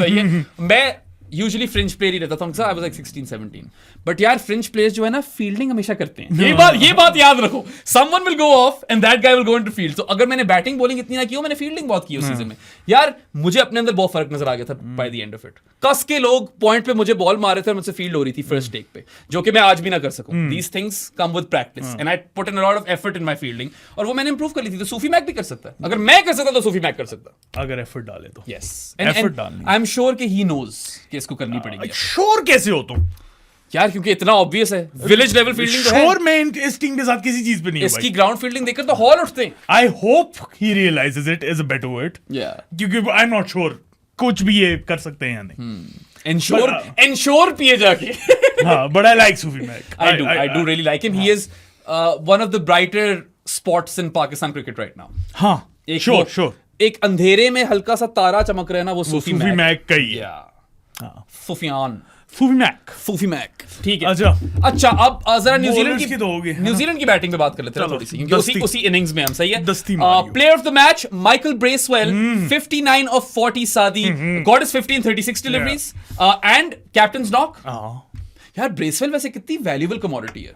Speaker 2: सही है। मैं यूजुअली फ्रिंज प्लेयर ही रहता था, आई वाज लाइक 16-17, बट यार फ्रिंज प्लेयर्स जो है ना फील्डिंग हमेशा करते हैं, ये बात याद रखो, someone will go of and that guy will go into field. तो अगर मैंने बैटिंग बॉलिंग इतनी ना की हो, मैंने फील्डिंग बहुत की उस सीजन में, यार मुझे अपने अंदर बहुत फर्क नजर आ गया था by the end of it. कस के लोग पॉइंट पे मुझे बॉल मार रहे थे और मुझसे फील्ड हो रही थी फर्स्ट टेक पे, जो कि मैं आज भी ना कर सकूं। These things come with practice and I put in a lot of effort in my fielding, और वो मैंने इंप्रूव कर ली थी। तो सूफी मैक भी कर सकता है, अगर मैं कर सकता तो सूफी मैक कर सकता,
Speaker 1: अगर एफर्ट डाले तो।
Speaker 2: यस,
Speaker 1: एफर्ट डालनी,
Speaker 2: आई एम श्योर कि ही नोज कि इसको करनी पड़ेगी।
Speaker 1: श्योर कैसे हो तुम
Speaker 2: यार, क्योंकि इतना ऑब्वियस है, विलेज लेवल फील्डिंग तो है।
Speaker 1: श्योर मैं इस टीम के साथ किसी चीज पे नहीं हूं,
Speaker 2: इसकी ग्राउंड फील्डिंग देखकर तो हॉल उठते हैं।
Speaker 1: I hope he realizes it is a better word, क्योंकि आई एम नॉट श्योर कुछ भी ये कर सकते हैं या नहीं।
Speaker 2: Ensure पिए जाके।
Speaker 1: हाँ, but I like Sufi Mac.
Speaker 2: I do really like him. He is one of the brighter spots in Pakistan cricket right now.
Speaker 1: हाँ, sure.
Speaker 2: एक अंधेरे में हल्का सा तारा चमक रहा है ना, वो सूफी
Speaker 1: मैक का ही है।
Speaker 2: सूफी मैक, ठीक है।
Speaker 1: अच्छा,
Speaker 2: अब जरा
Speaker 1: न्यूजीलैंड
Speaker 2: की बैटिंग पे बात कर लेते हैं थोड़ी सी, क्योंकि उसी इनिंग्स में हम, सही है।
Speaker 1: Player
Speaker 2: of the match Michael Bracewell, 59 of 40 Saadi, got his 15 36 deliveries, and captain's knock. यार ब्रेसवेल वैसे कितनी वैल्यूएबल कमोडिटी है.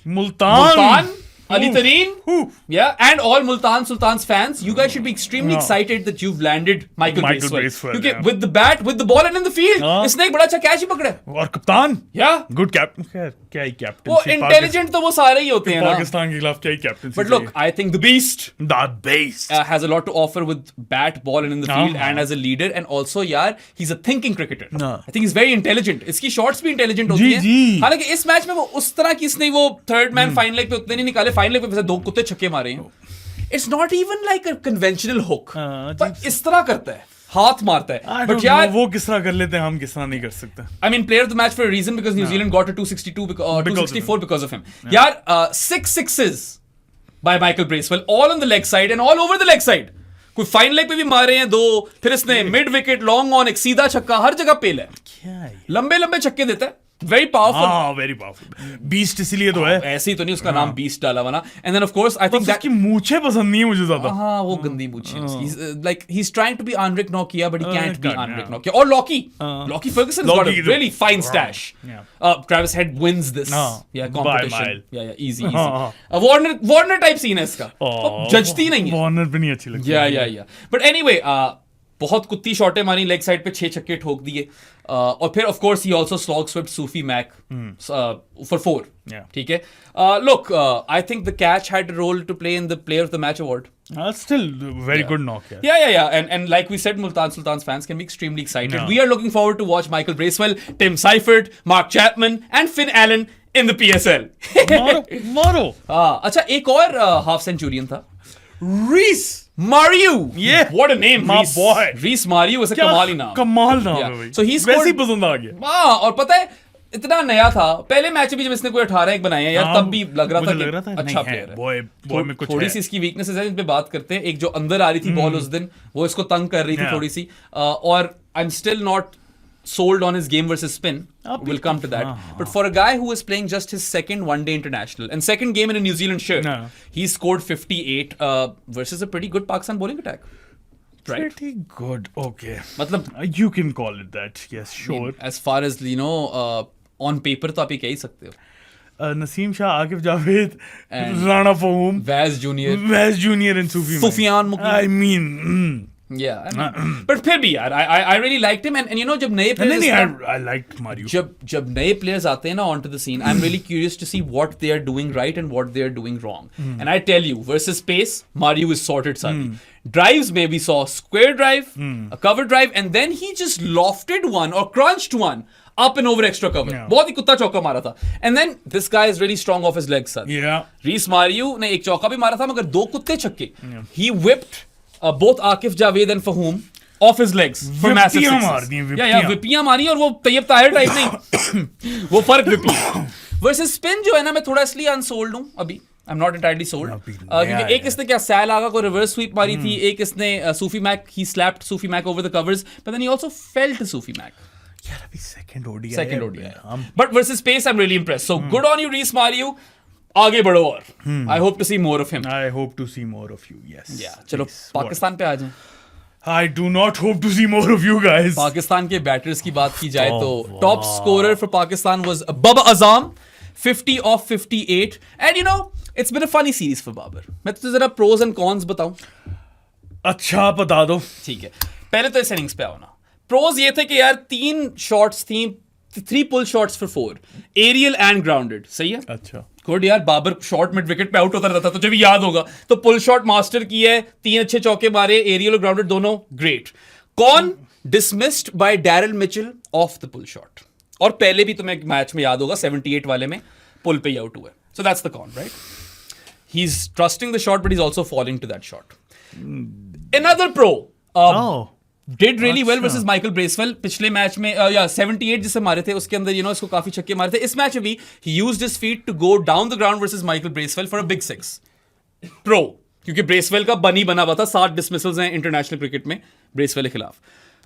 Speaker 1: Multan
Speaker 2: Ali Tareen,
Speaker 1: Oof.
Speaker 2: yeah, and all Multan Sultans fans, you guys should be extremely excited that you've landed Michael Bracewell. Because
Speaker 1: yeah.
Speaker 2: with the bat, with the ball and in the field, इसने एक बड़ा अच्छा catch ही पकड़ा है.
Speaker 1: और कप्तान
Speaker 2: Yeah.
Speaker 1: Good captain, क्या ही captain.
Speaker 2: वो इंटेलिजेंट तो वो सारे ही होते हैं ना.
Speaker 1: पाकिस्तान के खिलाफ क्या ही captain.
Speaker 2: But look, I think the beast
Speaker 1: that base
Speaker 2: has a lot to offer with bat, ball, and in the field, and as a leader, and also यार he's a thinking cricketer. I think he's very intelligent. इसकी shots भी intelligent होती हैं. हालांकि इस match में वो उस तरह की इसने वो थर्ड मैन फाइन लेग पे उतने नहीं निकाले. फाइन लेग पे वैसे 2 कुत्ते छक्के मारे हैं. It's not even like a conventional hook. पर इस तरह करता है, हाथ मारता है. But यार
Speaker 1: वो किस तरह कर लेते हैं, हम किस तरह नहीं कर सकते.
Speaker 2: I mean, player of the match for a reason because New Zealand got to 262 or 264 because of him. यार 6 sixes by Michael Bracewell, all on the leg side and all over the leg side. कोई fine leg पे भी मारे हैं 2, फिर इसने mid wicket, long on, एक सीधा छक्का, हर जगह पेल है. लंबे लंबे छक्के देता है. Very powerful.
Speaker 1: Very powerful. Beast इसलिए तो है.
Speaker 2: ऐसे ही तो नहीं उसका नाम बीस्ट डाला हुआ ना. And then of course I think that
Speaker 1: उसकी मूंछें पसंद नहीं है मुझे ज्यादा.
Speaker 2: हाँ वो गंदी मूंछें. He's trying to be Anrik Nokia but he can't be Anrik Nokia. Or Lockie. Lockie Ferguson's got a really fine stash. Travis Head wins this. Yeah, competition. Yeah, easy. Warner type scene है इसका. जजती नहीं है.
Speaker 1: Warner भी नहीं अच्छी लगती.
Speaker 2: Yeah. But anyway, बहुत कुत्ती शॉटें मारी लेग साइड पे, 6 छक्के ठोक दिए. और फिर of course he also slog swept Sufi Mak for 4. ठीक है. Look, I think the catch had a role to play in the player of the match award.
Speaker 1: Still very good knock.
Speaker 2: Yeah. And like we said, Multan Sultans fans can be extremely excited. We are looking forward to watch Michael Bracewell, Tim Seifert, Mark Chapman and Finn Allen in the PSL.
Speaker 1: Moro.
Speaker 2: अच्छा, एक और half Centurion था. Reese Mariu.
Speaker 1: Yeah.
Speaker 2: What a name.
Speaker 1: My boy.
Speaker 2: Reese Mariu is a कमाली नाम.
Speaker 1: कमाल नाम है भाई.
Speaker 2: So he's
Speaker 1: वैसे ही पसंद आ गया.
Speaker 2: हाँ, और पता है इतना नया था. पहले मैच में भी जब इसने कोई 18 एक बनाए हैं यार, तब भी लग रहा था कि अच्छा प्लेयर है.
Speaker 1: बॉय में कुछ
Speaker 2: थोड़ी सी इसकी वीकनेसेस है, इन पे बात करते हैं. एक जो अंदर आ रही थी बॉल उस दिन, वो इसको तंग कर रही थी थोड़ी सी. और I am still not sold on his game versus spin. We'll come to that. But for a guy who is playing just his second one-day international and second game in a New Zealand shirt, he scored 58 versus a pretty good Pakistan bowling attack. Right?
Speaker 1: Pretty good. Okay.
Speaker 2: मतलब
Speaker 1: you can call it that. Yes, sure.
Speaker 2: As far as you know, on paper तो आप ये कह ही सकते हो.
Speaker 1: Naseem Shah, Akif Javed, Rana Fahum,
Speaker 2: Vaz Junior
Speaker 1: and
Speaker 2: Sufyan Muqim.
Speaker 1: I mean.
Speaker 2: Yeah, but फिर भी यार, I really liked him, and you know जब नए players
Speaker 1: I liked Mariu.
Speaker 2: जब नए players आते हैं ना onto the scene, I'm really curious to see what they are doing right and what they are doing wrong. And I tell you, versus pace, Mariu is sorted, Sadi. Drives में we saw square drive, a cover drive, and then he just lofted one or crunched one up and over extra cover. बहुत ही कुत्ता चौका मारा था. And then this guy is really strong off his legs, Sadi.
Speaker 1: Yeah.
Speaker 2: Reese Mariu ने एक चौका भी मारा था, मगर 2 कुत्ते छक्के. He whipped both Akif Javed and Fahum off his legs for massive sixes. विपियां मारी और वो तैयब ताहिर टाइप नहीं. वो फर्क विपियां versus spin जो है ना, मैं थोड़ा इसलिए unsold हूँ अभी. I'm not entirely sold. क्योंकि एक इसने क्या सैल आगा को reverse sweep मारी थी, एक इसने Sufi Mac, he slapped Sufi Mac over the covers, but then he also fell to Sufi Mac.
Speaker 1: यार अभी second ODI.
Speaker 2: But versus pace, I'm really impressed. So good on you, Reese Mariu. आगे बढ़ो और. I hope to see more of him.
Speaker 1: I hope to see more of you. Yes.
Speaker 2: Yeah. चलो पाकिस्तान पे आ जाएं.
Speaker 1: I do not hope to see more of you guys.
Speaker 2: Pakistan के batters की बात की जाए तो top scorer for Pakistan was Babar Azam, 50 of 58. And you know, it's been a funny series for Babar. मैं तुझे जरा pros and cons बताऊं.
Speaker 1: अच्छा बता दो.
Speaker 2: ठीक है. पहले तो इस इनिंग्स पे आओ ना. Pros ये थे कि यार 3 शॉट्स थी, 3 pull shots for 4. Aerial and grounded. सही है?
Speaker 1: अच्छा.
Speaker 2: गुड यार, बाबर शॉट मिड विकेट पे आउट होता रहता था, तुझे भी याद होगा. तो पुल शॉट मास्टर की है, 3 अच्छे चौके मारे, एरियल और ग्राउंडेड दोनों ग्रेट. कौन dismissed by Daryl Mitchell off the pull shot. और पहले भी तुम्हें मैच में याद होगा 78 वाले में पुल पे ही आउट हुआ. So that's the con, right. He is trusting the shot but he is also falling to that shot. Another pro did really well versus Michael Bracewell. पिछले मैच में 78 जिसे मारे थे उसके अंदर इसको काफी छक्के मारे थे. इस मैच में भी he used his feet to go down the ground versus Michael Bracewell for a big 6. Pro, क्योंकि Bracewell का बनी बना हुआ था. 7 dismissals हैं इंटरनेशनल क्रिकेट में Bracewell के खिलाफ.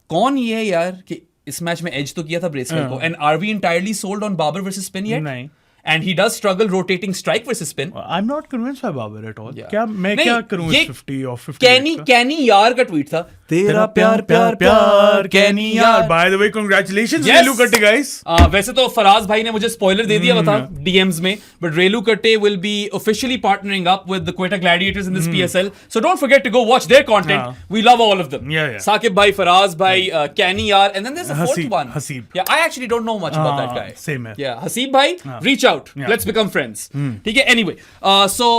Speaker 2: कौन ये है यार कि इस मैच में एज तो किया था Bracewell को. And are we entirely sold on Babar versus spin yet?
Speaker 1: नहीं.
Speaker 2: And he does struggle rotating strike versus spin.
Speaker 1: I'm not convinced by Babar at all.
Speaker 2: Yeah.
Speaker 1: क्या मैं क्या करूं इस 50 और 50.
Speaker 2: कैनी यार का ट्वीट था. तेरा प्यार प्यार प्यार कैनी यार।
Speaker 1: By the way congratulations
Speaker 2: Yes.
Speaker 1: रेलू कट्टे गाइस।
Speaker 2: वैसे तो फराज भाई ने मुझे स्पॉइलर दे दिया था डीएम्स में, but Relu Katte will be officially partnering up with the Quetta Gladiators in this PSL, so don't forget to go watch their content, we love all of them.
Speaker 1: Yeah, yeah.
Speaker 2: Saqib भाई, फराज भाई, कैनी यार, and then there is a fourth one,
Speaker 1: Haseeb.
Speaker 2: Yeah, I actually don't know much about that guy.
Speaker 1: Same है।
Speaker 2: Yeah, Haseeb भाई, reach out,
Speaker 1: Yeah.
Speaker 2: let's become friends. ठीक है, anyway, so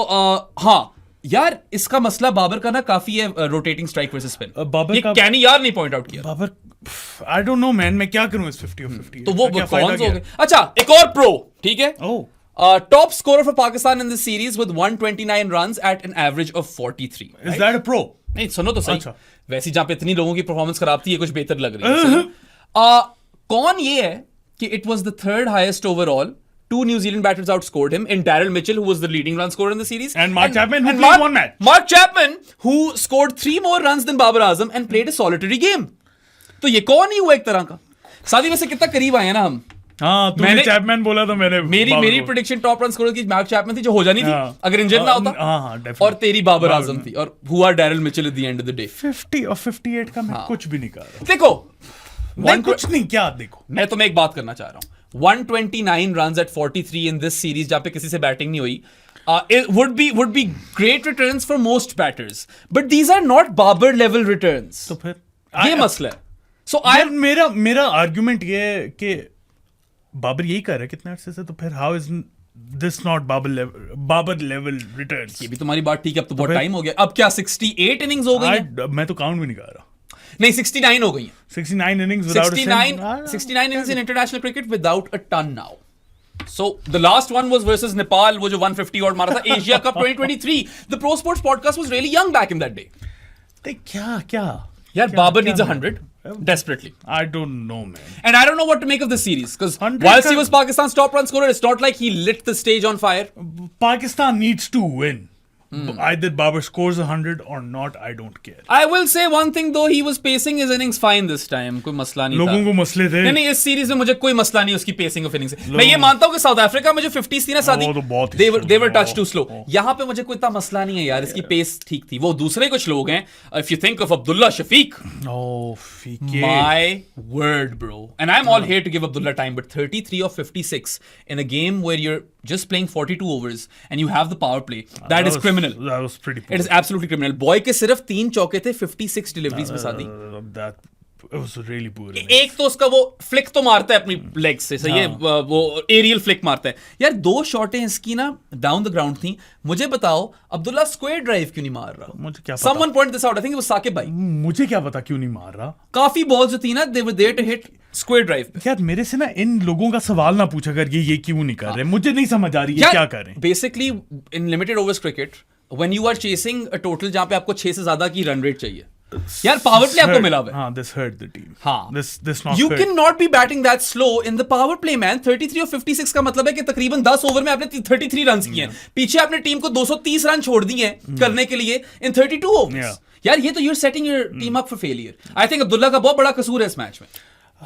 Speaker 2: हाँ यार, इसका मसला बाबर का ना काफी है, rotating strike versus spin.
Speaker 1: Babar
Speaker 2: ये
Speaker 1: का-
Speaker 2: कैनी यार नहीं पॉइंट आउट किया,
Speaker 1: Babar I don't know man, मैं क्या करूं इस 50 और 50
Speaker 2: तो वो
Speaker 1: क्या
Speaker 2: कौन
Speaker 1: फायदा
Speaker 2: हो
Speaker 1: क्या?
Speaker 2: गए। अच्छा, एक और प्रो, ठीक है,
Speaker 1: Oh,
Speaker 2: top scorer for Pakistan in this series with 129 runs at an average of 43।
Speaker 1: is that a pro?
Speaker 2: नहीं, सुनो तो सही,
Speaker 1: अच्छा।
Speaker 2: वैसे जहां पे इतनी लोगों की परफॉर्मेंस खराब थी, ये कुछ बेहतर लग रही है। कौन ये है कि it was the third highest overall, two New Zealand batters outscored him in Daryl Mitchell, who was the leading run scorer in the series,
Speaker 1: And Mark Chapman, who played one match.
Speaker 2: Mark Chapman, who scored 3 more runs than Babar Azam and played a solitary game. तो ये कौन ही हुआ एक तरह का? शादी में से कितना करीब आए हैं ना हम।
Speaker 1: हाँ, तूने चैपमैन बोला तो मैंने
Speaker 2: मेरी
Speaker 1: बाबर
Speaker 2: मेरी
Speaker 1: को।
Speaker 2: प्रेडिक्शन टॉप रन स्कोरर की मार्क चैपमैन थी, जो हो जानी थी
Speaker 1: हाँ।
Speaker 2: अगर इंजर ना होता।
Speaker 1: हाँ, definitely.
Speaker 2: और तेरी बाबर आजम थी, और हुआ Daryl Mitchell at the end of the day.
Speaker 1: 50 और 58 का मैं कुछ भी नहीं कर रहा।
Speaker 2: देखो,
Speaker 1: नहीं, कुछ नहीं, क्या देखो,
Speaker 2: मैं तुम्हें एक बात करना चाह रहा हूं। 129 runs at 43 in this series, जहां पे किसी से बैटिंग नहीं हुई, it would be great returns for most batters, but these are not Babar level returns.
Speaker 1: तो फिर
Speaker 2: ये मसला है। So
Speaker 1: यार, मेरा आर्गुमेंट ये है कि बाबर यही कर रहा है कितने अरसे से, तो फिर how is this not Babar level returns?
Speaker 2: ये भी तुम्हारी बात ठीक है, अब तो बहुत टाइम हो गया। अब क्या 68 इनिंग्स हो गई हैं?
Speaker 1: मैं तो काउंट भी नहीं कर रहा।
Speaker 2: नहीं, 69 हो गई हैं।
Speaker 1: 69 innings without
Speaker 2: 69 innings in international cricket without a ton now. So the last one was versus Nepal, वो जो 150 और मारा था, Asia Cup 2023. The Pro Sports podcast was really young back in that day.
Speaker 1: क्या
Speaker 2: यार, Babar needs 100 desperately.
Speaker 1: I don't know, man.
Speaker 2: And I don't know what to make of this series, because
Speaker 1: 100
Speaker 2: whilst he
Speaker 1: का-
Speaker 2: was Pakistan's top run scorer, it's not like he lit the stage on fire.
Speaker 1: Pakistan needs to win. Either Babar scores 100 or not, I don't care.
Speaker 2: I will say one thing though, he was pacing his innings fine this time. कोई मसला नहीं था।
Speaker 1: लोगों को मसले थे।
Speaker 2: नहीं, इस सीरीज में मुझे कोई मसला नहीं उसकी पेसिंग ऑफ इनिंग्स से। मैं ये मानता हूँ कि साउथ अफ्रीका में जो 50s थी ना सादी,
Speaker 1: वो तो बहुत ही
Speaker 2: they were
Speaker 1: slow।
Speaker 2: touch too slow। यहाँ पे मुझे कोई इतना मसला नहीं है यार, इसकी पेस ठीक थी। वो दूसरे कुछ लोग हैं, if you think of Abdullah Shafiq,
Speaker 1: Oh, फीके।
Speaker 2: my word bro, and I'm all here to give Abdullah time, but 33 of 56 in a game where you're just playing 42 overs and you have the power play, that is criminal.
Speaker 1: That was pretty
Speaker 2: It is absolutely criminal. Boy के सिर्फ 3 चौके थे 56 deliveries में सादी।
Speaker 1: that it was really poor.
Speaker 2: एक तो उसका वो फ्लिक तो मारता है अपनी लेग से, सही है, वो एरियल फ्लिक मारता है यार। 2 शॉटें इसकी ना डाउन द ग्राउंड थी। मुझे बताओ, अब्दुल्ला स्क्वायर ड्राइव क्यों नहीं मार रहा?
Speaker 1: मुझे क्या पता?
Speaker 2: Someone point this out. I think it was Saqib भाई।
Speaker 1: मुझे क्या पता क्यों नहीं मार रहा?
Speaker 2: काफी बॉल्स जो थी ना, they were there to hit square drive पे।
Speaker 1: यार, मेरे से ना इन लोगों का सवाल ना पूछा कर, ये क्यों नहीं कर रहे? मुझे नहीं समझ आ रही है क्या कर रहे हैं।
Speaker 2: Basically in limited overs cricket, when you are chasing a total जहां पे आपको 6 से ज्यादा की रन रेट चाहिए, यार पावर प्ले आपको मिला हुआ है।
Speaker 1: हाँ, this hurt the team.
Speaker 2: हाँ,
Speaker 1: this not
Speaker 2: you
Speaker 1: hurt.
Speaker 2: cannot be batting that slow in the power play, man. 33 और 56 का मतलब है कि तकरीबन 10 ओवर में आपने 33 रन किए हैं। पीछे आपने टीम को 230 रन छोड़ दिए हैं करने के लिए in 32 overs.
Speaker 1: Yeah.
Speaker 2: यार, ये तो you're setting your team up for failure. I think Abdullah का बहुत बड़ा कसूर है इस मैच में।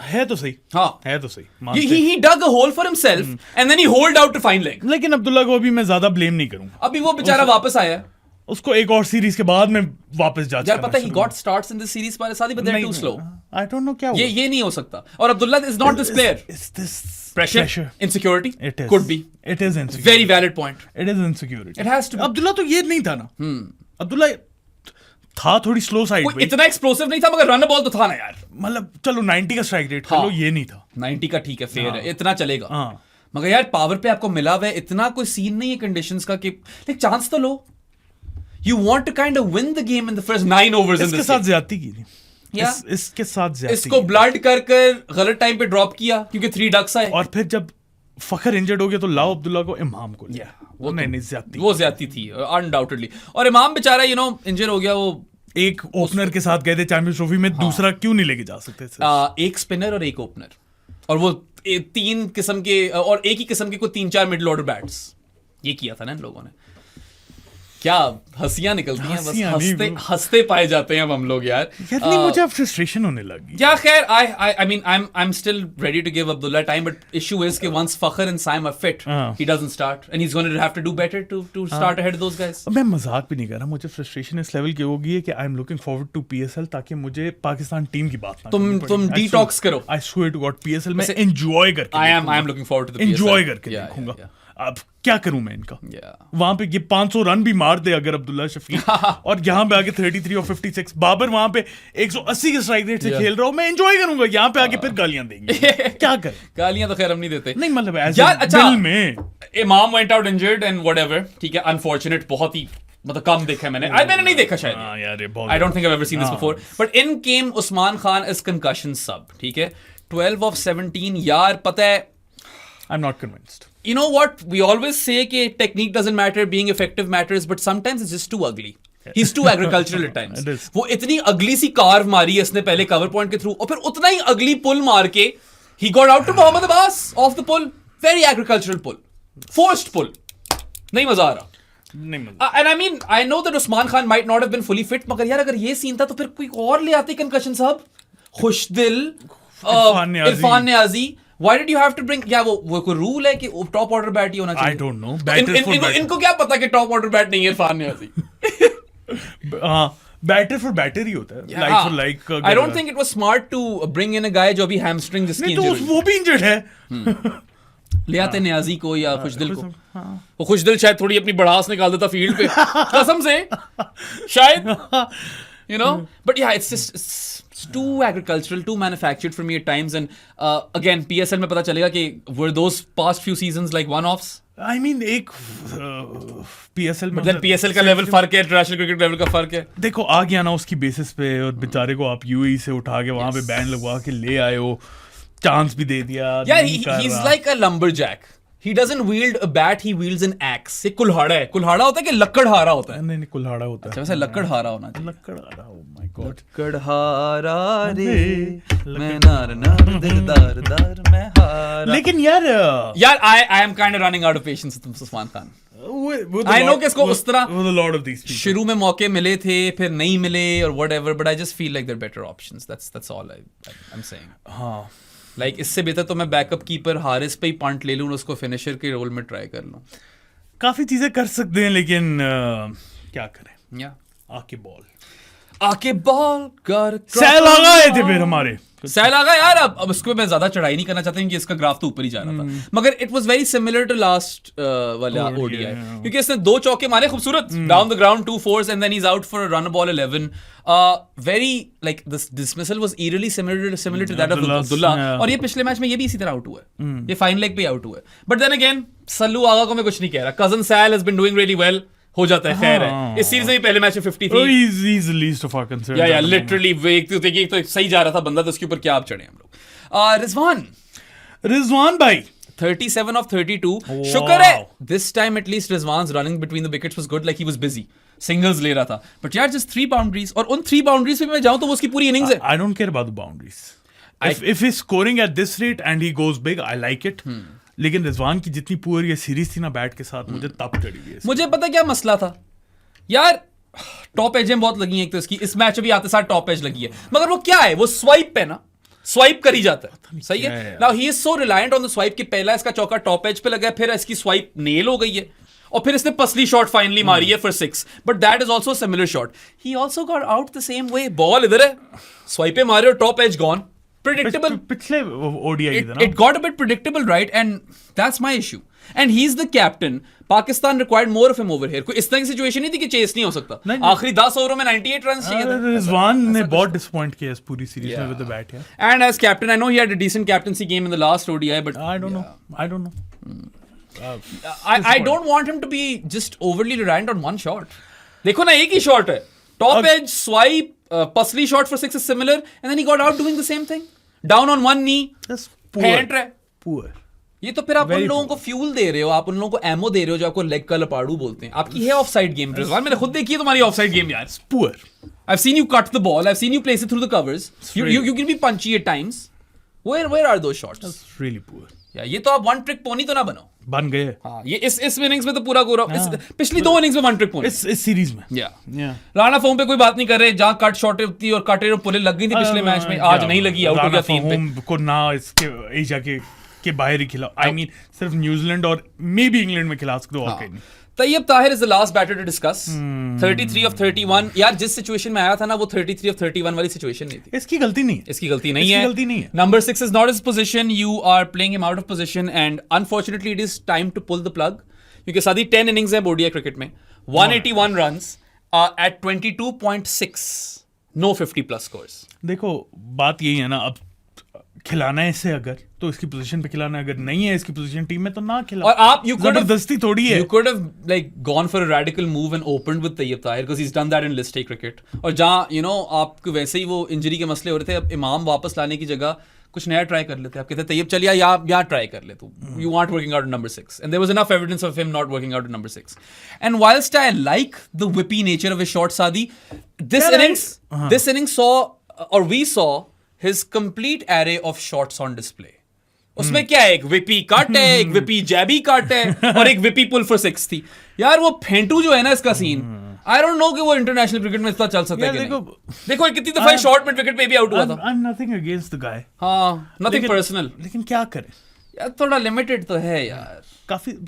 Speaker 1: है तो सही।
Speaker 2: हाँ,
Speaker 1: है तो सही। मानते हैं।
Speaker 2: he dug a hole for himself and then he holed out to find leg.
Speaker 1: लेकिन अब्दुल्ला को अभी मैं ज्यादा ब्लेम नहीं करूंगा।
Speaker 2: अभी वो बेचारा वापस आया है।
Speaker 1: उसको एक और सीरीज के बाद में वापस जा
Speaker 2: यार पता है, he got starts in this series पर सादी, but they're too slow.
Speaker 1: I don't know क्या हुआ।
Speaker 2: ये नहीं हो सकता। और Abdullah is not this player.
Speaker 1: Is this
Speaker 2: Pressure, insecurity,
Speaker 1: It is.
Speaker 2: could be.
Speaker 1: It is insecurity.
Speaker 2: Very valid point.
Speaker 1: It is insecurity.
Speaker 2: It has to be.
Speaker 1: Abdullah तो ये नहीं था ना। अब्दुल्ला था थोड़ी स्लो साइड
Speaker 2: कोई
Speaker 1: पे।
Speaker 2: इतना एक्सप्लोसिव नहीं था, मगर रन बॉल तो था ना यार।
Speaker 1: मतलब चलो 90 का स्ट्राइक रेट
Speaker 2: हाँ।
Speaker 1: चलो, ये नहीं था।
Speaker 2: 90 का ठीक है, फेयर है, इतना चलेगा।
Speaker 1: हाँ।
Speaker 2: मगर यार पावर पे आपको मिला हुआ है, इतना कोई सीन नहीं है कंडीशंस का कि लाइक चांस तो लो। You want to kind of win the game in the first 9 overs इन
Speaker 1: इसके
Speaker 2: दिस।
Speaker 1: साथ ज्यादती की थी।
Speaker 2: Yeah.
Speaker 1: इसके साथ ज्यादती
Speaker 2: इसको
Speaker 1: की।
Speaker 2: ब्लड कर गलत टाइम पे ड्रॉप किया क्योंकि 3 डक्स आए।
Speaker 1: और फिर जब फखर इंजर्ड हो गया तो लाओ अब्दुल्ला को, इमाम को लिया।
Speaker 2: वो
Speaker 1: वो नहीं ज्यादती।
Speaker 2: वो ज्यादती थी अनडाउटेडली। और इमाम बेचारा इंजर हो गया। वो
Speaker 1: एक ओपनर के साथ गए थे चैंपियंस ट्रॉफी में, दूसरा क्यों नहीं लेके जा सकते थे?
Speaker 2: एक स्पिनर और एक ओपनर, और वो 3 किस्म के, और एक ही किस्म के कोई 3-4 मिडिल ऑर्डर बैट्स, ये किया था ना इन लोगों ने। क्या हंसियां निकलती हैं, बस
Speaker 1: हंसियां नहीं,
Speaker 2: हंसते
Speaker 1: bro.
Speaker 2: हंसते पाए जाते हैं अब हम लोग यार.
Speaker 1: यार नहीं, मुझे अब फ्रस्ट्रेशन होने लगी.
Speaker 2: Yeah, khair, I mean, I'm still ready to give Abdullah time, but issue is that once Fakhr and Saim are fit, he doesn't start, and he's going to have to do better to start ahead of those guys.
Speaker 1: मैं मजाक भी नहीं कर रहा, मुझे frustration इस level की होगी है कि I am looking forward to PSL, ताकि मुझे पाकिस्तान टीम की बात ना
Speaker 2: तुम detox करो.
Speaker 1: I swear to God PSL में एंजॉय करके
Speaker 2: I am looking forward to the PSL.
Speaker 1: Enjoy करके
Speaker 2: Yeah,
Speaker 1: देखूंगा.
Speaker 2: yeah.
Speaker 1: अब क्या करूं मैं इनका.
Speaker 2: Yeah.
Speaker 1: वहां पे ये 500 रन भी मार दे अगर अब्दुल्ला शफीक और यहाँ पे आके 33 और 56, बाबर वहां पे 180 के स्ट्राइक रेट से खेल रहा हूं, मैं एंजॉय करूंगा. यहाँ पे आके फिर गालियां देंगे. क्या कर.
Speaker 2: गालियां तो खैर हम नहीं देते.
Speaker 1: नहीं मतलब
Speaker 2: यार, अच्छा.
Speaker 1: दिल में
Speaker 2: इमाम went out injured and whatever. ठीक है, unfortunate, बहुत ही मतलब कम देखा है मैंने नहीं देखा शायद.
Speaker 1: हाँ यार, ये बहुत.
Speaker 2: I don't think I've ever seen this before. But in came Usman Khan as concussion sub. ठीक है, 12 of 17. यार पता है,
Speaker 1: I'm not convinced.
Speaker 2: you know what, we always say कि technique doesn't matter, being effective matters, but sometimes it's just too ugly. He's too agricultural at times.
Speaker 1: It is.
Speaker 2: वो इतनी अगली सी curve मारी है इसने पहले कवर पॉइंट के through, और फिर उतना ही अगली पुल मार के he got out to Mohammad Abbas off the pull. Very agricultural pull, forced pull. नहीं मजा आ रहा.
Speaker 1: नहीं मतलब.
Speaker 2: And I mean, I know that Usman Khan might not have been fully fit, मगर यार अगर ये सीन था तो फिर कोई और ले आते कंकशन साहब. खुशदिल, Irfan Niazi. Why did you have to bring? क्या वो कोई रूल है कि टॉप ऑर्डर बैट ही होना चाहिए?
Speaker 1: I don't know. Batter for batter.
Speaker 2: इनको क्या पता कि टॉप ऑर्डर बैट नहीं है इरफान नियाजी?
Speaker 1: हाँ, बैटर फॉर बैटर ही होता है. Like for like.
Speaker 2: I don't think it was smart to bring in a guy जो अभी हैमस्ट्रिंग जिसकी
Speaker 1: नहीं तो वो भी इंजर्ड है.
Speaker 2: ले आते नियाजी को या खुशदिल को. वो खुशदिल शायद थोड़ी अपनी बड़ास निकाल देता फील्ड पे कसम से शायद, you know. But yeah, it's too agricultural, too manufactured for me at times. And again, PSL में पता चलेगा कि were those past few seasons like one-offs?
Speaker 1: I mean एक PSL में
Speaker 2: मतलब PSL का लेवल फर्क है, इंटरनेशनल क्रिकेट लेवल का फर्क है.
Speaker 1: देखो आ गया ना उसकी बेसिस पे, और बेचारे को आप UAE से उठा के वहां पे बैन लगवा के ले आए हो, चांस भी दे दिया.
Speaker 2: Yeah, he's like a lumberjack. He doesn't wield a bat, he wields an axe. ये कुल्हाड़ा है. कुल्हाड़ा होता है कि लकड़हारा होता है?
Speaker 1: नहीं कुल्हाड़ा होता है.
Speaker 2: वैसे लकड़हारा होना चाहिए.
Speaker 1: लकड़हारा. Oh my God.
Speaker 2: लकड़हारा रे मैं नार नार दिलदार दार मैं हारा.
Speaker 1: लेकिन यार
Speaker 2: I am kind of running out of patience with Usman Khan. I know कि इसको उस तरह
Speaker 1: with a lot of these people.
Speaker 2: शुरू में मौके मिले थे, फिर नहीं मिले और whatever, but I just feel like they're better options. That's all I'm saying.
Speaker 1: हाँ.
Speaker 2: Like इससे बेहतर तो मैं बैकअप कीपर हारिस पे ही पंट ले लूं और उसको फिनिशर के रोल में ट्राई कर लूं.
Speaker 1: काफी चीजें कर सकते हैं, लेकिन क्या करें. आके बॉल कर सैल आ गए थे फिर हमारे.
Speaker 2: सैल आ गया यार. अब उसको मैं ज्यादा चढ़ाई नहीं करना चाहता हूं कि इसका ग्राफ तो ऊपर ही जा रहा था, मगर it was very similar to last वाला ODI, क्योंकि इसने 2 चौके मारे खूबसूरत down the ground, 2 4s, and then he is out for a run ball 11. Very like this dismissal was eerily similar to that of Abdullah, और ये पिछले मैच में ये भी इसी तरह आउट हुआ है. ये फाइन लेग पे आउट हुआ है. But then again Sallu Agha को मैं कुछ नहीं कह रहा. Cousin Sal has been doing really well. हो जाता है, खैर है. इस सीरीज में पहले मैच में 50 थी.
Speaker 1: he's the least of our concerns.
Speaker 2: या लिटरली देखिए तो सही जा रहा था बंदा, तो उसके ऊपर क्या आप चढ़े हम लोग.
Speaker 1: रिजवान भाई
Speaker 2: 37 of 32. शुक्र है this time at least Rizwan's running between the wickets was good, like he was busy. Singles ले रहा था. But यार just 3 boundaries, और उन 3 boundaries पे मैं जाऊं तो वो उसकी पूरी innings है.
Speaker 1: I don't care about the boundaries. If he's scoring at this rate and he goes big, I like it. लेकिन रिजवान की जितनी पूरी ये सीरीज थी ना बैट के साथ, मुझे तब चढ़ी गई.
Speaker 2: मुझे पता क्या मसला था यार, टॉप एजें बहुत लगी हैं एक तो इसकी. इस मैच अभी आते साथ टॉप एज लगी है, मगर वो क्या है, वो स्वाइप पे ना स्वाइप करी जाता है. सही है. Now he is so reliant on the swipe कि पहला इसका चौका टॉप एज पे लगा है, फिर इसकी स्वाइप नेल हो गई है, और फिर इसने पसली शॉट फाइनली मारी है for 6. But that is also similar shot. He also got out the same way. Ball इधर है, स्वाइपे मारे और टॉप एज गॉन. Predictable.
Speaker 1: पिछले ODI
Speaker 2: it got a bit predictable, right? And that's my issue. And he's the captain. Pakistan required more of him over here. कोई इस तरह की situation नहीं थी कि चेस नहीं हो सकता. आखिरी 10 ओवरों में 98 रन चाहिए थे.
Speaker 1: रिजवान ने बहुत डिसअपॉइंट किया इस पूरी सीरीज में with the bat.
Speaker 2: And as captain, I know he had a decent captaincy game in the last ODI, but
Speaker 1: I don't know.
Speaker 2: I don't want him to be just overly reliant on one shot. देखो ना, एक ही shot है, top edge swipe, पसली shot for 6 is similar, and then he got out doing the same thing. Down on one knee. फेंट रहे.
Speaker 1: Poor.
Speaker 2: ये तो फिर आप उन लोगों को फ्यूल दे रहे हो, आप उन लोगों को एमो दे रहे हो जो आपको लेग का लपाड़ू बोलते हैं. आपकी है ऑफसाइड गेम. रिजवान मैंने खुद देखी है तुम्हारी ऑफसाइड गेम यार.
Speaker 1: Poor.
Speaker 2: I've seen you cut the ball. I've seen you place it through the covers. You can be punchy at times. Where are those shots?
Speaker 1: That's really poor.
Speaker 2: या ये तो आप वन ट्रिक पोनी तो ना बनो.
Speaker 1: बन गए
Speaker 2: हाँ, ये इस इनिंग्स में तो पूरा पिछली 2 इनिंग्स में वन ट्रिक पोनी.
Speaker 1: इस सीरीज में.
Speaker 2: या राणा फॉर्म पे कोई बात नहीं कर रहे. जहां कट शॉट थी और काटे और पुले लग गई थी पिछले मैच में, आज नहीं लगी, आउट हो गया 3 पे.
Speaker 1: को ना इसके एशिया के बाहर ही खिला. आई मीन सिर्फ न्यूजीलैंड और मे बी इंग्लैंड में खिला सकते हो, और कहीं नहीं.
Speaker 2: Tayyab Tahir is the last batter to discuss. 33 of 31. यार जिस सिचुएशन में आया था ना, वो 33 of 31 वाली सिचुएशन नहीं थी.
Speaker 1: इसकी गलती नहीं है.
Speaker 2: इसकी गलती नहीं है. Number 6 is not his position. You are playing him out of position, and unfortunately, it is time to pull the plug. क्योंकि सादी 10 innings है ODI क्रिकेट में, 181 runs at 22.6, no 50+ scores.
Speaker 1: देखो बात यही है ना, अब खिलाना है इसे अगर, तो इसकी पोजीशन पे खिलाना है. अगर नहीं है इसकी पोजीशन टीम में, तो ना खिला.
Speaker 2: और आप
Speaker 1: जबरदस्ती थोड़ी है.
Speaker 2: You could have like gone for a radical move and opened with Tayyib Tahir because he's done that in List A cricket. और जहाँ आपको वैसे ही वो इंजरी के मसले हो रहे थे, अब इमाम वापस लाने की जगह कुछ नया ट्राई कर लेते. आप कहते तैयब चल या ट्राई कर ले तू. You aren't working out at number 6, and there was enough evidence of him not working out at number 6. And whilst I like the whippy nature of his shot, Saadi, this innings we saw his complete array of shots on display. उसमें क्या है, एक VP cut है, एक VP जैबी cut है, और एक VP pull for 6 थी. यार वो फेंटू जो है ना इसका सीन, आई डोंट नो कि वो इंटरनेशनल क्रिकेट में इतना चल सकता है कि नहीं. देखो कितनी दफा शॉर्ट मिड विकेट पे भी आउट हुआ था.
Speaker 1: I am nothing against the guy.
Speaker 2: हाँ, नथिंग पर्सनल.
Speaker 1: लेकिन क्या करे
Speaker 2: यार, थोड़ा लिमिटेड तो है यार.
Speaker 1: काफी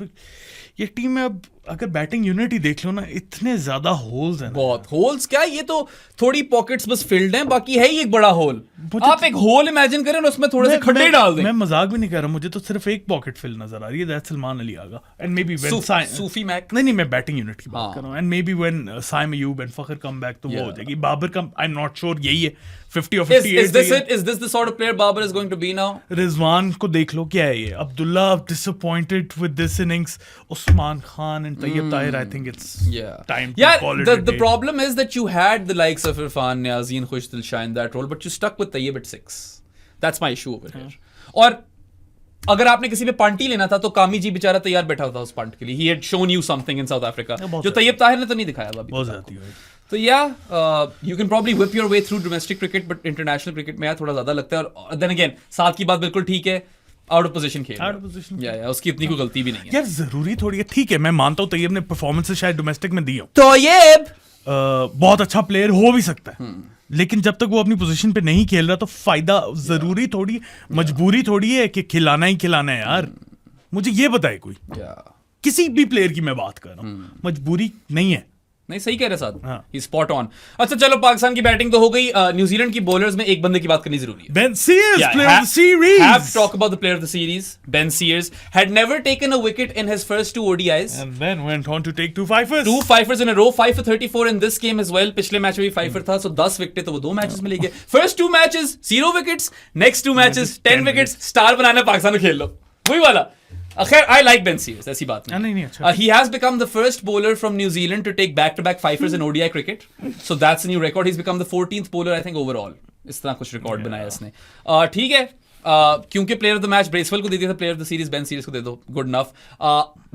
Speaker 1: ये टीम में अब अगर बैटिंग यूनिट ही देख लो ना, इतने ज्यादा होल्स हैं.
Speaker 2: बहुत होल्स क्या, ये तो थोड़ी पॉकेट्स बस फिल्ड हैं, बाकी है ही एक बड़ा होल. आप एक होल इमेजिन करें और उसमें थोड़े से खड्डे डाल दें.
Speaker 1: मैं मजाक भी नहीं कर रहा, मुझे तो सिर्फ एक पॉकेट फिल नजर आ रही है, that's Salman Ali Agha. And maybe when
Speaker 2: Sufi Mak.
Speaker 1: नहीं, मैं बैटिंग यूनिट की बात कर रहा हूं. And maybe when Saim Ayub and Fakhar come back, तो वो हो जाएगी. बाबर का आई एम नॉट श्योर यही है 50 or 58.
Speaker 2: Is this the sort of player Babar is going to be now?
Speaker 1: Rizwan को देख लो क्या है ये. Abdullah disappointed with this innings. Usman Khan and Tayyib Tahir, I think it's time to call it a day.
Speaker 2: The problem is that you had the likes of Irfan, Niazin, Khush Dilshah in that role, but you stuck with Tayyib at 6. That's my issue over here. और अगर आपने किसी पे पंटी लेना था, तो कामी जी बेचारा तैयार बैठा था उस पंट के लिए. He had shown you something in South Africa, जो तैयब ताहिर ने तो नहीं दिखाया अभी.
Speaker 1: बहुत ज्यादा है.
Speaker 2: तो you can probably whip your way through domestic cricket, but international cricket में यार थोड़ा ज्यादा लगता है. और then again, साथ की बात बिल्कुल ठीक है, आउट ऑफ पोजीशन खेल.
Speaker 1: आउट ऑफ पोजीशन
Speaker 2: या उसकी इतनी कोई गलती भी नहीं है
Speaker 1: यार. जरूरी थोड़ी है. ठीक है, मैं मानता हूँ तैयब ने परफॉर्मेंस शायद डोमेस्टिक में दी हो,
Speaker 2: तो ये
Speaker 1: बहुत अच्छा प्लेयर हो भी सकता है. लेकिन जब तक वो अपनी पोजीशन पे नहीं खेल रहा, तो फायदा जरूरी थोड़ी, मजबूरी थोड़ी है कि खिलाना ही खिलाना है यार. मुझे ये बताए कोई, किसी भी प्लेयर की मैं बात कर रहा हूँ, मजबूरी नहीं है.
Speaker 2: नहीं, सही कह रहे साहब, ही स्पॉट ऑन. अच्छा चलो, पाकिस्तान की बैटिंग तो हो गई. न्यूजीलैंड की बॉलर्स में एक बंदे की बात करनी जरूरी है.
Speaker 1: Ben Sears, player of the series.
Speaker 2: Have to talk about the player of the series. Ben Sears had never taken a wicket in his first 2 ODIs.
Speaker 1: And then went on to take 2 fifers.
Speaker 2: 2 fifers in a row, 5 for 34 in this game as well. पिछले मैच में भी 5 था, so 10 wicket तो वो 2 matches में ले गए. First 2 matches 0 wickets, next 2 matches 10 wickets. Star बनाना पाकिस्तान में खेल लो, वही वाला. खैर, I like Ben Sears, ऐसी बात नहीं. He has become the first bowler from New Zealand to take back-to-back fifers in ODI cricket. So that's a new record. He's become the 14th bowler, I think, overall. इस तरह कुछ record बनाया इसने. ठीक है, क्योंकि player of the match Bracewell को दे दिया था, player of the series Ben series को दे दो. Good enough.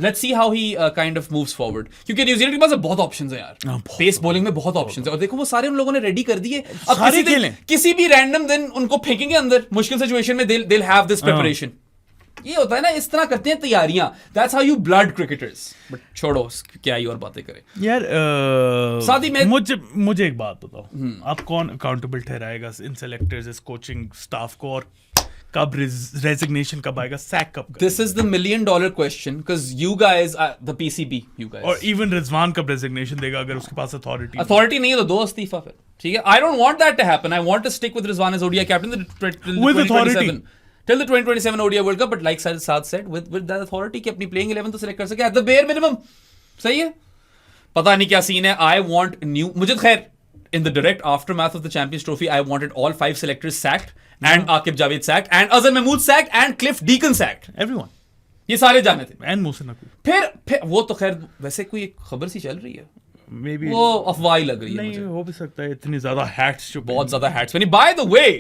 Speaker 2: Let's see how he kind of moves forward, क्योंकि न्यूजीलैंड के पास बहुत ऑप्शंस हैं यार. पेस बॉलिंग में बहुत ऑप्शंस है, और देखो वो सारे उन लोगों ने रेडी कर दिए. अब किसी भी रैंडम दिन उनको फेंकेंगे अंदर मुश्किल सिचुएशन में, they'll have this preparation. ये होता है ना, इस तरह करते हैं तैयारियां. That's how you blood cricketers. But छोड़ो, क्या ही और बातें करें
Speaker 1: यार.
Speaker 2: सादी में
Speaker 1: मुझे एक बात बताओ, आप कौन अकाउंटेबल ठहराएगा इन सेलेक्टर्स, इस कोचिंग स्टाफ को, और कब रेजिग्नेशन कब आएगा, सैक कब?
Speaker 2: This is the $1 million question, because you guys, the PCB, you guys.
Speaker 1: और इवन रिजवान कब रेजिग्नेशन देगा अगर उसके पास
Speaker 2: अथॉरिटी नहीं है, तो 2 इस्तीफा फिर. ठीक है, I don't want that to happen. I want to stick with Rizwan as ODI captain
Speaker 1: with authority
Speaker 2: till the 2027 ODI World Cup, but like Saad said, with that authority कि अपनी playing 11 तो select कर सके at the bare minimum. सही है, पता नहीं क्या सीन है. I want new, मुझे खैर in the direct aftermath of the Champions Trophy, I wanted all 5 selectors sacked, and Aqib Javed sacked, and Azhar Mahmood sacked, and Cliff Deacon sacked.
Speaker 1: Everyone.
Speaker 2: ये सारे जाने थे.
Speaker 1: And Mohsin Naqvi.
Speaker 2: फिर वो तो खैर वैसे कोई एक खबर सी चल रही है.
Speaker 1: Maybe
Speaker 2: वो अफवाह ही लग रही है.
Speaker 1: नहीं, हो भी सकता है, इतनी ज्यादा hats जो
Speaker 2: बहुत ज्यादा hats बनी. By the way,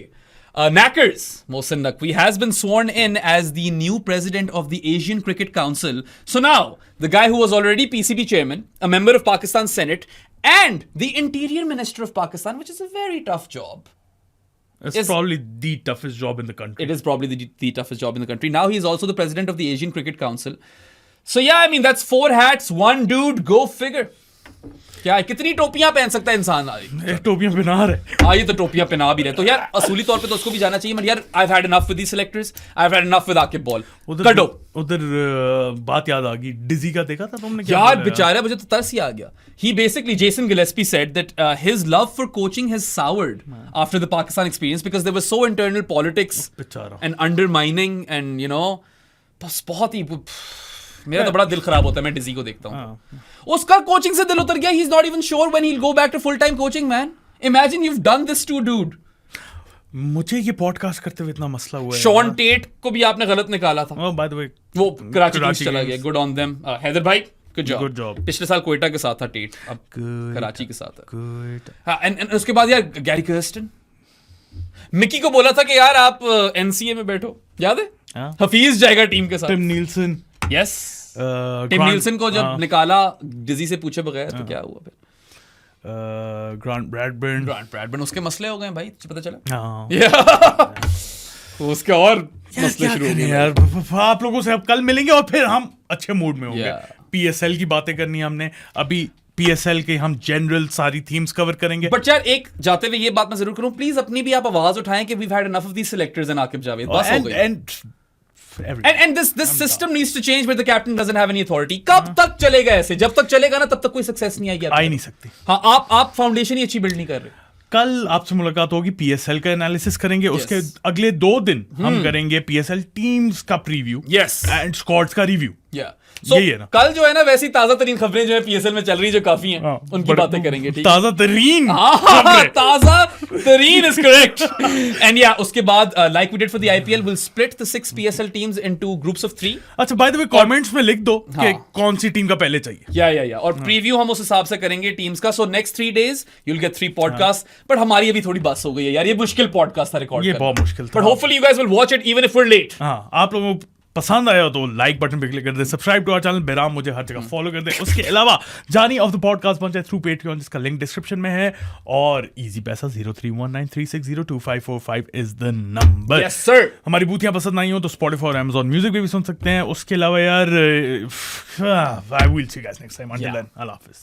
Speaker 2: Knackers, Mohsin Naqvi has been sworn in as the new president of the Asian Cricket Council. So now, the guy who was already PCB chairman, a member of Pakistan Senate, and the Interior Minister of Pakistan, which is a very tough job.
Speaker 1: It's probably the toughest job in the country.
Speaker 2: It is probably the toughest job in the country. Now he's also the president of the Asian Cricket Council. So yeah, I mean that's 4 hats, 1 dude. Go figure. क्या है, कितनी टोपियां पहन सकता है इंसान?
Speaker 1: टोपियां पहना रहे।
Speaker 2: हाँ, ये तो टोपियां पहना भी रहे। तो यार असूली तौर पे तो उसको भी जाना चाहिए। यार I've had enough with these selectors. I've had enough with Akib Ball. कटो।
Speaker 1: उधर बात याद आ गई, डिजी का देखा था तुमने? क्या
Speaker 2: यार बेचारा, मुझे तो तरस ही आ गया। He basically, Jason Gillespie said that his love for coaching has soured after the Pakistan experience because there was so internal politics and undermining and बस बहुत ही मेरा तो बड़ा दिल खराब होता है मैं डिजी को देखता हूँ। उसका कोचिंग से दिल उतर गया। He is not even sure when he will go back to full time coaching. Man, imagine you have done this to dude.
Speaker 1: मुझे ये पॉडकास्ट करते हुए इतना मसला हुआ है।
Speaker 2: शॉन टेट को भी आपने गलत निकाला था।
Speaker 1: बाय द वे
Speaker 2: वो कराची किंग्स चला गया। Good on them. हैदर भाई, गुड जॉब। पिछले साल कोयटा के साथ था टेट, अब कराची के साथ है। हाँ, एंड उसके बाद यार गैरी कर्स्टन, मिकी को बोला था कि यार आप एनसीए में बैठो, याद है? हफीज जाएगा टीम के साथ।
Speaker 1: Tim Nielsen,
Speaker 2: yes, Tim Nielsen को जब निकाला डिजी से पूछे बगैर तो क्या हुआ फिर?
Speaker 1: ग्रांट ब्रैडबर्न
Speaker 2: उसके मसले हो गए भाई, पता चला। उसके और मसले शुरू हो गए
Speaker 1: यार। आप लोगों से अब कल मिलेंगे और फिर हम अच्छे मूड में होंगे। पीएसएल की बातें करनी है हमने अभी। पीएसएल के हम जनरल सारी थीम्स कवर करेंगे।
Speaker 2: बट यार एक जाते हुए ये बात मैं जरूर करूं, प्लीज अपनी भी आप आवाज उठाएं कि we've had enough of these selectors and Aqib Javed, बस हो गई। And this system needs to change where the captain doesn't have any authority. कब तक चलेगा ऐसे? जब तक चलेगा ना तब तक कोई सक्सेस नहीं आएगी।
Speaker 1: आ ही नहीं सकती।
Speaker 2: हाँ, आप फाउंडेशन ही अच्छी बिल्ड नहीं कर रहे।
Speaker 1: कल आपसे मुलाकात होगी, पीएसएल का एनालिसिस करेंगे। उसके अगले 2 दिन हम करेंगे पीएसएल टीम्स का प्रीव्यू,
Speaker 2: यस,
Speaker 1: एंड स्क्वाड्स का रिव्यू।
Speaker 2: So, कल जो है ना वैसी ताजा तरीन खबरें जो है पीएसएल में चल रही जो काफी हैं, उनकी बातें करेंगे। ठीक,
Speaker 1: ताजा तरीन,
Speaker 2: ताजा तरीन is correct. And yeah, उसके बाद like we did for the IPL, we'll split the 6 PSL teams into groups of 3.
Speaker 1: अच्छा, बाय द वे कमेंट्स में लिख दो कि कौन सी टीम का पहले चाहिए।
Speaker 2: या और प्रीव्यू हम उस हिसाब से करेंगे टीम्स का। So next 3 days you'll get 3 podcasts. But हमारी अभी थोड़ी बस हो गई है यार, ये मुश्किल पॉडकास्ट था रिकॉर्ड करना।
Speaker 1: ये बहुत मुश्किल था।
Speaker 2: But hopefully you guys will watch it even if we're late.
Speaker 1: हाँ, आप लोगों को पसंद आया तो लाइक बटन पे क्लिक कर दे, सब्सक्राइब टू आवर चैनल बेराम, मुझे हर जगह फॉलो कर दे। उसके अलावा जानी ऑफ द पॉडकास्ट पहुंचे थ्रू पेट्रियन, जिसका लिंक डिस्क्रिप्शन में है, और इजी पैसा 031936025445 is the number.
Speaker 2: Yes sir.
Speaker 1: हमारी बूथियां पसंद आई हो तो स्पॉटिफाई और अमेज़न म्यूजिक पे भी सुन सकते हैं। उसके अलावा यार I will see you guys next time. Until then, अल्लाह हाफिज।